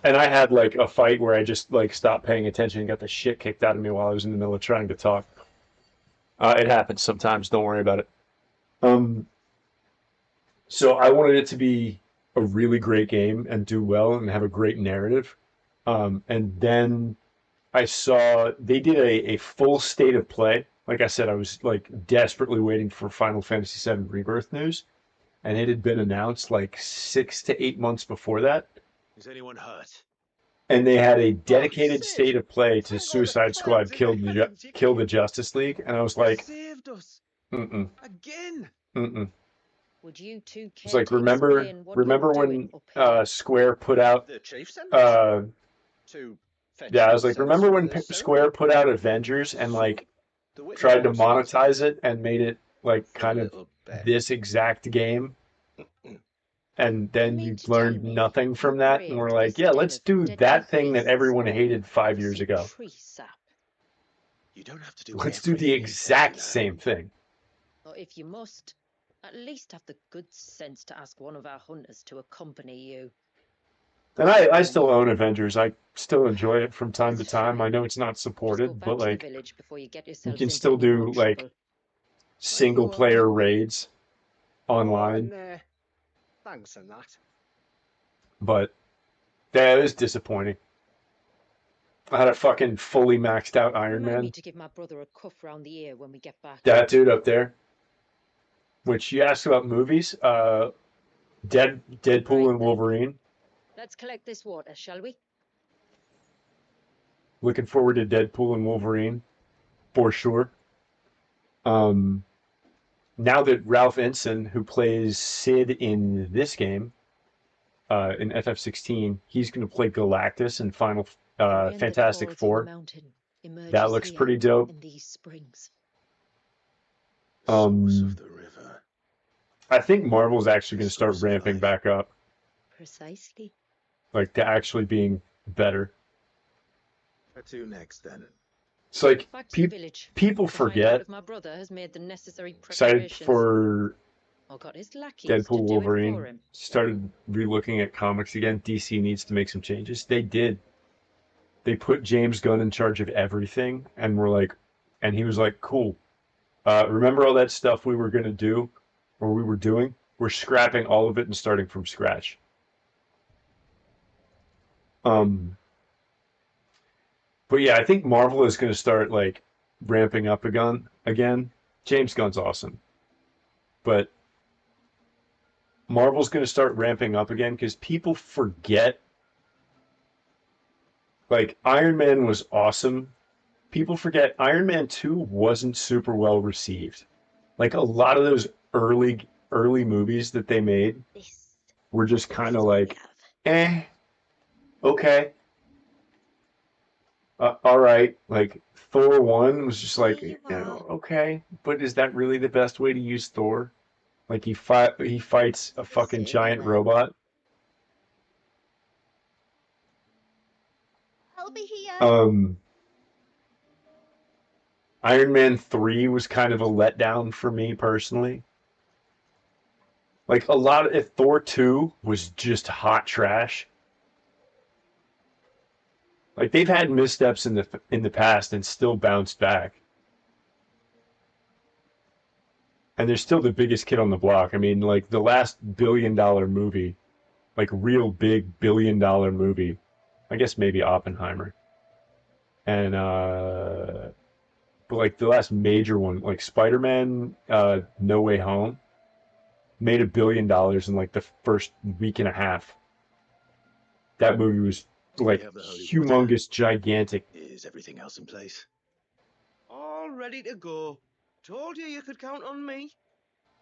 A: I had like a fight where I just like stopped paying attention and got the shit kicked out of me while I was in the middle of trying to talk. It happens sometimes, don't worry about it. So I wanted it to be a really great game and do well and have a great narrative. And then I saw they did a full State of Play. Like I said, I was like desperately waiting for Final Fantasy VII Rebirth news, and it had been announced like 6 to 8 months before that.
C: Is anyone hurt?
A: And they had a dedicated State of Play to Suicide Squad Kill the Justice League, and I was like,
K: Saved us
A: mm-mm,
K: again.
A: mm-mm.
E: Would you two
A: It's
E: care
A: like
E: to
A: remember
E: explain what you're
A: when
E: doing up here?
A: Square put out
F: The chief sent to fetch
A: yeah, I was like,
F: yourselves
A: remember
F: from
A: when
F: the
A: Square put out Avengers and like
F: The witness
A: tried to
F: was
A: monetize it and made it like kind of
F: little bit.
A: this exact game? And then you learned nothing from that, and we're like, yeah, let's do that thing that everyone hated 5 years ago.
E: Tree sap.
C: You don't have to do
A: Let's do the exact same thing.
E: Or if you must, at least have the good sense to ask one of our hunters to accompany you.
A: And I still own Avengers. I still enjoy it from time to time. I know it's not
E: Just go
A: supported,
E: back
A: but
E: to the
A: like
E: village before you get
A: you
E: yourselves
A: can
E: into
A: still
E: any more
A: do like
E: trouble.
A: single player raids online.
K: Thanks and that.
A: But that is disappointing. I had a fucking fully maxed out Iron
E: Remind me
A: Man.
E: to give my brother a cuff round the ear when we get back.
A: That dude up there. Which you asked about movies. Deadpool and Wolverine.
E: Let's collect this water, shall we?
A: Looking forward to Deadpool and Wolverine, for sure. Now that Ralph Ensign, who plays Sid in this game, in FF16, he's going to play Galactus in Final Fantastic Four. That looks pretty dope.
E: In these springs.
A: I think Marvel's actually going to start ramping back up,
E: Precisely.
A: like to actually being better.
C: Where to next then?
A: It's like
E: Back to the village.
A: people
E: To find out
A: forget.
E: if my brother has made the necessary
A: Excited
E: preparations.
A: for
E: Or got his lackeys
A: Deadpool
E: to do it for
A: Wolverine.
E: him.
A: Started relooking at comics again. DC needs to make some changes. They did. They put James Gunn in charge of everything, and he was like, "Cool. Remember all that stuff we were gonna do, or we were doing? We're scrapping all of it and starting from scratch." But yeah, I think Marvel is going to start like ramping up again. James Gunn's awesome, but Marvel's going to start ramping up again because people forget. Like Iron Man was awesome. People forget Iron Man 2 wasn't super well received. Like a lot of those early movies that they made were just kind of like, okay. All right, like Thor 1 was just like, okay, but is that really the best way to use Thor? Like he fights a fucking giant robot.
I: I'll be here.
A: Iron Man 3 was kind of a letdown for me personally. Like Thor 2 was just hot trash. Like they've had missteps in the past and still bounced back. And they're still the biggest kid on the block. I mean, like the last billion-dollar movie, like real big billion-dollar movie, I guess maybe Oppenheimer. And but like the last major one, like Spider-Man No Way Home, made $1 billion in like the first week and a half. That movie was like humongous, gigantic.
C: Is everything else in place?
K: All ready to go. Told you could count on me.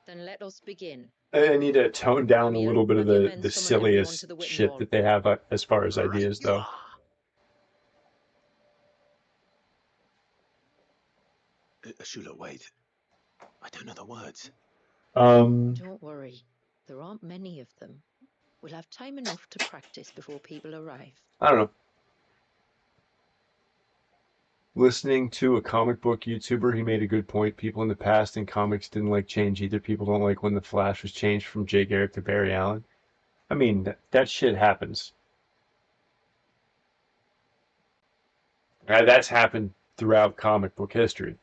E: Then let us begin.
A: I need to tone down a little bit of the silliest shit that they have as far as ideas, though.
C: Ashula, wait. I don't know the words.
E: Don't worry. There aren't many of them. We'll have time enough to practice before people arrive.
A: I don't know. Listening to a comic book YouTuber, he made a good point. People in the past in comics didn't like change either. People don't like when the Flash was changed from Jay Garrick to Barry Allen. I mean, that shit happens. That's happened throughout comic book history.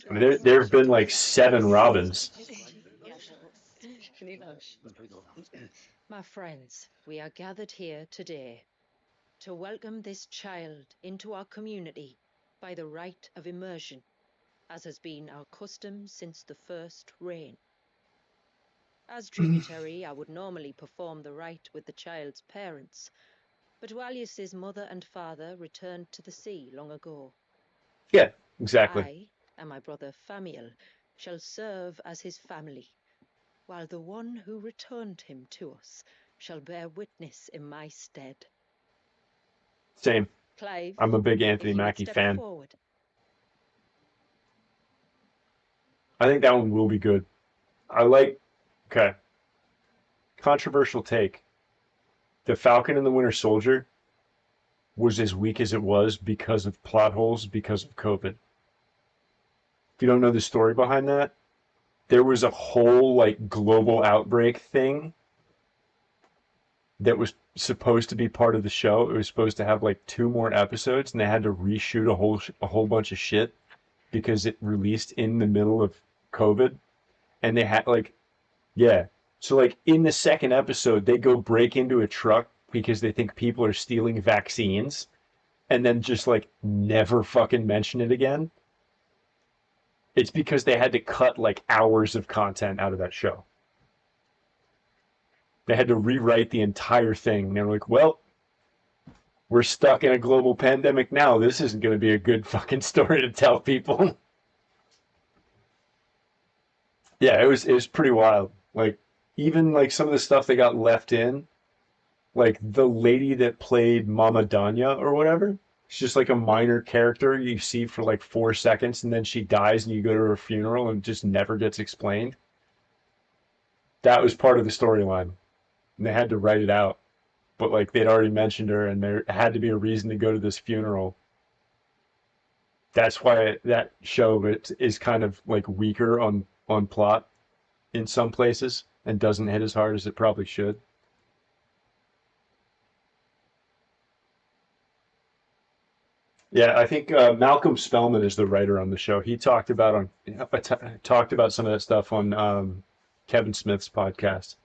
A: I mean, there have been like 7 Robins.
E: My friends, we are gathered here today to welcome this child into our community by the rite of immersion, as has been our custom since the first reign. As tributary, I would normally perform the rite with the child's parents, but Walius's mother and father returned to the sea long ago.
A: Yeah, exactly.
E: I and my brother Famiel shall serve as his family, while the one who returned him to us shall bear witness in my stead.
A: Same.
E: Clive,
A: I'm a big Anthony
E: if you would
A: Mackie
E: step
A: fan.
E: forward.
A: I think that one will be good. Okay. Controversial take. The Falcon and the Winter Soldier was as weak as it was because of plot holes, because of COVID. If you don't know the story behind that, there was a whole like global outbreak thing that was supposed to be part of the show. It was supposed to have like 2 more episodes, and they had to reshoot a whole bunch of shit because it released in the middle of COVID, and they had like, yeah. So like in the second episode, they go break into a truck because they think people are stealing vaccines, and then just like never fucking mention it again. It's because they had to cut like hours of content out of that show. They had to rewrite the entire thing. They were like, well, we're stuck in a global pandemic now. This isn't going to be a good fucking story to tell people. Yeah, it was pretty wild. Like, even like some of the stuff they got left in, like the lady that played Mama Danya or whatever, she's just like a minor character you see for like 4 seconds, and then she dies and you go to her funeral and it just never gets explained. That was part of the storyline. And they had to write it out. But like they'd already mentioned her, and there had to be a reason to go to this funeral. That's why that show is kind of like weaker on plot in some places and doesn't hit as hard as it probably should. Yeah, I think Malcolm Spellman is the writer on the show. He talked about talked about some of that stuff on Kevin Smith's podcast.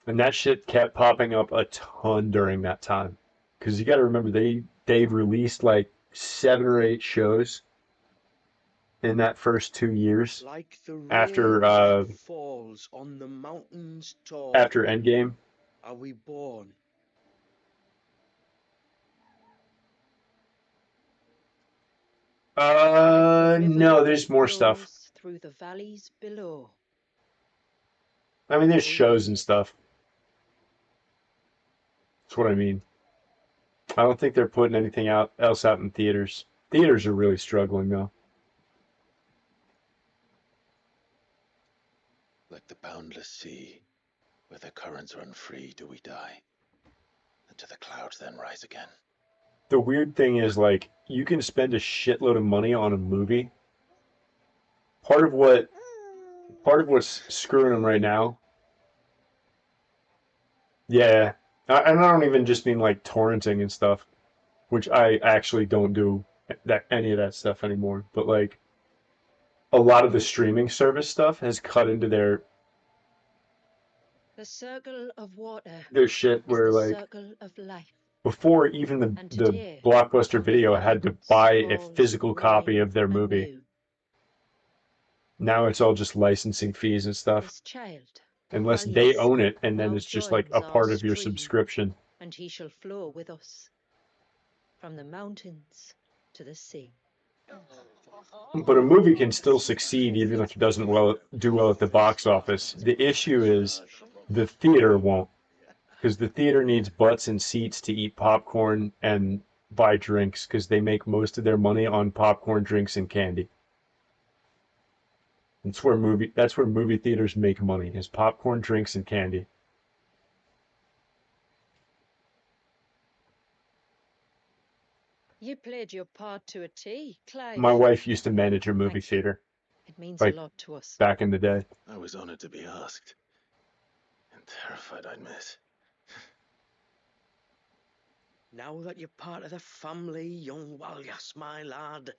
A: And that shit kept popping up a ton during that time. Because you got to remember, they've released like 7 or 8 shows in that first 2 years
K: Like the
A: after
K: rain that falls on the mountains tall,
A: after Endgame.
K: are we born.
A: No, there's more stuff.
E: Through the valleys below.
A: I mean, there's shows and stuff. That's what I mean. I don't think they're putting anything else out in theaters. Theaters are really struggling though.
C: Like the boundless sea, where the currents run free, do we die, and to the clouds then rise again.
A: The weird thing is, like, you can spend a shitload of money on a movie. Part of what's screwing them right now. Yeah, and I don't even just mean like torrenting and stuff, which I actually don't do any of that stuff anymore. But like, a lot of the streaming service stuff has cut into
E: The circle of water
A: their shit
E: is
A: where
E: the
A: like
E: circle of life.
A: before even the Blockbuster Video had to buy a physical copy of their movie. Now it's all just licensing fees and stuff.
E: This child,
A: Unless
E: while
A: they
E: he
A: own it, and
E: now
A: then it's just like a
E: joins
A: part
E: our
A: of your
E: stream,
A: subscription.
E: and he shall flow with us from the mountains to the sea.
A: But a movie can still succeed even if it doesn't do well at the box office. The issue is the theater won't, because the theater needs butts and seats to eat popcorn and buy drinks, because they make most of their money on popcorn, drinks, and candy. That's where movie theaters make money, is popcorn, drinks, and candy.
E: You played your part to a T, Clive.
A: My wife used to manage a movie theater.
E: It means
A: like,
E: a lot to us.
A: back in the day.
C: I was honored to be asked, and terrified I'd miss.
K: Now that you're part of the family, young Walyas, my lad,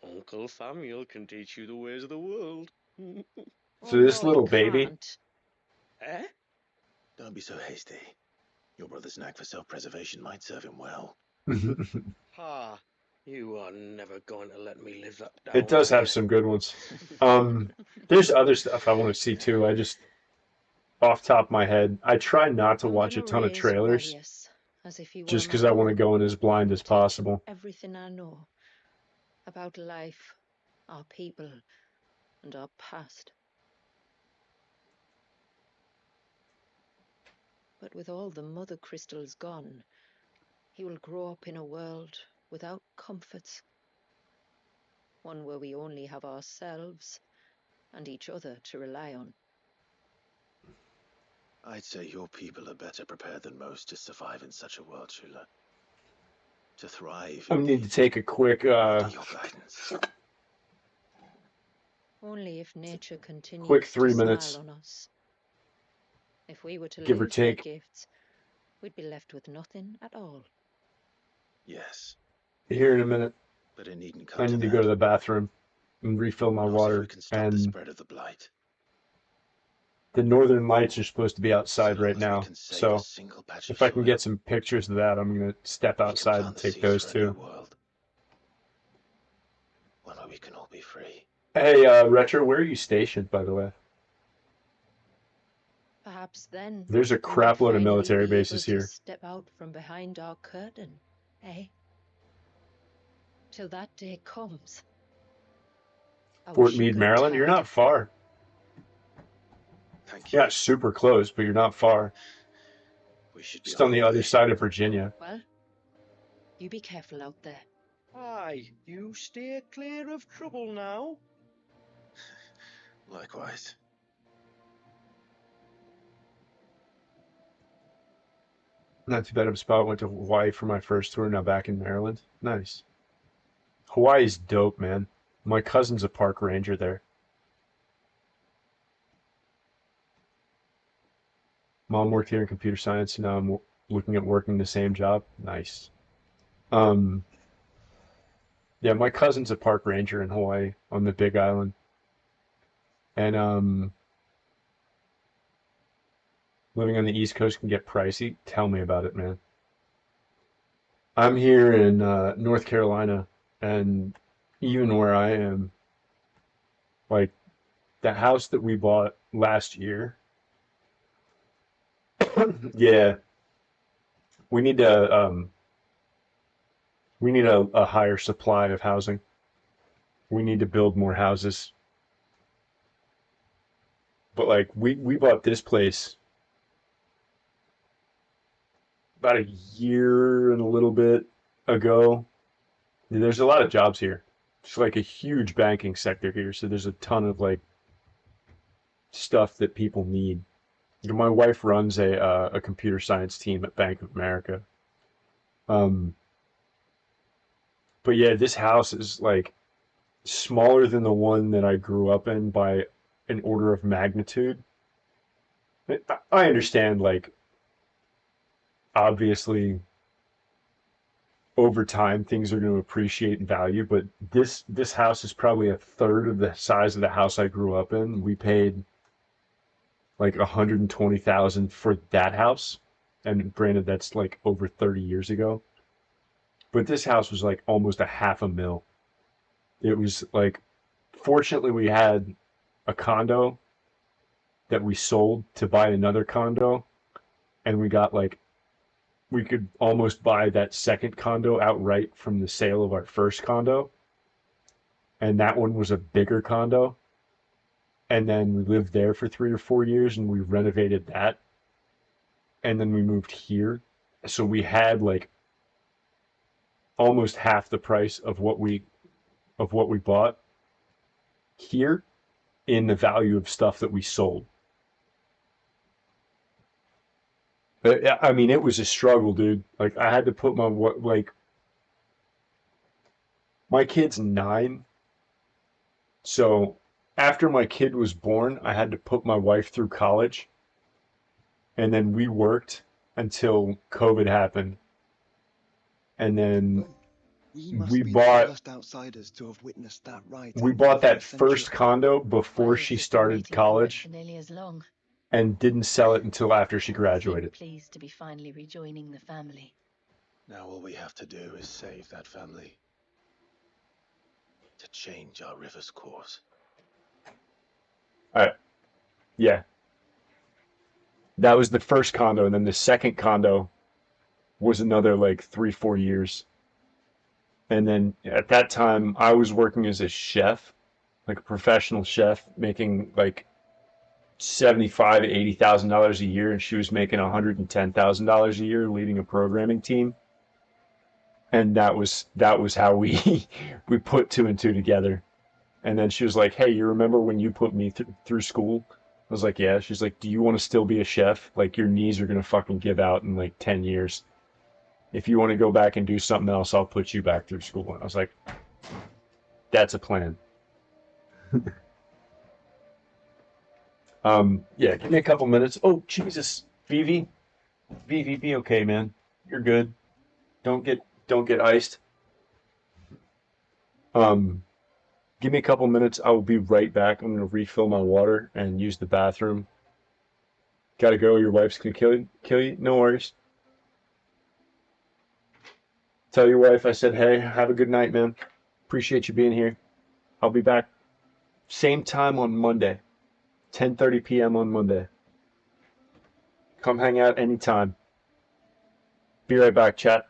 K: Uncle Samuel can teach you the ways of the world.
A: So this little baby,
K: Eh?
C: Don't be so hasty. Your brother's knack for self-preservation might serve him well.
K: Ha! You are never going to let me live that down.
A: it does have some good ones. There's other stuff I want to see too. I just, off top of my head, I try not to watch a ton of trailers,
E: as if he were
A: just
E: my
A: because I want to
E: own.
A: go in as blind as possible.
E: Everything I know about life, our people, and our past. But with all the mother crystals gone, he will grow up in a world without comforts. one where we only have ourselves and each other to rely on.
C: I'd say your people are better prepared than most to survive in such a world, Shula. To thrive.
A: I need to take a quick
C: under your guidance.
E: Only if nature continues
A: quick 3
E: to
A: minutes.
E: smile on us. If we were to
A: Give or
E: lose their
A: take.
E: gifts, we'd be left with nothing at all.
C: Yes,
A: Here in a minute.
C: but it needn't come
A: I
C: to
A: need to
C: that.
A: go to the bathroom and refill my
C: Not if
A: water.
C: we can stop the
A: And
C: spread of the blight.
A: the northern lights are supposed to be outside
C: long
A: right
C: as we
A: now.
C: can save
A: So
C: a single patch
A: if
C: of
A: I can
C: soil,
A: get some pictures of that, I'm going to step outside and
C: plant the
A: take
C: seeds
A: those
C: for a new
A: too.
C: world. One where we can all be free.
A: Hey, Retro, where are you stationed, by the way?
E: Perhaps then
A: There's a
E: we might
A: crap load of
E: finally
A: military
E: be
A: bases
E: able to
A: here.
E: step out from behind our curtain, eh? Till that day comes. I
A: Fort
E: wish you
A: Meade,
E: good
A: Maryland? You're
E: tide.
A: not far.
C: Thank
A: You're not super close, but you're not far.
C: We should be
A: Just on the other side of Virginia.
E: Well, you be careful out there.
K: Aye, you steer clear of trouble now.
C: Likewise.
A: Not too bad of a spot. Went to Hawaii for my first tour, now back in Maryland. Nice. Hawaii's dope, man. My cousin's a park ranger there. Mom worked here in computer science, and now I'm looking at working the same job. Nice. Yeah, my cousin's a park ranger in Hawaii on the Big Island. And living on the East Coast can get pricey. Tell me about it, man. I'm here in North Carolina, and even where I am, like the house that we bought last year, yeah, we need a higher supply of housing. We need to build more houses. But like we bought this place about a year and a little bit ago. There's a lot of jobs here. It's like a huge banking sector here, so there's a ton of like stuff that people need. My wife runs a computer science team at Bank of America. But yeah, this house is like smaller than the one that I grew up in by an order of magnitude. I understand, like, obviously over time things are going to appreciate in value, but this house is probably a third of the size of the house I grew up in. We paid like $120,000 for that house, and granted that's like over 30 years ago. But this house was like almost $500,000. It was like, fortunately we had a condo that we sold to buy another condo, and we got like, we could almost buy that second condo outright from the sale of our first condo. And that one was a bigger condo. And then we lived there for 3 or 4 years, and we renovated that. And then we moved here. So we had like almost half the price of what we bought here in the value of stuff that we sold. But I mean, it was a struggle, dude. Like I had to put my kid's 9. So after my kid was born, I had to put my wife through college. And then we worked until COVID happened. And then we bought
F: First outsiders to have witnessed that right.
A: we bought that first condo before she started college
M: For nearly as long.
A: and didn't sell it until after she graduated.
M: Pleased to be finally rejoining the family.
C: Now all we have to do is save that family. To change our river's course.
A: Yeah. That was the first condo, and then the second condo was another like 3-4 years. And then at that time, I was working as a chef, like a professional chef, making like $75,000 to $80,000 a year, and she was making $110,000 a year, leading a programming team. And that was how we we put two and two together. And then she was like, "Hey, you remember when you put me through school?" I was like, "Yeah." She's like, "Do you want to still be a chef? Like your knees are gonna fucking give out in like 10 years. If you want to go back and do something else, I'll put you back through school." And I was like, "That's a plan." Yeah, give me a couple minutes. Oh, Jesus, Vivi, be okay, man. You're good. Don't get iced. Give me a couple minutes. I will be right back. I'm gonna refill my water and use the bathroom. Gotta go. Your wife's gonna kill you. No worries. Tell your wife I said, hey, have a good night, man. Appreciate you being here. I'll be back same time on Monday, 10:30 p.m. on Monday. Come hang out anytime. Be right back, chat.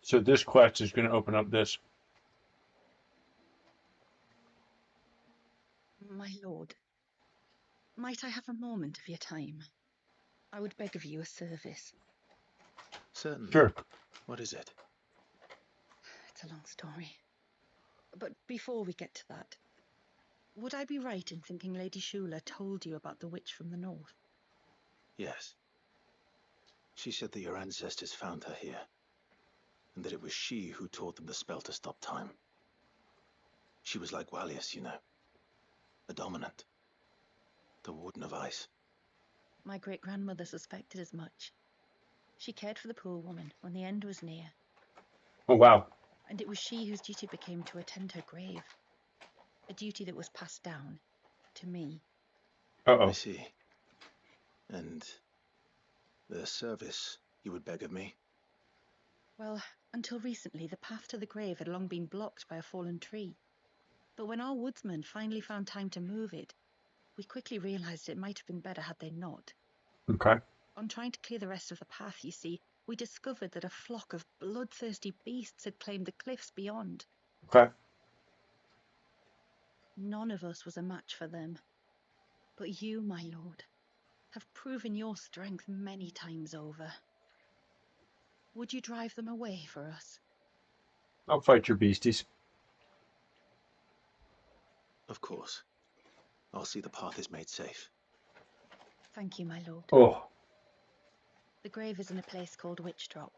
A: So this quest is going to open up this.
M: My lord, might I have a moment of your time? I would beg of you a service.
C: Certainly.
A: Sure.
C: What is it?
M: It's a long story. But before we get to that, would I be right in thinking Lady Shula told you about the witch from the north?
C: Yes. She said that your ancestors found her here, and that it was she who taught them the spell to stop time. She was like Wallius, you know. A dominant. The Warden of Ice.
M: My great-grandmother suspected as much. She cared for the poor woman when the end was near.
A: Oh, wow.
M: And it was she whose duty became to attend her grave. A duty that was passed down to me.
A: Uh-oh.
C: I see. And the service you would beg of me?
M: Well, until recently, the path to the grave had long been blocked by a fallen tree. But when our woodsmen finally found time to move it, we quickly realized it might have been better had they not.
A: Okay.
M: On trying to clear the rest of the path, you see, we discovered that a flock of bloodthirsty beasts had claimed the cliffs beyond.
A: Okay.
M: None of us was a match for them. But you, my lord, have proven your strength many times over. Would you drive them away for us?
A: I'll fight your beasties.
C: Of course. I'll see the path is made safe.
M: Thank you, my lord.
A: Oh.
M: The grave is in a place called Witch Drop.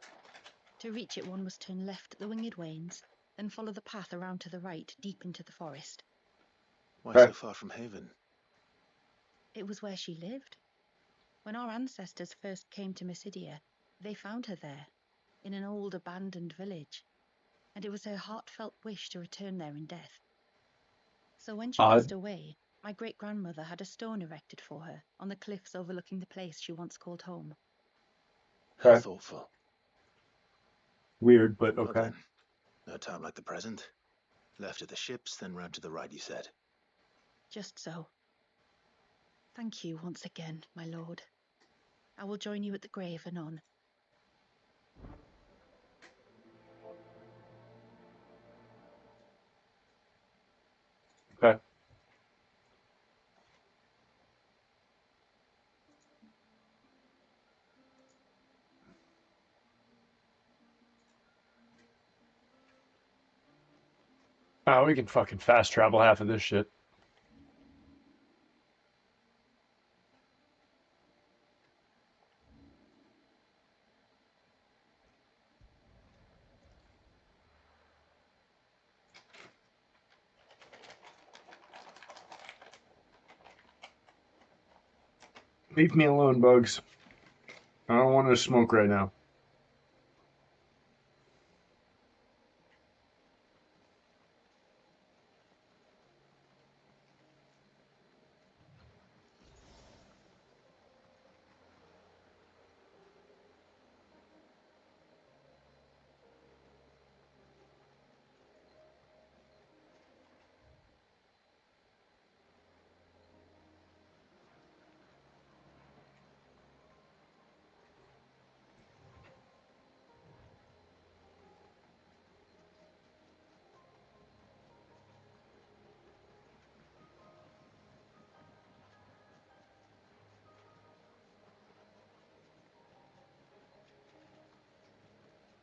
M: To reach it, one must turn left at the Winged Wains, then follow the path around to the right, deep into the forest.
C: Why
A: Okay.
C: so far from Haven?
M: It was where she lived. When our ancestors first came to Mysidia, they found her there, in an old abandoned village, and it was her heartfelt wish to return there in death. So when she passed away, my great-grandmother had a stone erected for her on the cliffs overlooking the place she once called home.
C: How
A: Okay.
C: thoughtful.
A: Weird, but
C: Well
A: okay.
C: then, no time like the present. Left at the ships, then round to the right, you said.
M: Just so. Thank you once again, my lord. I will join you at the grave anon.
A: Okay. Oh, we can fucking fast travel half of this shit. Leave me alone, Bugs. I don't want to smoke right now.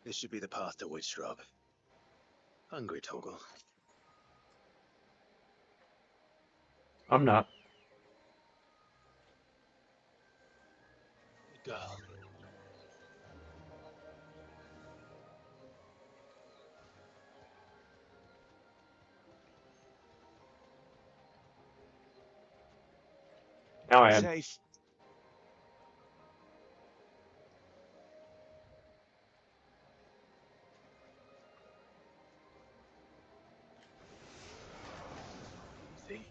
C: This should be the path to Witch Drop. Hungry, Torgal?
A: I'm not.
H: Girl.
A: Now I am.
K: Safe.
H: See?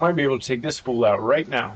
A: Might be able to take this fool out right now.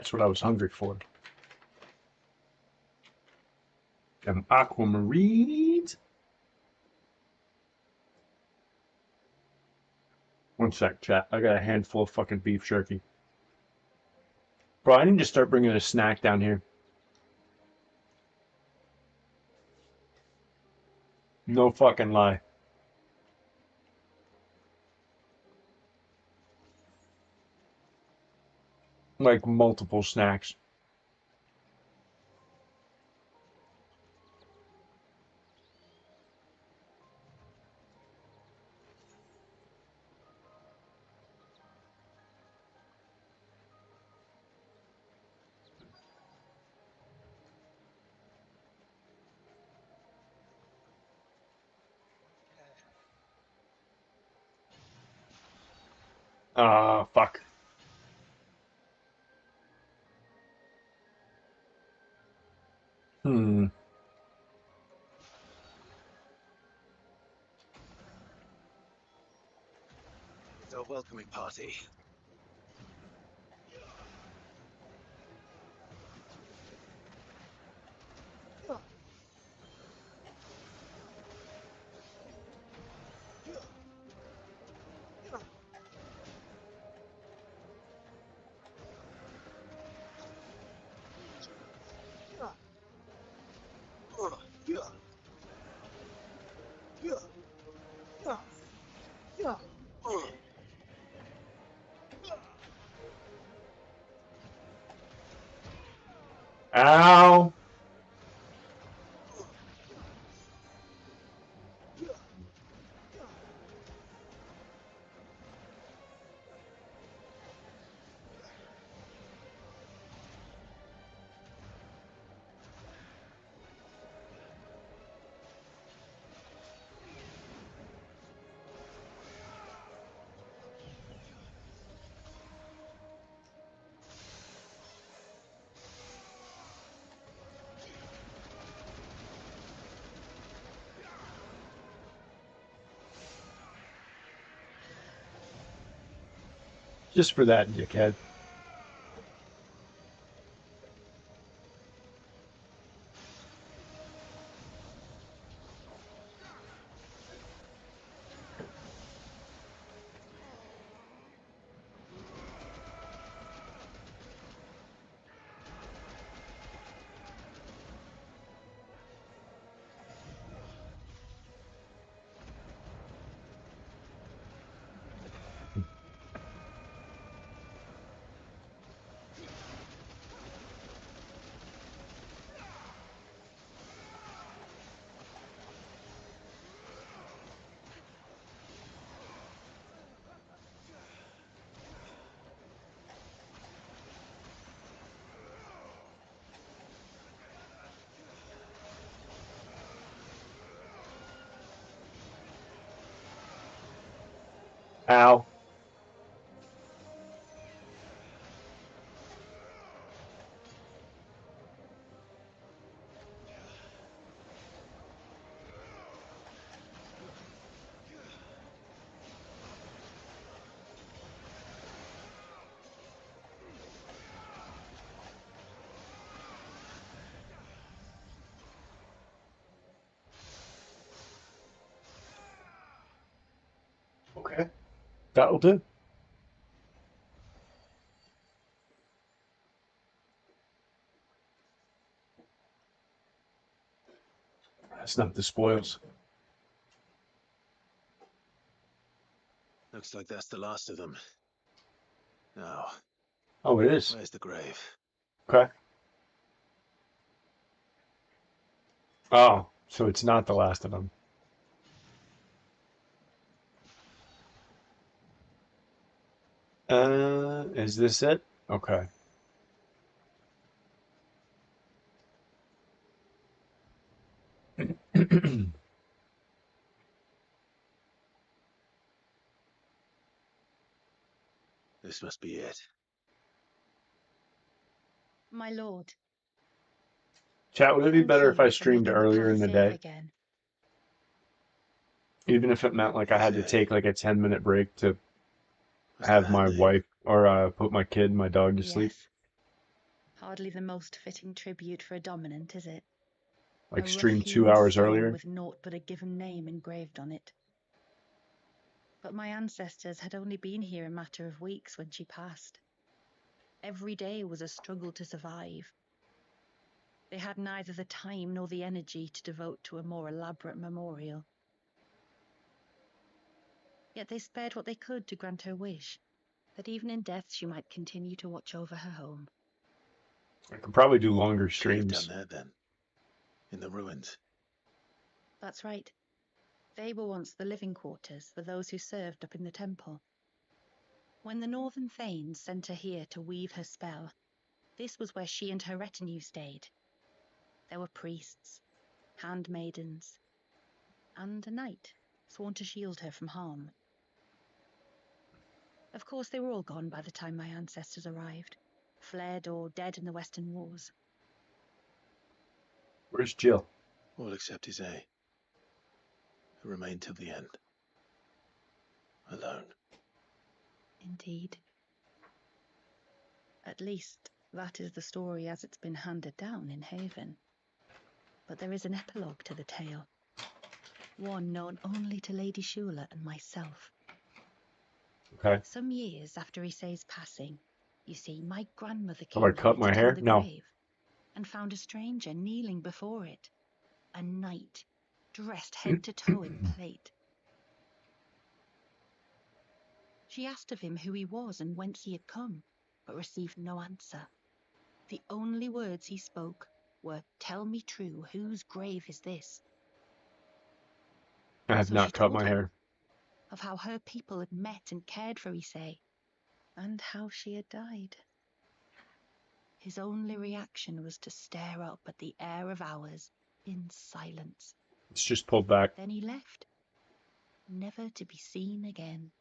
A: That's what I was hungry for. Them aquamarines. One sec, chat. I got a handful of fucking beef jerky. Bro, I need to start bringing a snack down here. No fucking lie. Like multiple snacks. Ah, fuck. Hmm.
H: It's a welcoming party.
A: Ow. Just for that, dickhead. Ow. Okay. That'll do. That's not the spoils.
C: Looks like that's the last of them. Now,
A: Oh, it is.
C: where's the grave?
A: Okay. Oh, so it's not the last of them. Is this it? Okay.
C: This must be it.
M: My lord.
A: Chat, would it be
M: Thank
A: better
M: you
A: if I
M: for
A: streamed
M: making the
A: earlier in
M: path
A: the
M: safe
A: day?
M: again.
A: Even if it meant like I had to take like a 10-minute break to
C: Was
A: have
C: that
A: my
C: handy?
A: wife or put my kid and my dog to sleep.
M: Yes. Hardly the most fitting tribute for a dominant, is it?
A: Like
M: A
A: stream 2
M: rough-hewn
A: hours
M: stone
A: earlier.
M: with naught but a given name engraved on it. But my ancestors had only been here a matter of weeks when she passed. Every day was a struggle to survive. They had neither the time nor the energy to devote to a more elaborate memorial. Yet they spared what they could to grant her wish, that even in death she might continue to watch over her home.
A: I could probably do longer
C: She lived down
A: streams.
C: there then, in the ruins.
M: That's right. They were once the living quarters for those who served up in the temple. When the Northern Thanes sent her here to weave her spell, this was where she and her retinue stayed. There were priests, handmaidens, and a knight sworn to shield her from harm. Of course, they were all gone by the time my ancestors arrived, fled or dead in the Western Wars.
A: Where's Jill?
C: All except Isay, who remained till the end. Alone.
M: Indeed. At least, that is the story as it's been handed down in Haven. But there is an epilogue to the tale. One known only to Lady Shula and myself.
A: Okay.
M: Some years after Isay's passing, you see, my grandmother
A: Have I
M: came
A: cut
M: here
A: my
M: to
A: hair?
M: tend the
A: No.
M: grave and found a stranger kneeling before it. A knight, dressed head to toe in plate. She asked of him who he was and whence he had come, but received no answer. The only words he spoke were, "Tell me true, whose grave is this?"
A: I have
M: So
A: not
M: she
A: cut
M: told
A: my
M: him
A: hair.
M: of how her people had met and cared for Isay, and how she had died. His only reaction was to stare up at the air of hours in silence.
A: It's just pulled back.
M: Then he left, never to be seen again.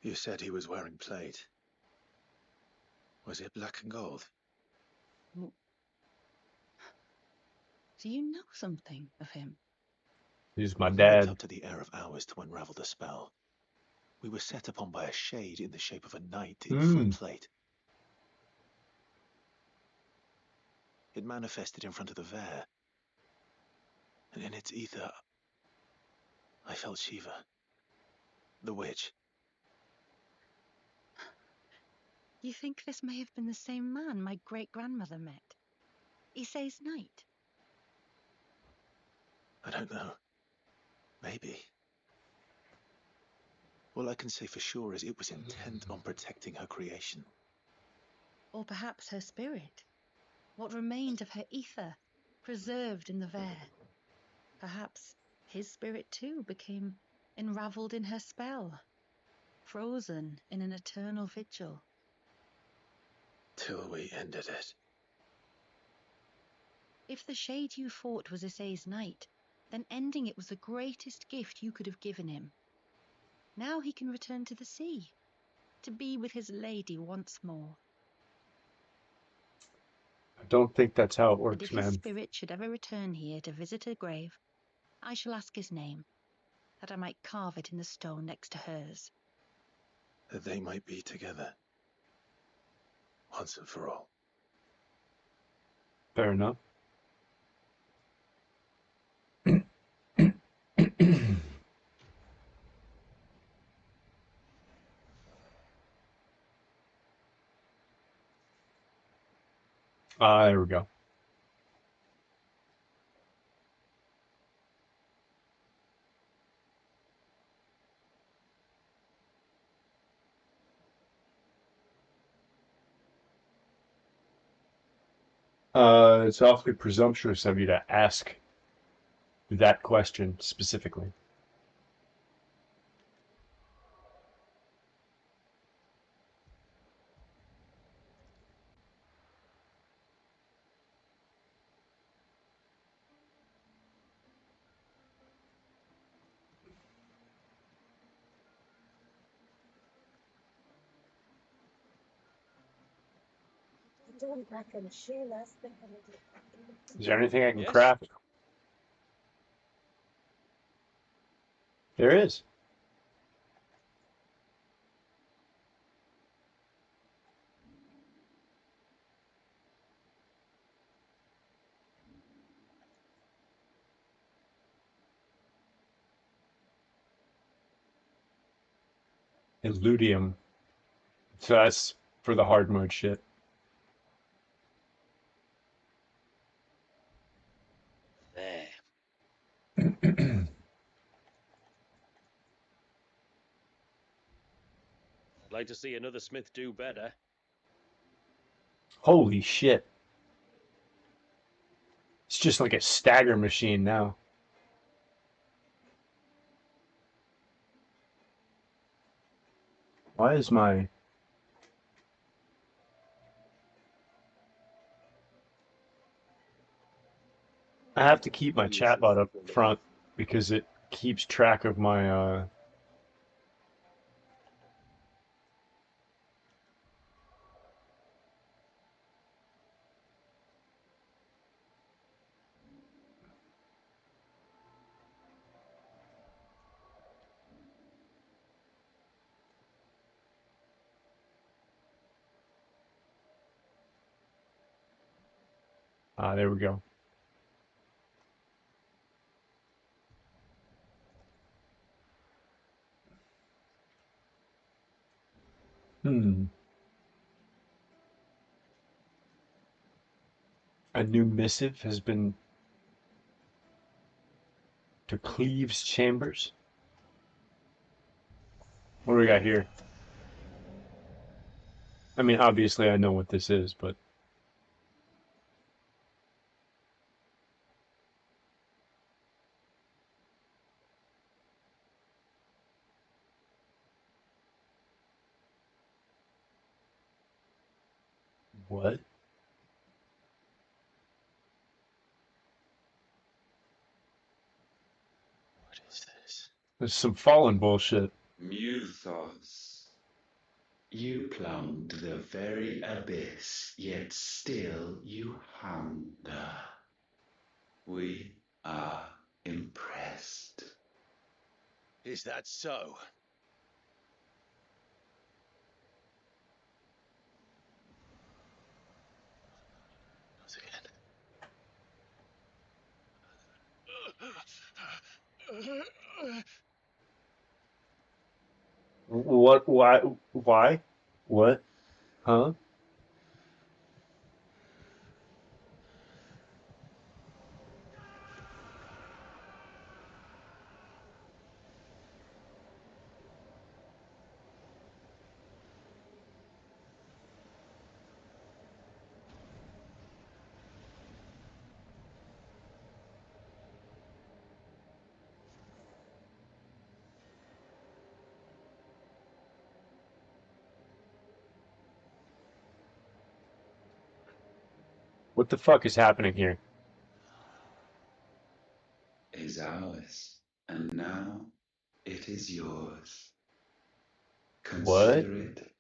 C: You said he was wearing plate. Was it black and gold?
M: Do you know something of him?
A: He's my
C: When we went
A: dad.
C: up to the Air of Hours to unravel the spell, we were set upon by a shade in the shape of a knight in full plate. It manifested in front of the Vare, and in its ether, I felt Shiva, the witch.
M: You think this may have been the same man my great-grandmother met? Isay's knight?
C: I don't know. Maybe. All I can say for sure is it was intent on protecting her creation.
M: Or perhaps her spirit? What remained of her ether, preserved in the Vare? Perhaps his spirit too became enravelled in her spell, frozen in an eternal vigil.
C: Till we ended it.
M: If the shade you fought was Isay's knight, then ending it was the greatest gift you could have given him. Now he can return to the sea, to be with his lady once more.
A: I don't think that's how it
M: And
A: works,
M: if his
A: man.
M: spirit should ever return here to visit her grave, I shall ask his name, that I might carve it in the stone next to hers.
C: That they might be together. Once and for all.
A: Fair enough. There we go. It's awfully presumptuous of you to ask that question specifically. Is there anything I can
H: Yes?
A: craft? There is. Illudium. So that's for the hard mode shit.
H: There. I'd like to see another smith do better.
A: Holy shit. It's just like a stagger machine now. Why is my... I have to keep my chatbot up front because it keeps track of my there we go. A new missive has been to Cleves Chambers. What do we got here? I mean, obviously I know what this is, but... What?
C: What is this?
A: There's some fallen bullshit.
O: Muthos, you plumbed the very abyss, yet still you hunger. We are impressed.
H: Is that so?
C: Not again.
A: What? Why? Why? What? Huh? What the fuck is happening here?
O: Is ours, and now it is yours.
A: What?
O: Consider it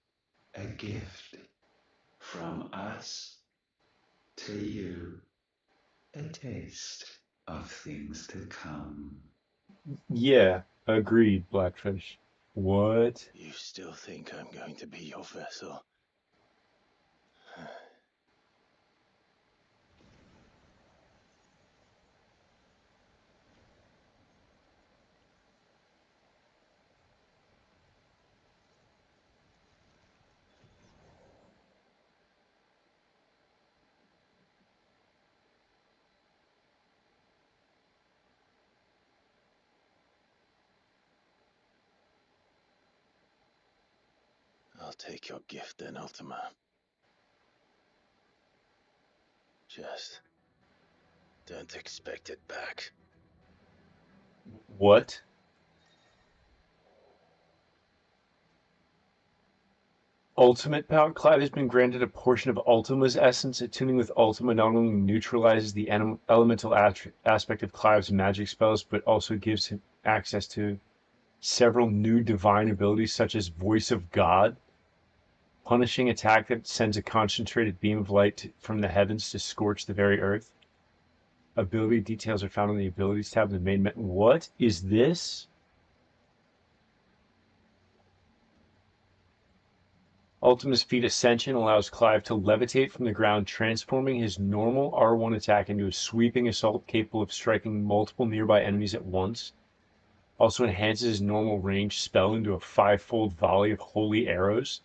O: a gift from us to you, a taste of things to come.
A: Yeah, agreed, Blackfish. What?
C: You still think I'm going to be your vessel? I'll take your gift then, Ultima. Just don't expect it back.
A: What? Ultimate power. Clive has been granted a portion of Ultima's essence. Attuning with Ultima not only neutralizes the elemental aspect of Clive's magic spells, but also gives him access to several new divine abilities, such as Voice of God, punishing attack that sends a concentrated beam of light from the heavens to scorch the very earth. Ability details are found on the abilities tab in the main menu. What is this? Ultima's feat Ascension allows Clive to levitate from the ground, transforming his normal R1 attack into a sweeping assault capable of striking multiple nearby enemies at once. Also enhances his normal range spell into a 5-fold volley of holy arrows.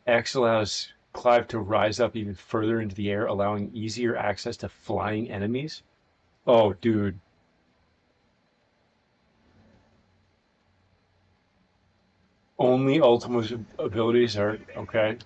A: X allows Clive to rise up even further into the air, allowing easier access to flying enemies. Oh, dude. Only Ultima's abilities are okay.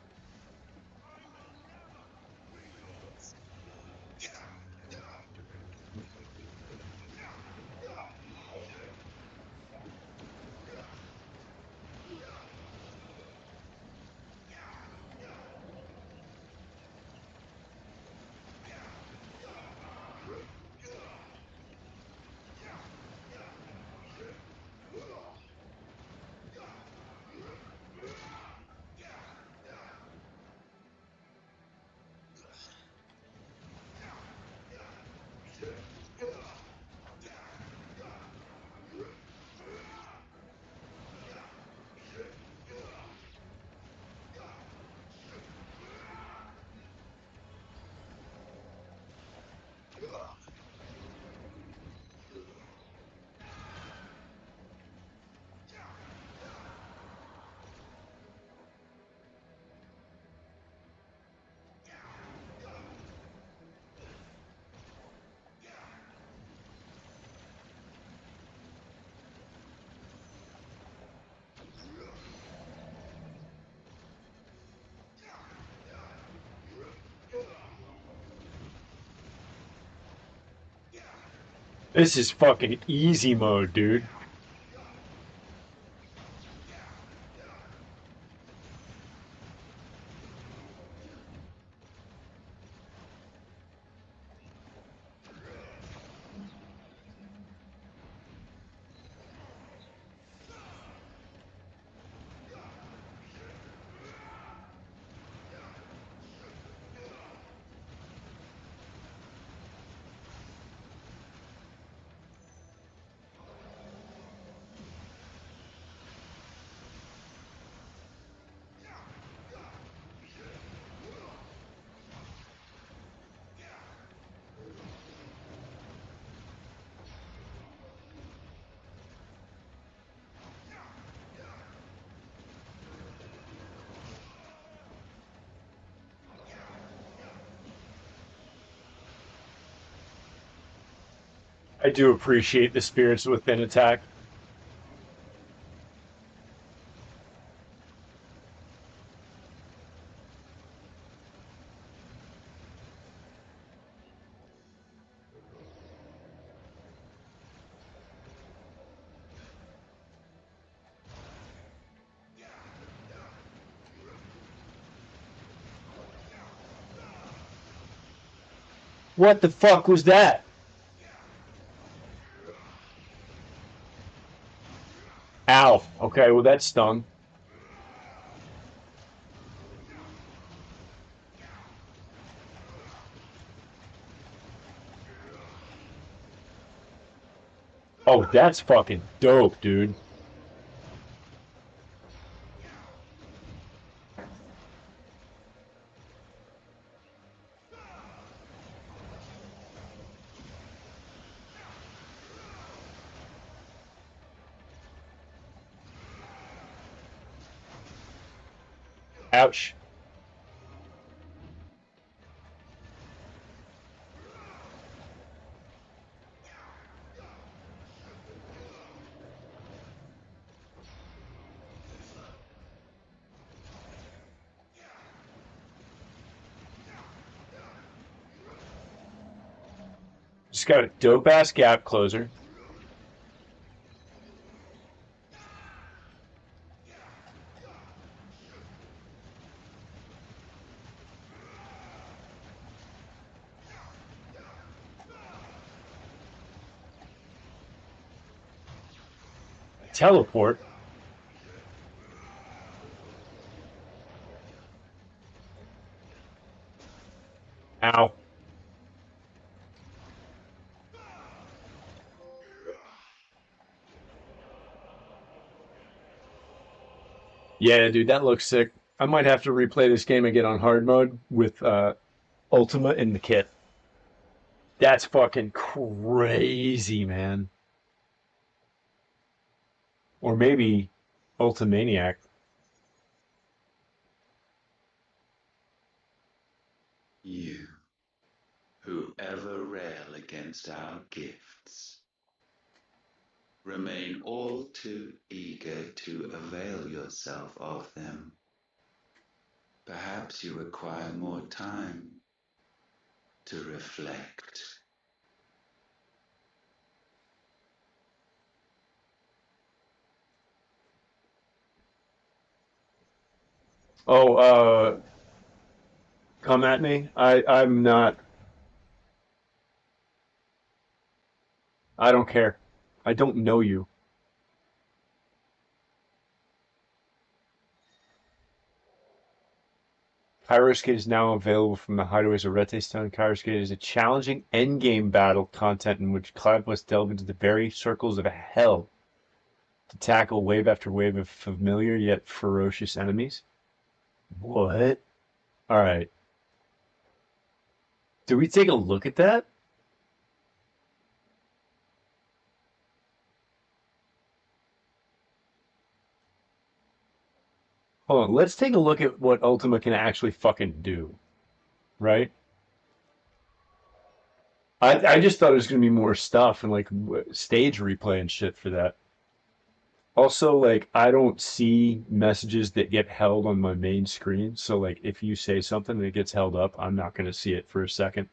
A: This is fucking easy mode, dude. I do appreciate the spirits within attack. What the fuck was that? Ow. Okay, well that stung. Oh, that's fucking dope, dude. Ouch. Just got a dope ass gap closer. Teleport. Ow. Yeah, dude, that looks sick. I might have to replay this game again on hard mode with Ultima in the kit. That's fucking crazy, man. Or maybe Ultimaniac.
O: You, who ever rail against our gifts, remain all too eager to avail yourself of them. Perhaps you require more time to reflect.
A: Oh, come at me. I'm not. I don't care. I don't know you. Kairos Gate is now available from the Hideaways of Rete Stone. Kairos Gate is a challenging endgame battle content in which Cloud must delve into the very circles of hell to tackle wave after wave of familiar yet ferocious enemies. What? Alright. Did we take a look at that? Hold on, let's take a look at what Ultima can actually fucking do. Right? I just thought it was going to be more stuff and like stage replay and shit for that. Also, like, I don't see messages that get held on my main screen. So, like, if you say something that gets held up, I'm not going to see it for a second.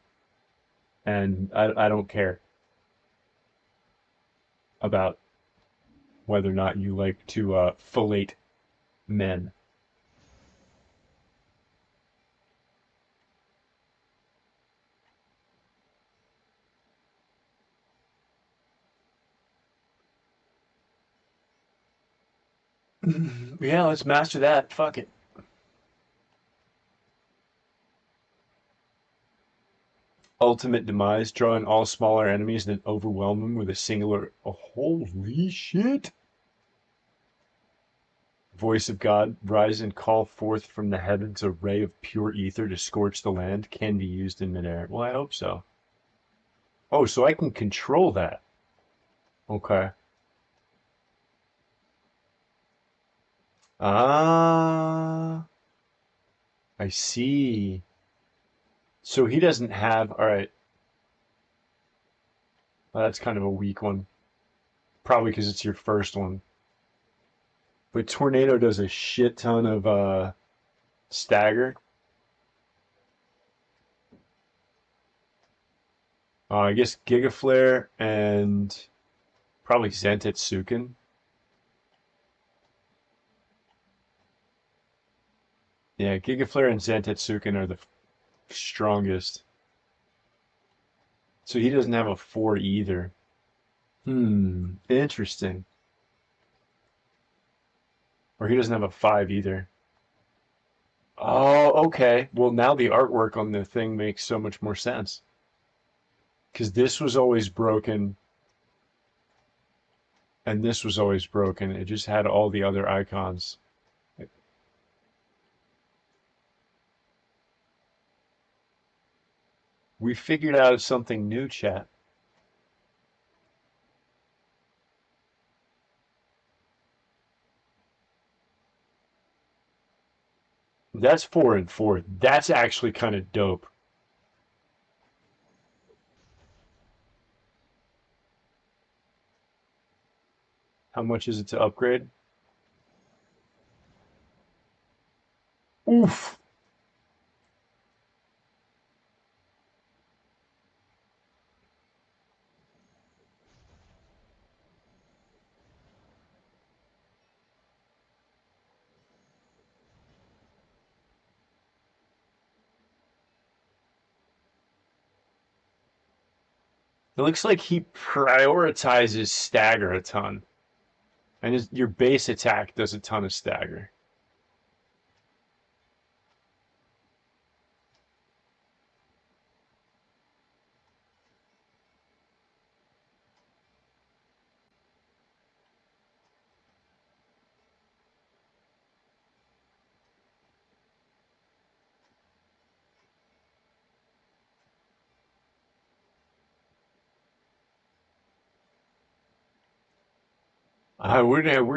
A: And I don't care about whether or not you like to fellate men. Yeah, let's master that. Fuck it. Ultimate demise, drawing all smaller enemies and then overwhelm them with a singular. Oh, holy shit! Voice of God, rise and call forth from the heavens a ray of pure ether to scorch the land, can be used in midair. Well, I hope so. Oh, so I can control that. Okay. Ah, I see. So he doesn't have. All right. Well, that's kind of a weak one. Probably because it's your first one. But Tornado does a shit ton of stagger. I guess Giga Flare and probably Zantetsuken. Yeah, Giga Flare and Zantetsuken are the strongest. So he doesn't have a 4 either. Interesting. Or he doesn't have a 5 either. Oh, okay. Well, now the artwork on the thing makes so much more sense. Because this was always broken, and this was always broken. It just had all the other icons. We figured out something new, chat. That's 4 and 4. That's actually kind of dope. How much is it to upgrade? Oof. It looks like he prioritizes stagger a ton. And your base attack does a ton of stagger.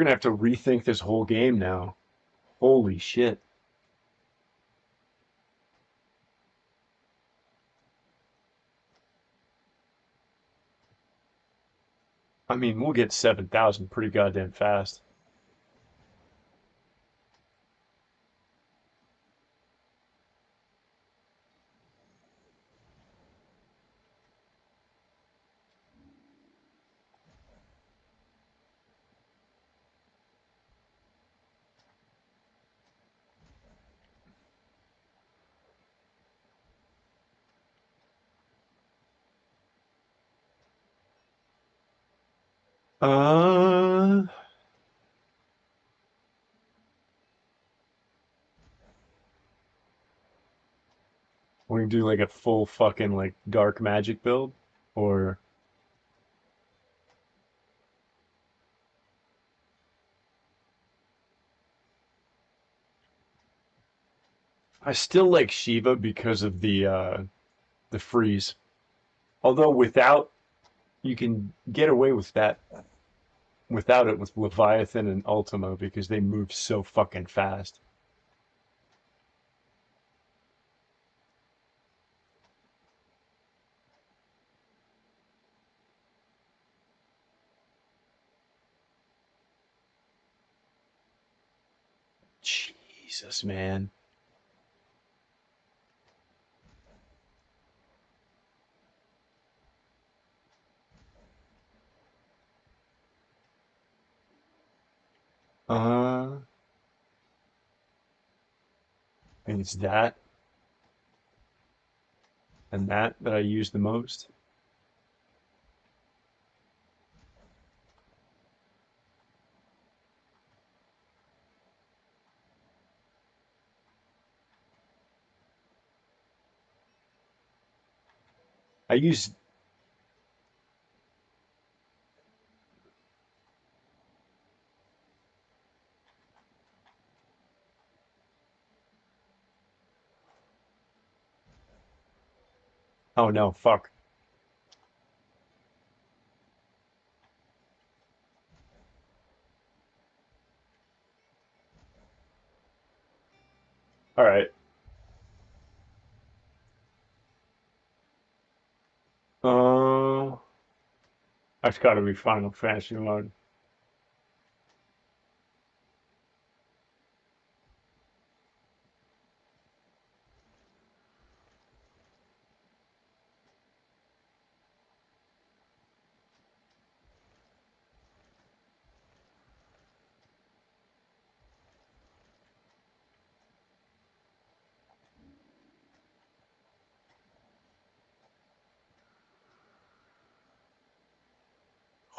A: We're gonna have to rethink this whole game now. Holy shit. I mean, we'll get 7,000 pretty goddamn fast. Uh, we can do like a full fucking like dark magic build, or I still like Shiva because of the freeze. Although without you can get away with that without it with Leviathan and Ultima because they move so fucking fast. Jesus, man. Uh, and it's that and that I use the most. I use Oh no, fuck. All right. Uh, that's got to be Final Fantasy mode.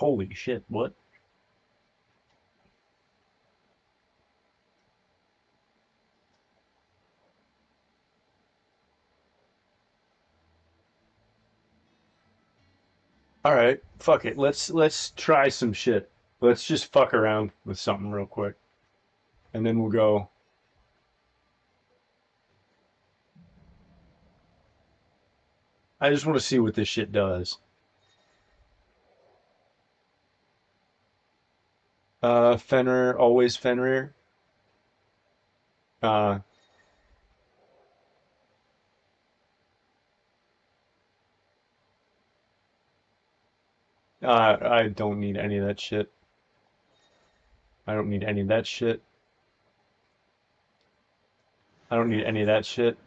A: Holy shit, what? All right, fuck it. Let's try some shit. Let's just fuck around with something real quick, and then we'll go. I just want to see what this shit does. Fenrir, always Fenrir. Uh, I don't need any of that shit. I don't need any of that shit. I don't need any of that shit.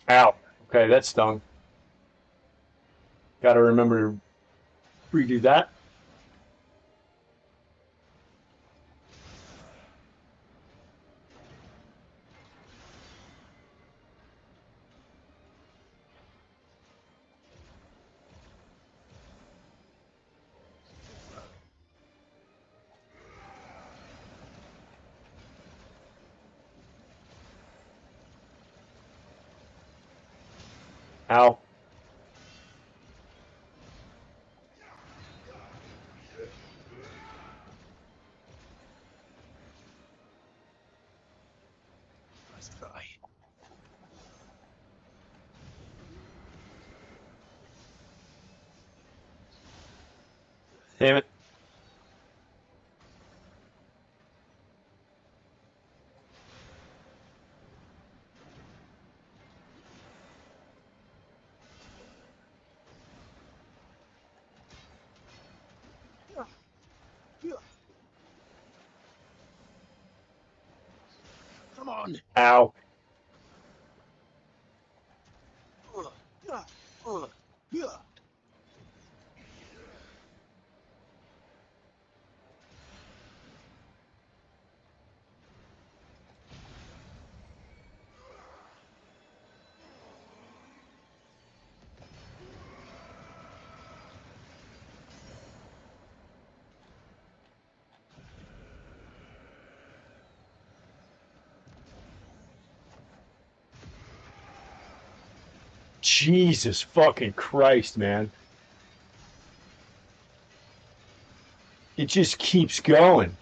A: Ow. Okay, that stung. Gotta remember to redo that. Ow.
H: Let's try.
A: Damn it.
H: Come on.
A: Ow. Jesus fucking Christ, man. It just keeps going.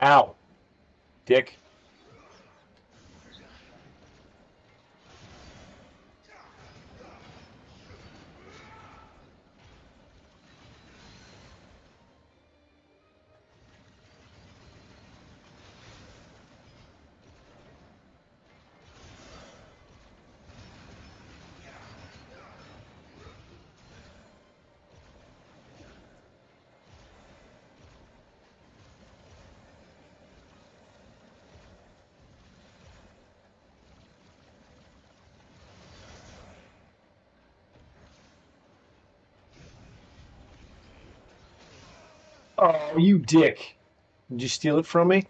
A: Ow. Dick. Oh, you dick. Did you steal it from me?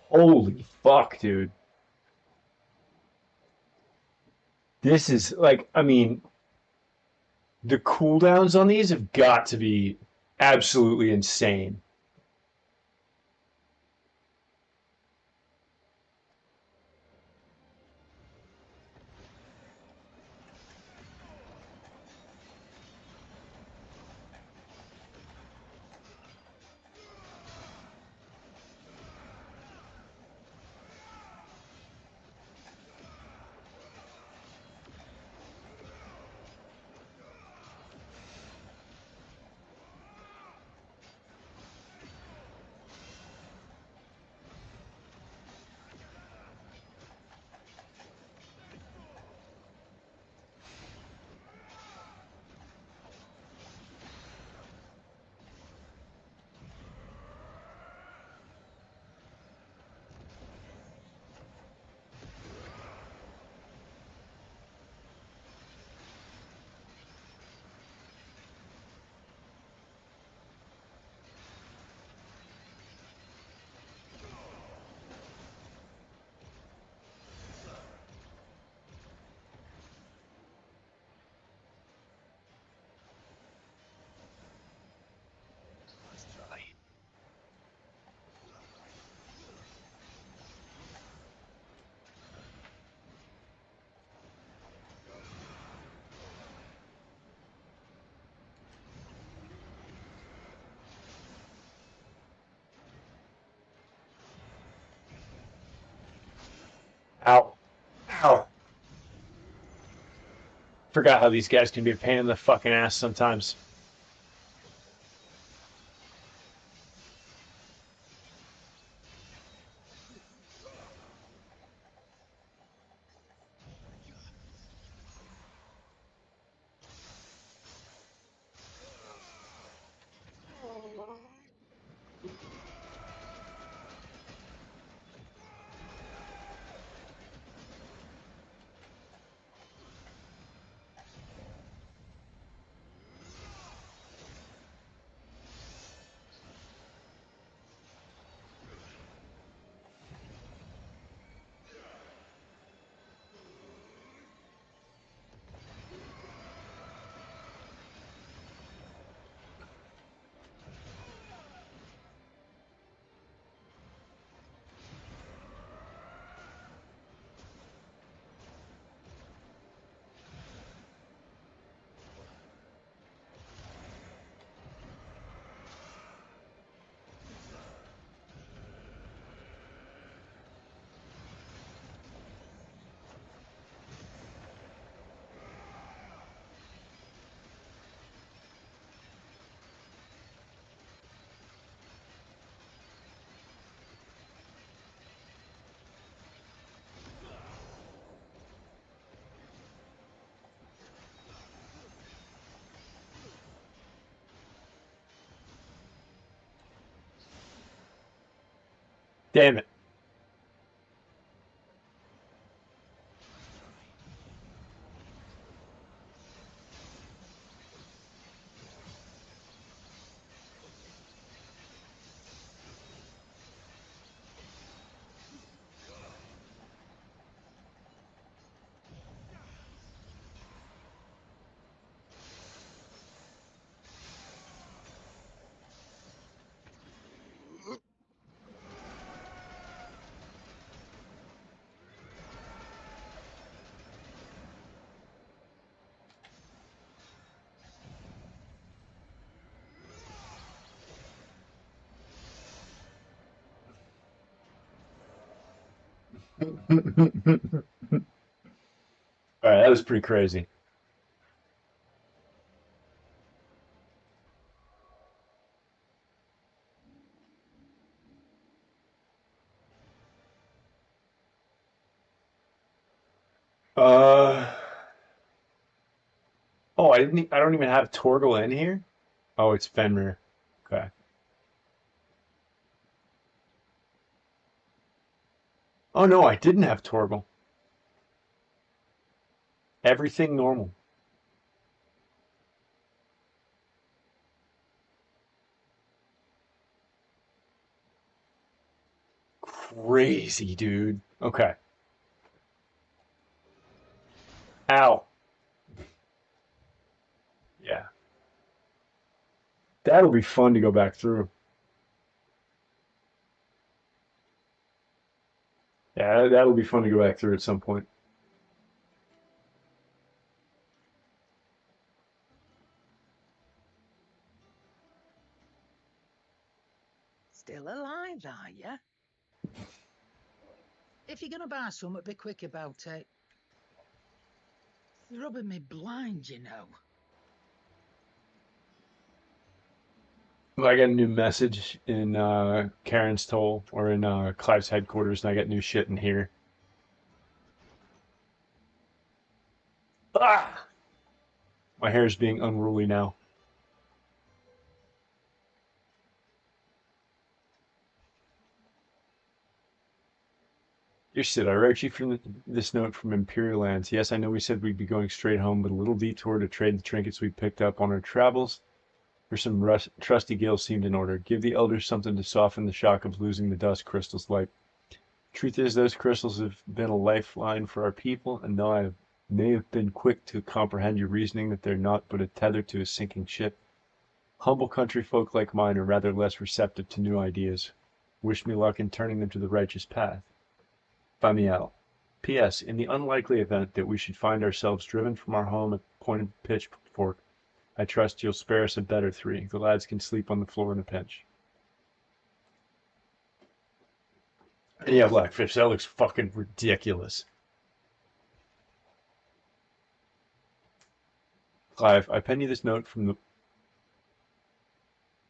A: Holy fuck, dude. This is like, I mean, the cooldowns on these have got to be absolutely insane. Ow. Ow. Forgot how these guys can be a pain in the fucking ass sometimes. Damn it. All right, that was pretty crazy. Uh, oh, I don't even have Torgal in here. Oh, it's Fenrir. Okay. Oh no, I didn't have Torgal. Everything normal. Crazy, dude. Okay. Ow. Yeah. That'll be fun to go back through. Yeah, that'll be fun to go back through at some point.
P: Still alive, are ya? If you're gonna buy something, be quick about it. It's rubbing me blind, you know.
A: I got a new message in Karen's Toll or in Clive's headquarters, and I got new shit in here. Ah! My hair is being unruly now. Dear Sid, I wrote you from this note from Imperial Lands. Yes, I know we said we'd be going straight home, but a little detour to trade the trinkets we picked up on our travels for some trusty gills seemed in order. Give the elders something to soften the shock of losing the dust crystal's light. Truth is, those crystals have been a lifeline for our people, and though I may have been quick to comprehend your reasoning that they're not but a tether to a sinking ship, humble country folk like mine are rather less receptive to new ideas. Wish me luck in turning them to the righteous path. Famiel. P.S. In the unlikely event that we should find ourselves driven from our home at Pointed Pitchfork, I trust you'll spare us a better three. The lads can sleep on the floor in a pinch. Yeah, Blackfish, that looks fucking ridiculous. Clive, I pen you this note from the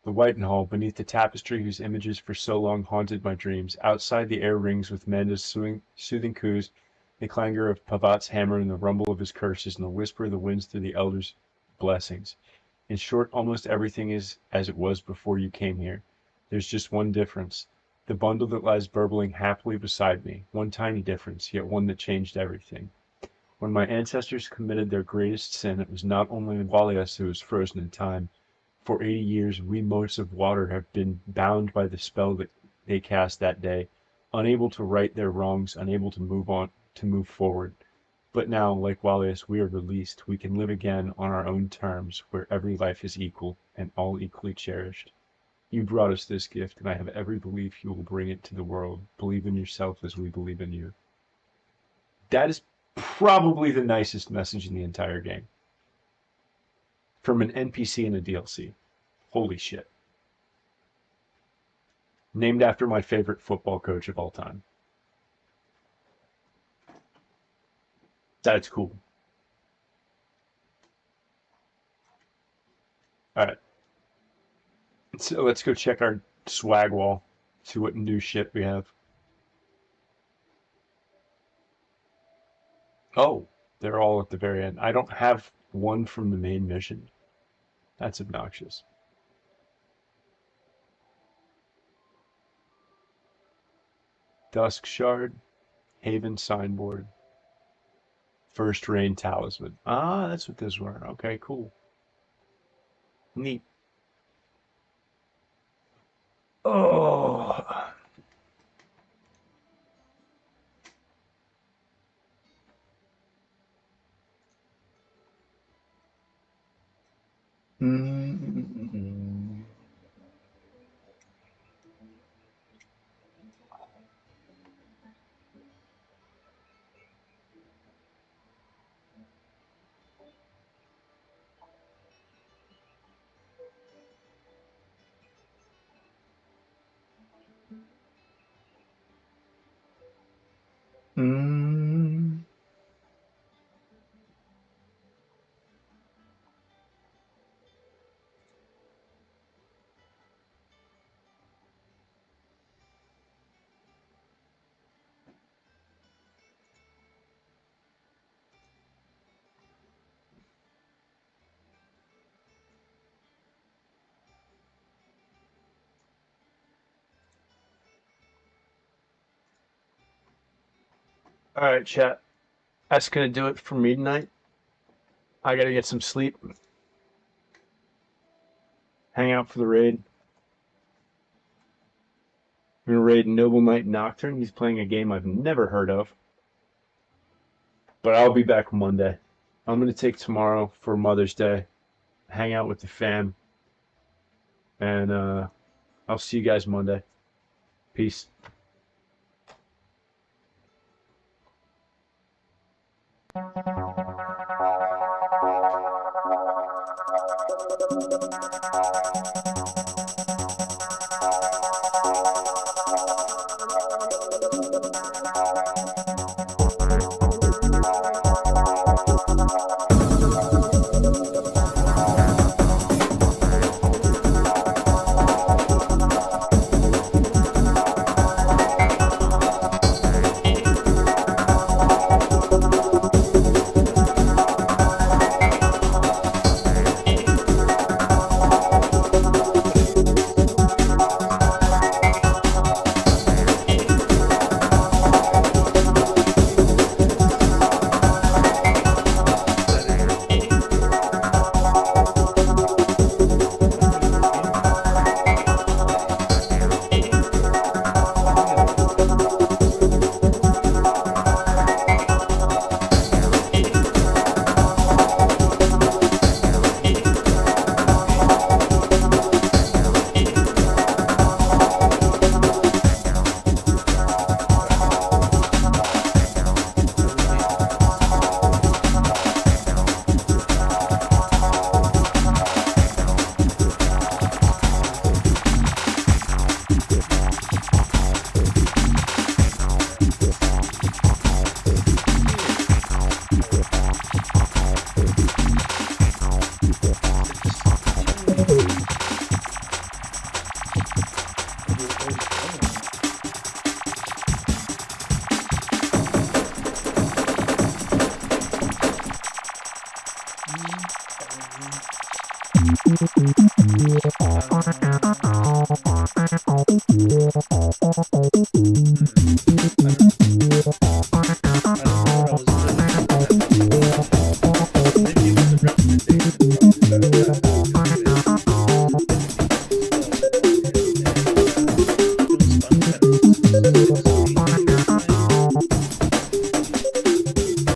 A: Whitenhall, beneath the tapestry whose images for so long haunted my dreams. Outside, the air rings with Manda's soothing coos, the clangor of Pavat's hammer, and the rumble of his curses, and the whisper of the winds through the elders' blessings. In short, almost everything is as it was before you came here. There's just one difference. The bundle that lies burbling happily beside me. One tiny difference, yet one that changed everything. When my ancestors committed their greatest sin, it was not only Walias who was frozen in time. For 80 years, we motes of water have been bound by the spell that they cast that day, unable to right their wrongs, unable to move forward. But now, like Walias, we are released. We can live again on our own terms, where every life is equal and all equally cherished. You brought us this gift, and I have every belief you will bring it to the world. Believe in yourself as we believe in you. That is probably the nicest message in the entire game. From an NPC in a DLC. Holy shit. Named after my favorite football coach of all time. That's cool. Alright. So let's go check our swag wall. See what new shit we have. Oh, they're all at the very end. I don't have one from the main mission. That's obnoxious. Dusk Shard, Haven Signboard, First Rain Talisman. Ah, that's what those were. Okay, cool. Neat. Oh. Mm-mm-mm. Mm. All right, chat. That's gonna do it for me tonight. I gotta get some sleep. Hang out for the raid. We're gonna raid Noble Knight Nocturne. He's playing a game I've never heard of. But I'll be back Monday. I'm gonna take tomorrow for Mother's Day. Hang out with the fam. And I'll see you guys Monday. Peace.
Q: Thank you.